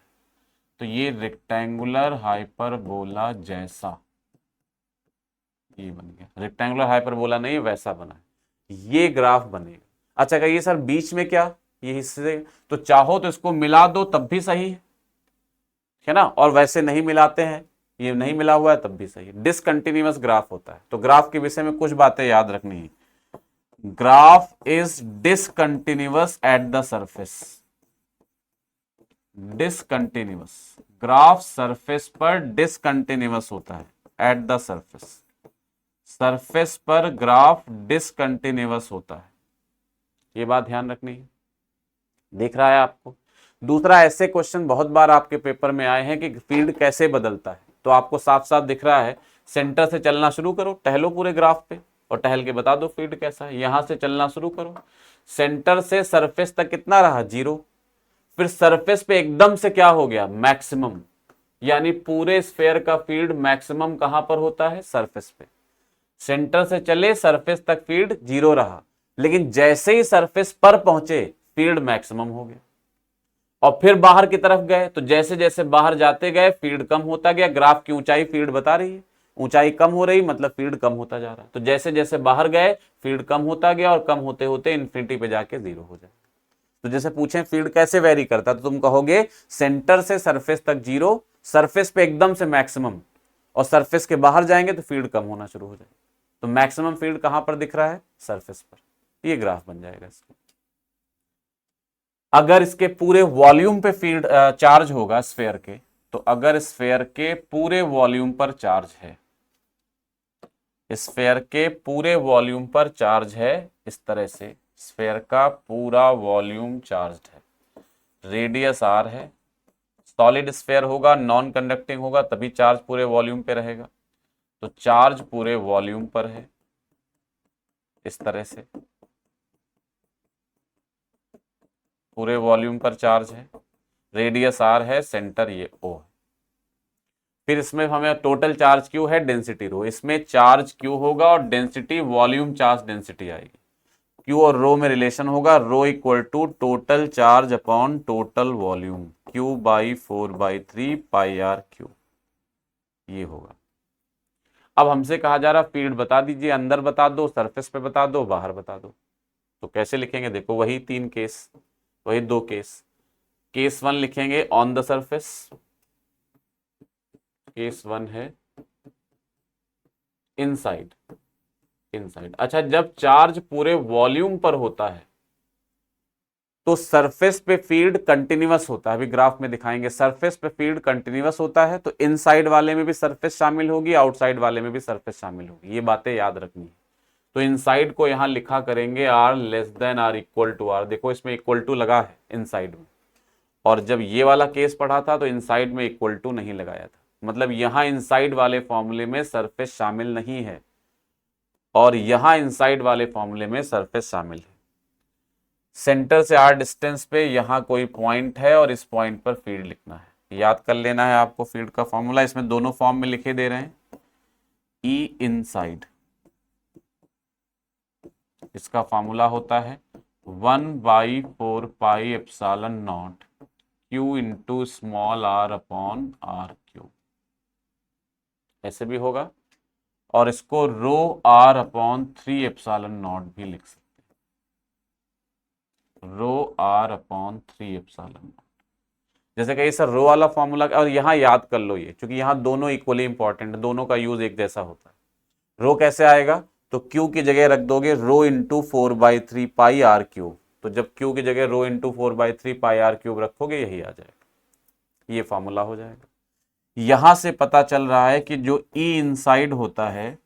तो ये रेक्टेंगुलर हाइपरबोला जैसा, ये बन गया। रेक्टेंगुलर हाइपरबोला नहीं, वैसा बना है, ये ग्राफ बनेगा। अच्छा कहिए सर बीच में क्या, ये हिस्से, तो चाहो तो इसको मिला दो तब भी सही है ना, और वैसे नहीं मिलाते हैं, ये नहीं मिला हुआ है तब भी सही है। डिसकंटिन्यूअस ग्राफ होता है। तो ग्राफ के विषय में कुछ बातें याद रखनी है। Graph is discontinuous at the surface. Discontinuous graph surface पर डिसकंटिन्यूअस होता है, एट द सरफेस। सरफेस पर ग्राफ डिसकंटिन्यूअस होता है, ये बात ध्यान रखनी है। दिख रहा है आपको? दूसरा, ऐसे क्वेश्चन बहुत बार आपके पेपर में आए हैं कि फील्ड कैसे बदलता है, तो आपको साफ साफ दिख रहा है। सेंटर से चलना शुरू करो, टहलो पूरे ग्राफ पे और टहल के बता दो फील्ड कैसा है। यहां से चलना शुरू करो, सेंटर से सरफेस तक कितना रहा, 0। फिर सरफेस पे एकदम से क्या हो गया, मैक्सिमम, यानी पूरे स्फेयर का फील्ड मैक्सिमम कहां पर होता है, सरफेस पे। सेंटर से चले, सरफेस तक फील्ड 0 रहा, लेकिन जैसे ही सरफेस पर पहुंचे फील्ड मैक्सिमम हो गया। और फिर बाहर की तरफ गए तो जैसे जैसे बाहर जाते गए फील्ड कम होता गया। ग्राफ की ऊंचाई फील्ड बता रही है, ऊंचाई कम हो रही मतलब फील्ड कम होता जा रहा है। तो जैसे जैसे बाहर गए फील्ड कम होता गया और कम होते होते इन्फिनिटी पे जाके जीरो हो जाए। तो जैसे पूछें फील्ड कैसे वेरी करता है तो तुम कहोगे सेंटर से सरफेस तक जीरो, सरफेस पे एकदम से मैक्सिमम, और सरफेस के बाहर जाएंगे तो फील्ड कम होना शुरू हो जाएगा। तो मैक्सिमम फील्ड कहां पर दिख रहा है? सरफेस पर। ये ग्राफ बन जाएगा इसका। अगर इसके पूरे वॉल्यूम पे फील्ड चार्ज होगा स्फेयर के, तो अगर स्फेयर के पूरे वॉल्यूम पर चार्ज है, स्फेयर के पूरे वॉल्यूम पर चार्ज है, इस तरह से स्फेयर का पूरा वॉल्यूम चार्ज है, रेडियस आर है, सॉलिड स्फेयर होगा, नॉन कंडक्टिंग होगा, तभी चार्ज पूरे वॉल्यूम पे रहेगा। तो चार्ज पूरे वॉल्यूम पर है इस तरह से, पूरे वॉल्यूम पर चार्ज है, रेडियस आर है, सेंटर ये ओ है। फिर इसमें हमें टोटल चार्ज क्यू है, डेंसिटी रो। इसमें चार्ज क्यू होगा और डेंसिटी वॉल्यूम चार्ज डेंसिटी आएगी। क्यू और रो में रिलेशन होगा, rho equal to total charge upon total volume, q by 4/3 pi r Q, ये होगा। अब हमसे कहा जा रहा फील्ड बता दीजिए, अंदर बता दो, सरफेस पे बता दो, बाहर बता दो। तो कैसे लिखेंगे? देखो वही 3 केस, वही 2 केस। केस 1 लिखेंगे ऑन द सरफेस, केस 1 है इनसाइड, इनसाइड। अच्छा, जब चार्ज पूरे वॉल्यूम पर होता है तो सरफेस पे फील्ड कंटिन्यूअस होता है। अभी ग्राफ में दिखाएंगे, सरफेस पे फील्ड कंटिन्यूअस होता है तो इनसाइड वाले में भी सरफेस शामिल होगी, आउटसाइड वाले में भी सरफेस शामिल होगी। ये बातें याद रखनी है। तो इनसाइड को यहां लिखा करेंगे r less than r equal to r. देखो इसमें इक्वल टू लगा है इनसाइड में, और जब ये वाला केस पढ़ा था तो इनसाइड में इक्वल टू नहीं लगाया था, मतलब यहां इनसाइड वाले फॉर्मूले में सरफेस शामिल नहीं है और यहां इनसाइड वाले फॉर्मूले में सरफेस शामिल है। सेंटर से आर डिस्टेंस पे यहां कोई पॉइंट है और इस पॉइंट पर फील्ड लिखना है। याद कर लेना है आपको फील्ड का फॉर्मूला, इसमें दोनों फॉर्म में लिखे दे रहे हैं। ई इनसाइड, इसका फॉर्मूला होता है 1/4 pi epsilon naught q into small r upon are cube, ऐसे भी होगा। और इसको rho r upon 3 epsilon naught भी लिख सकते हैं, rho r upon 3 epsilon naught. जैसे कहिए सर रो वाला फॉर्मूला, और यहां याद कर लो ये, क्योंकि यहां दोनों इक्वली इंपॉर्टेंट है, दोनों का यूज एक जैसा होता है। रो कैसे आएगा? तो क्यू की जगह रख दोगे rho into 4/3 pi are cube. तो जब क्यू की जगह rho into 4/3 pi are cube रखोगे यही आ जाएगा, ये फॉर्मूला हो जाएगा। यहां से पता चल रहा है कि जो ई इनसाइड होता है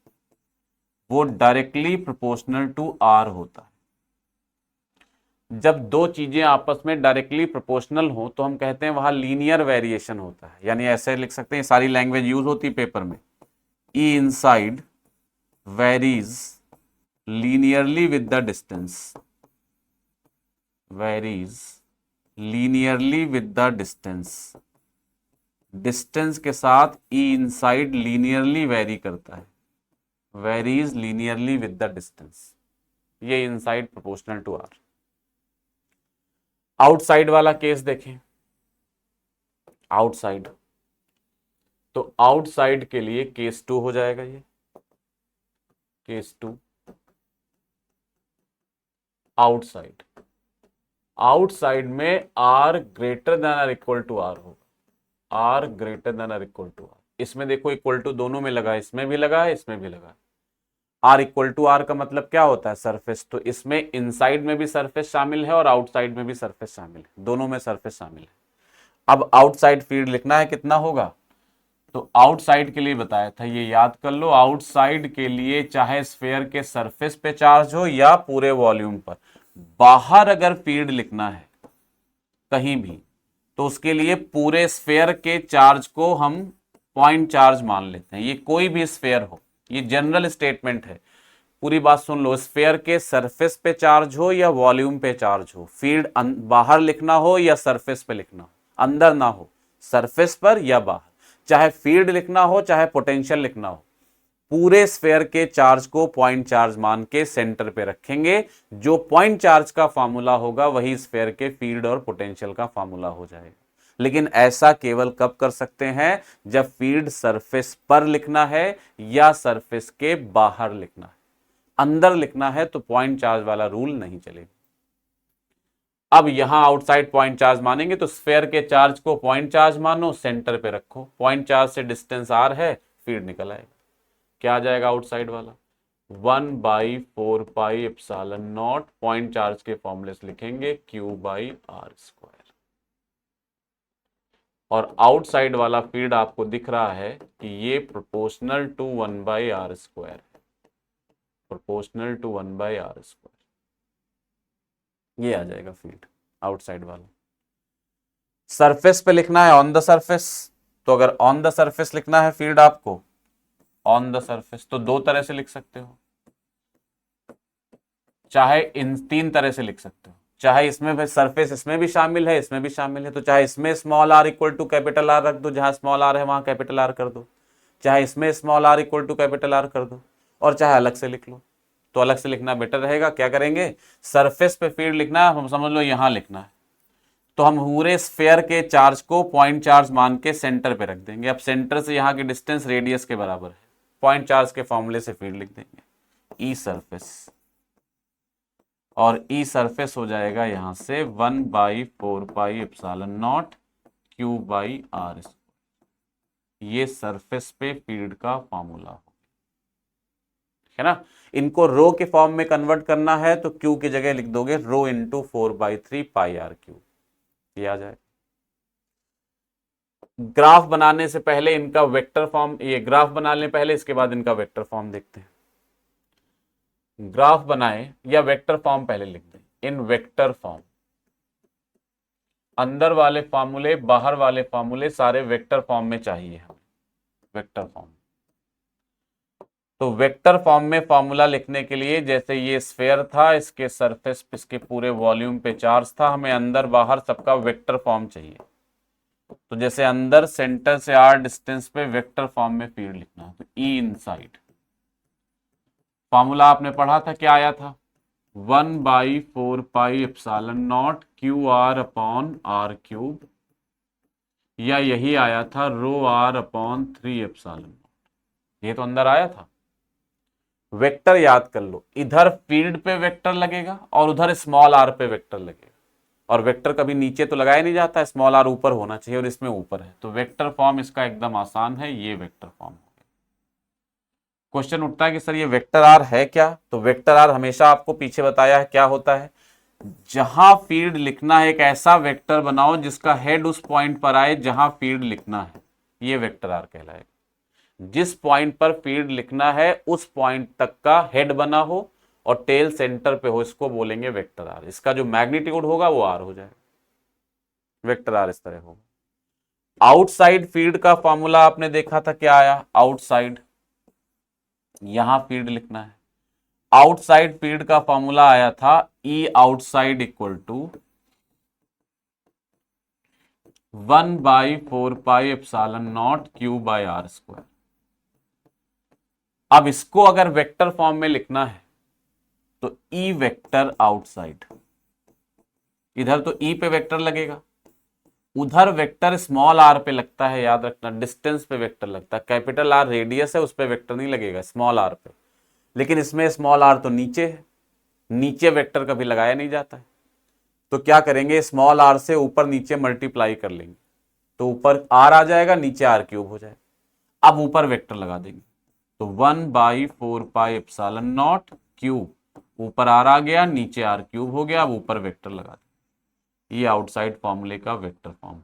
वो डायरेक्टली प्रोपोर्शनल टू आर होता है। जब दो चीजें आपस में डायरेक्टली प्रोपोर्शनल हो तो हम कहते हैं वहां लीनियर वेरिएशन होता है, यानी ऐसे लिख सकते हैं, सारी लैंग्वेज यूज होती है पेपर में। E inside varies linearly with the distance, varies linearly with the distance, distance के साथ ई इनसाइड लीनियरली वेरी करता है, varies linearly with the distance, ये inside proportional to r. Outside वाला केस देखें, आउटसाइड, तो आउटसाइड के लिए केस 2 हो जाएगा, ये केस 2 आउटसाइड। आउटसाइड में r greater than r equal to r होगा, r greater than r equal to r. इसमें देखो इक्वल टू दोनों में लगा है, इसमें भी लगा है, इसमें भी लगा है। आर इक्वल टू आर का मतलब क्या होता है? सरफेस। तो इसमें इनसाइड में भी सरफेस शामिल है और आउटसाइड में भी सरफेस शामिल है, दोनों में सरफेस शामिल है। अब आउटसाइड फील्ड लिखना है, कितना होगा? तो आउटसाइड के लिए बताया था, ये याद कर लो। आउटसाइड के लिए चाहे स्फेयर के सरफेस पे चार्ज हो या पूरे वॉल्यूम पर, बाहर अगर फील्ड लिखना है कहीं भी तो उसके लिए पूरे स्फेयर के चार्ज को हम पॉइंट चार्ज मान लेते हैं। ये कोई भी स्फेयर हो, ये जनरल स्टेटमेंट है, पूरी बात सुन लो। स्फेयर के सरफेस पे चार्ज हो या वॉल्यूम पे चार्ज हो, फील्ड बाहर लिखना हो या सरफेस पे लिखना हो, अंदर ना हो, सरफेस पर या बाहर, चाहे फील्ड लिखना हो चाहे पोटेंशियल लिखना हो, पूरे स्फेयर के चार्ज को पॉइंट चार्ज मान के सेंटर पे रखेंगे। जो पॉइंट चार्ज का फॉर्मूला होगा वही स्फेयर के फील्ड और पोटेंशियल का फॉर्मूला हो जाएगा। लेकिन ऐसा केवल कब कर सकते हैं, जब फील्ड सरफेस पर लिखना है या सरफेस के बाहर लिखना है। अंदर लिखना है तो पॉइंट चार्ज वाला रूल नहीं चलेगा। अब यहां आउटसाइड पॉइंट चार्ज मानेंगे तो स्फेयर के चार्ज को पॉइंट चार्ज मानो, सेंटर पे रखो, पॉइंट चार्ज से डिस्टेंस आर है, फील्ड निकल आएगा। क्या आ जाएगा आउटसाइड वाला, 1/4πε0 पॉइंट चार्ज के फॉर्मूले से लिखेंगे Q/r²। और आउटसाइड वाला फील्ड आपको दिख रहा है कि ये proportional to 1/r², proportional to 1/r²। ये आ जाएगा फील्ड आउटसाइड वाला। सरफेस पे लिखना है ऑन द सरफेस, तो अगर ऑन द सरफेस लिखना है फील्ड आपको ऑन द सरफेस, तो दो तरह से लिख सकते हो, चाहे इन तीन तरह से लिख सकते हो। चाहे इसमें सरफेस इसमें भी शामिल है, इसमें भी शामिल है, तो चाहे इसमें small r equal to capital R रख दो, जहां स्मॉल आर है वहां कैपिटल आर कर दो, चाहे इसमें small r equal to capital R कर दो, और चाहे अलग से लिख लो। तो अलग से लिखना बेटर रहेगा। क्या करेंगे, सरफेस पे फील्ड लिखना है, हम समझ लो यहां लिखना है, तो हम पूरे स्फेयर के चार्ज को पॉइंट चार्ज मान के सेंटर पे रख देंगे। अब सेंटर से यहाँ की डिस्टेंस रेडियस के बराबर है, पॉइंट चार्ज के फॉर्मूले से फील्ड लिख देंगे ई सरफेस, और ई सरफेस हो जाएगा यहां से 1/4πε0 Q/r²। ये सरफेस पे फील्ड का फॉर्मूला हो, है ना। इनको रो के फॉर्म में कन्वर्ट करना है तो Q की जगह लिख दोगे रो इंटू 4/3πr³, ये आ जाए। ग्राफ बनाने से पहले इनका वेक्टर फॉर्म, ये ग्राफ बनाने पहले इसके बाद इनका वेक्टर फॉर्म देखते हैं। ग्राफ बनाए या वेक्टर फॉर्म पहले लिख दें, इन वेक्टर फॉर्म, अंदर वाले फॉर्मूले बाहर वाले फॉर्मूले सारे वेक्टर फॉर्म में चाहिए हमें, वेक्टर फॉर्म। तो वेक्टर फॉर्म में फॉर्मूला लिखने के लिए, जैसे ये स्फेयर था, इसके सरफेस इसके पूरे वॉल्यूम पे चार्ज था, हमें अंदर बाहर सबका वेक्टर फॉर्म चाहिए। तो जैसे अंदर सेंटर से आर डिस्टेंस पे वेक्टर फॉर्म में फील्ड लिखना है, तो ई इनसाइड, फॉर्मूला आपने पढ़ा था, क्या आया था, 1/4πε0 QR/r³, या यही आया था ρr/3ε0। ये तो अंदर आया था। वेक्टर याद कर लो, इधर फील्ड पे वेक्टर लगेगा और उधर स्मॉल आर पे वेक्टर लगेगा, और वेक्टर कभी नीचे तो लगाया नहीं जाता, स्मॉल आर ऊपर होना चाहिए और इसमें ऊपर है, तो वेक्टर फॉर्म इसका एकदम आसान है, ये वेक्टर फॉर्म। क्वेश्चन उठता है कि सर ये वेक्टर आर है क्या, तो वेक्टर आर हमेशा आपको पीछे बताया है क्या होता है, जहां फील्ड लिखना है एक ऐसा वेक्टर बनाओ जिसका हेड उस पॉइंट पर आए जहां फील्ड लिखना है, ये वेक्टर आर कहलाएगा। जिस पॉइंट पर फील्ड लिखना है उस पॉइंट तक का हेड बना हो और टेल सेंटर पे हो, इसको बोलेंगे वेक्टर आर। इसका जो मैग्नीट्यूड होगा वो आर हो जाएगा, वेक्टर आर इस तरह होगा। आउटसाइड फील्ड का फॉर्मूला आपने देखा था, क्या आया, आउटसाइड, यहां फील्ड लिखना है, आउटसाइड फील्ड का फॉर्मूला आया था ई आउटसाइड इक्वल टू 1/4πε0 Q/r²। अब इसको अगर वेक्टर फॉर्म में लिखना है तो ई वेक्टर आउटसाइड, इधर तो ई पे वेक्टर लगेगा, उधर वेक्टर स्मॉल आर पे लगता है, याद रखना, डिस्टेंस पे वेक्टर लगता है, कैपिटल आर रेडियस है, उस पे वेक्टर नहीं लगेगा, स्मॉल आर पे। लेकिन इसमें स्मॉल आर तो नीचे है, नीचे वेक्टर कभी लगाया नहीं जाता है, तो क्या करेंगे, स्मॉल आर से ऊपर नीचे मल्टीप्लाई कर लेंगे, तो ऊपर आर आ जाएगा, नीचे r³ हो जाएगा। अब ऊपर वेक्टर लगा देंगे, तो 1/4πε0 Q, ऊपर आर आ गया, नीचे r³ हो गया, अब ऊपर वेक्टर लगा देंगे। ये आउटसाइड फॉर्मूले का वेक्टर फॉर्म।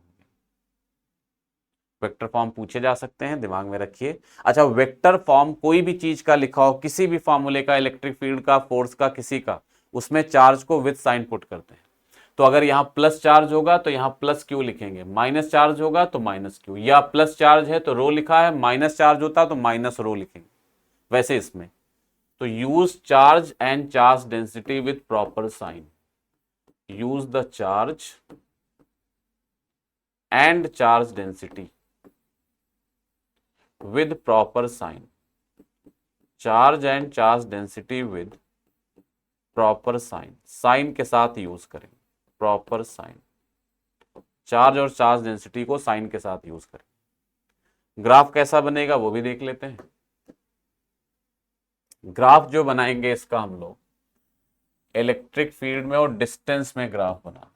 वेक्टर फॉर्म पूछे जा सकते हैं, दिमाग में रखिए। अच्छा, वेक्टर फॉर्म कोई भी चीज का लिखा हो, किसी भी फॉर्मूले का, इलेक्ट्रिक फील्ड का, फोर्स का, किसी का, उसमें चार्ज को विद साइन पुट करते हैं। तो अगर यहां प्लस चार्ज होगा तो यहां +Q लिखेंगे, माइनस चार्ज होगा तो -Q, या प्लस चार्ज है तो रो लिखा है, माइनस चार्ज होता तो माइनस रो लिखेंगे। वैसे इसमें तो use charge and charge density with proper sign, use the charge and charge density with proper sign, charge and charge density with proper sign, sign के साथ यूज करेंगे, प्रॉपर साइन, चार्ज और charge density को sign के साथ use करें। Graph कैसा बनेगा वो भी देख लेते हैं। ग्राफ जो बनाएंगे इसका हम लोग इलेक्ट्रिक फील्ड में और डिस्टेंस में ग्राफ बना,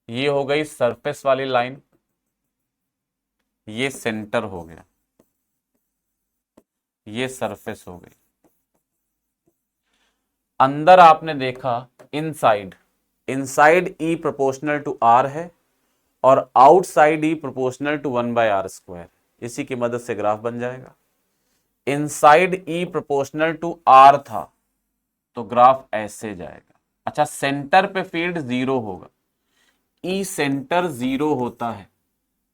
ये हो गई सरफेस वाली लाइन, ये सेंटर हो गया, ये सरफेस हो गई। अंदर आपने देखा inside, inside E proportional to r है और outside E proportional to 1/r²। इसी की मदद से ग्राफ बन जाएगा। Inside E proportional to r था तो ग्राफ ऐसे जाएगा। अच्छा, सेंटर पे फील्ड 0 होगा, ई सेंटर 0 होता है,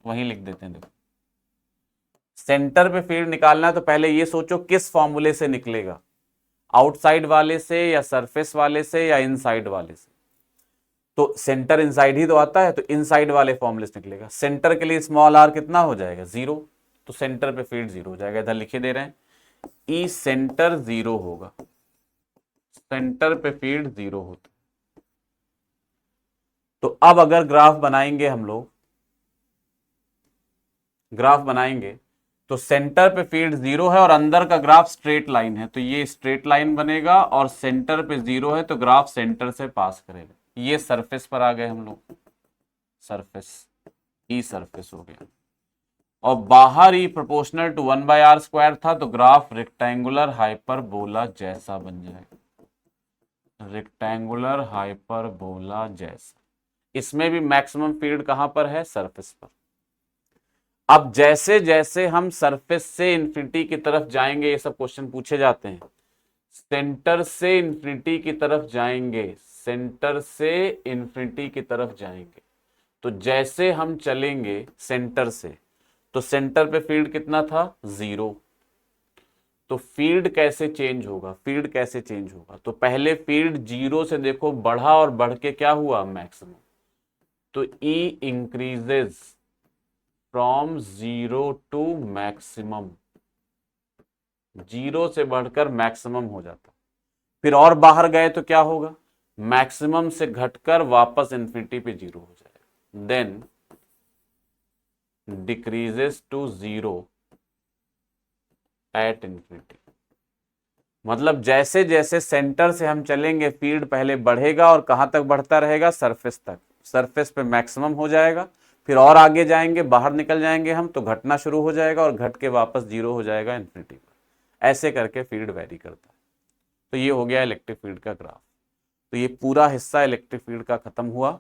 वहीं लिख देते हैं। देखो, सेंटर पे फील्ड निकालना है तो पहले ये सोचो किस फॉर्मूले से निकलेगा, आउटसाइड वाले से या सरफेस वाले से या इनसाइड वाले से। तो सेंटर इनसाइड ही तो आता है, तो इनसाइड वाले फॉर्मूले से निकलेगा। सेंटर के लिए स्मॉल आर कितना हो जाएगा, 0, तो सेंटर पे फील्ड 0 हो जाएगा। इधर लिखे दे रहे हैं ई सेंटर 0 होगा, सेंटर पे फील्ड 0 होता। तो अब अगर ग्राफ बनाएंगे हम लोग, ग्राफ बनाएंगे तो सेंटर पे फील्ड 0 है और अंदर का ग्राफ स्ट्रेट लाइन है, तो ये स्ट्रेट लाइन बनेगा और सेंटर पे 0 है तो ग्राफ सेंटर से पास करेगा। ये सरफेस पर आ गए हम लोग, सरफेस, ई सरफेस हो गया। और बाहर ई प्रोपोर्शनल टू 1/r² था तो ग्राफ रेक्टेंगुलर हाइपरबोला जैसा बन जाएगा, रेक्टेंगुलर हाइपरबोला जैसा। इसमें भी मैक्सिमम फील्ड कहां पर है, सरफेस पर। अब जैसे जैसे हम सरफेस से इंफिनिटी की तरफ जाएंगे, ये सब क्वेश्चन पूछे जाते हैं, सेंटर से इंफिनिटी की तरफ जाएंगे, सेंटर से इंफिनिटी की तरफ जाएंगे, तो जैसे हम चलेंगे सेंटर से, तो सेंटर पे फील्ड कितना था, 0। तो फील्ड कैसे चेंज होगा, फील्ड कैसे चेंज होगा, तो पहले फील्ड 0 से देखो बढ़ा और बढ़ के क्या हुआ, मैक्सिमम। तो ई इंक्रीजेस फ्रॉम 0 टू मैक्सिमम, 0 से बढ़कर मैक्सिमम हो जाता। फिर और बाहर गए तो क्या होगा, मैक्सिमम से घटकर वापस इंफिनिटी पे 0 हो जाएगा। Then decreases to 0 at infinity. मतलब जैसे जैसे सेंटर से हम चलेंगे फील्ड पहले बढ़ेगा और कहां तक बढ़ता रहेगा, सरफेस तक। सरफेस पे मैक्सिमम हो जाएगा, फिर और आगे जाएंगे, बाहर निकल जाएंगे हम तो घटना शुरू हो जाएगा और घट के वापस 0 हो जाएगा इंफिनिटी पर। ऐसे करके फील्ड वेरी करता है। तो ये हो गया इलेक्ट्रिक फील्ड का ग्राफ। तो ये पूरा हिस्सा इलेक्ट्रिक फील्ड का खत्म हुआ।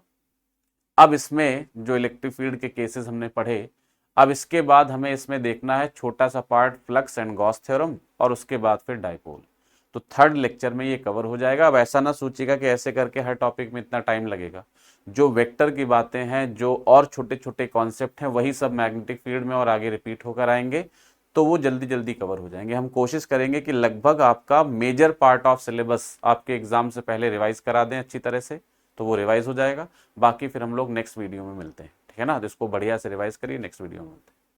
अब इसमें जो इलेक्ट्रिक फील्ड के केसेस हमने पढ़े, अब इसके बाद हमें इसमें देखना है छोटा सा part flux and Gauss theorem और उसके बाद फिर डाइपोल। तो थर्ड लेक्चर में ये कवर हो जाएगा। अब ऐसा ना सोचिएगा कि ऐसे करके हर टॉपिक में इतना टाइम लगेगा। जो वेक्टर की बातें हैं, जो और छोटे छोटे कॉन्सेप्ट हैं, वही सब मैग्नेटिक फील्ड में और आगे रिपीट होकर आएंगे, तो वो जल्दी जल्दी कवर हो जाएंगे। हम कोशिश करेंगे कि लगभग आपका मेजर पार्ट ऑफ सिलेबस आपके एग्जाम से पहले रिवाइज करा दें अच्छी तरह से, तो वो रिवाइज हो जाएगा। बाकी फिर हम लोग नेक्स्ट वीडियो में मिलते हैं, ठीक है ना। तो इसको बढ़िया से रिवाइज करिए, नेक्स्ट वीडियो में मिलते हैं।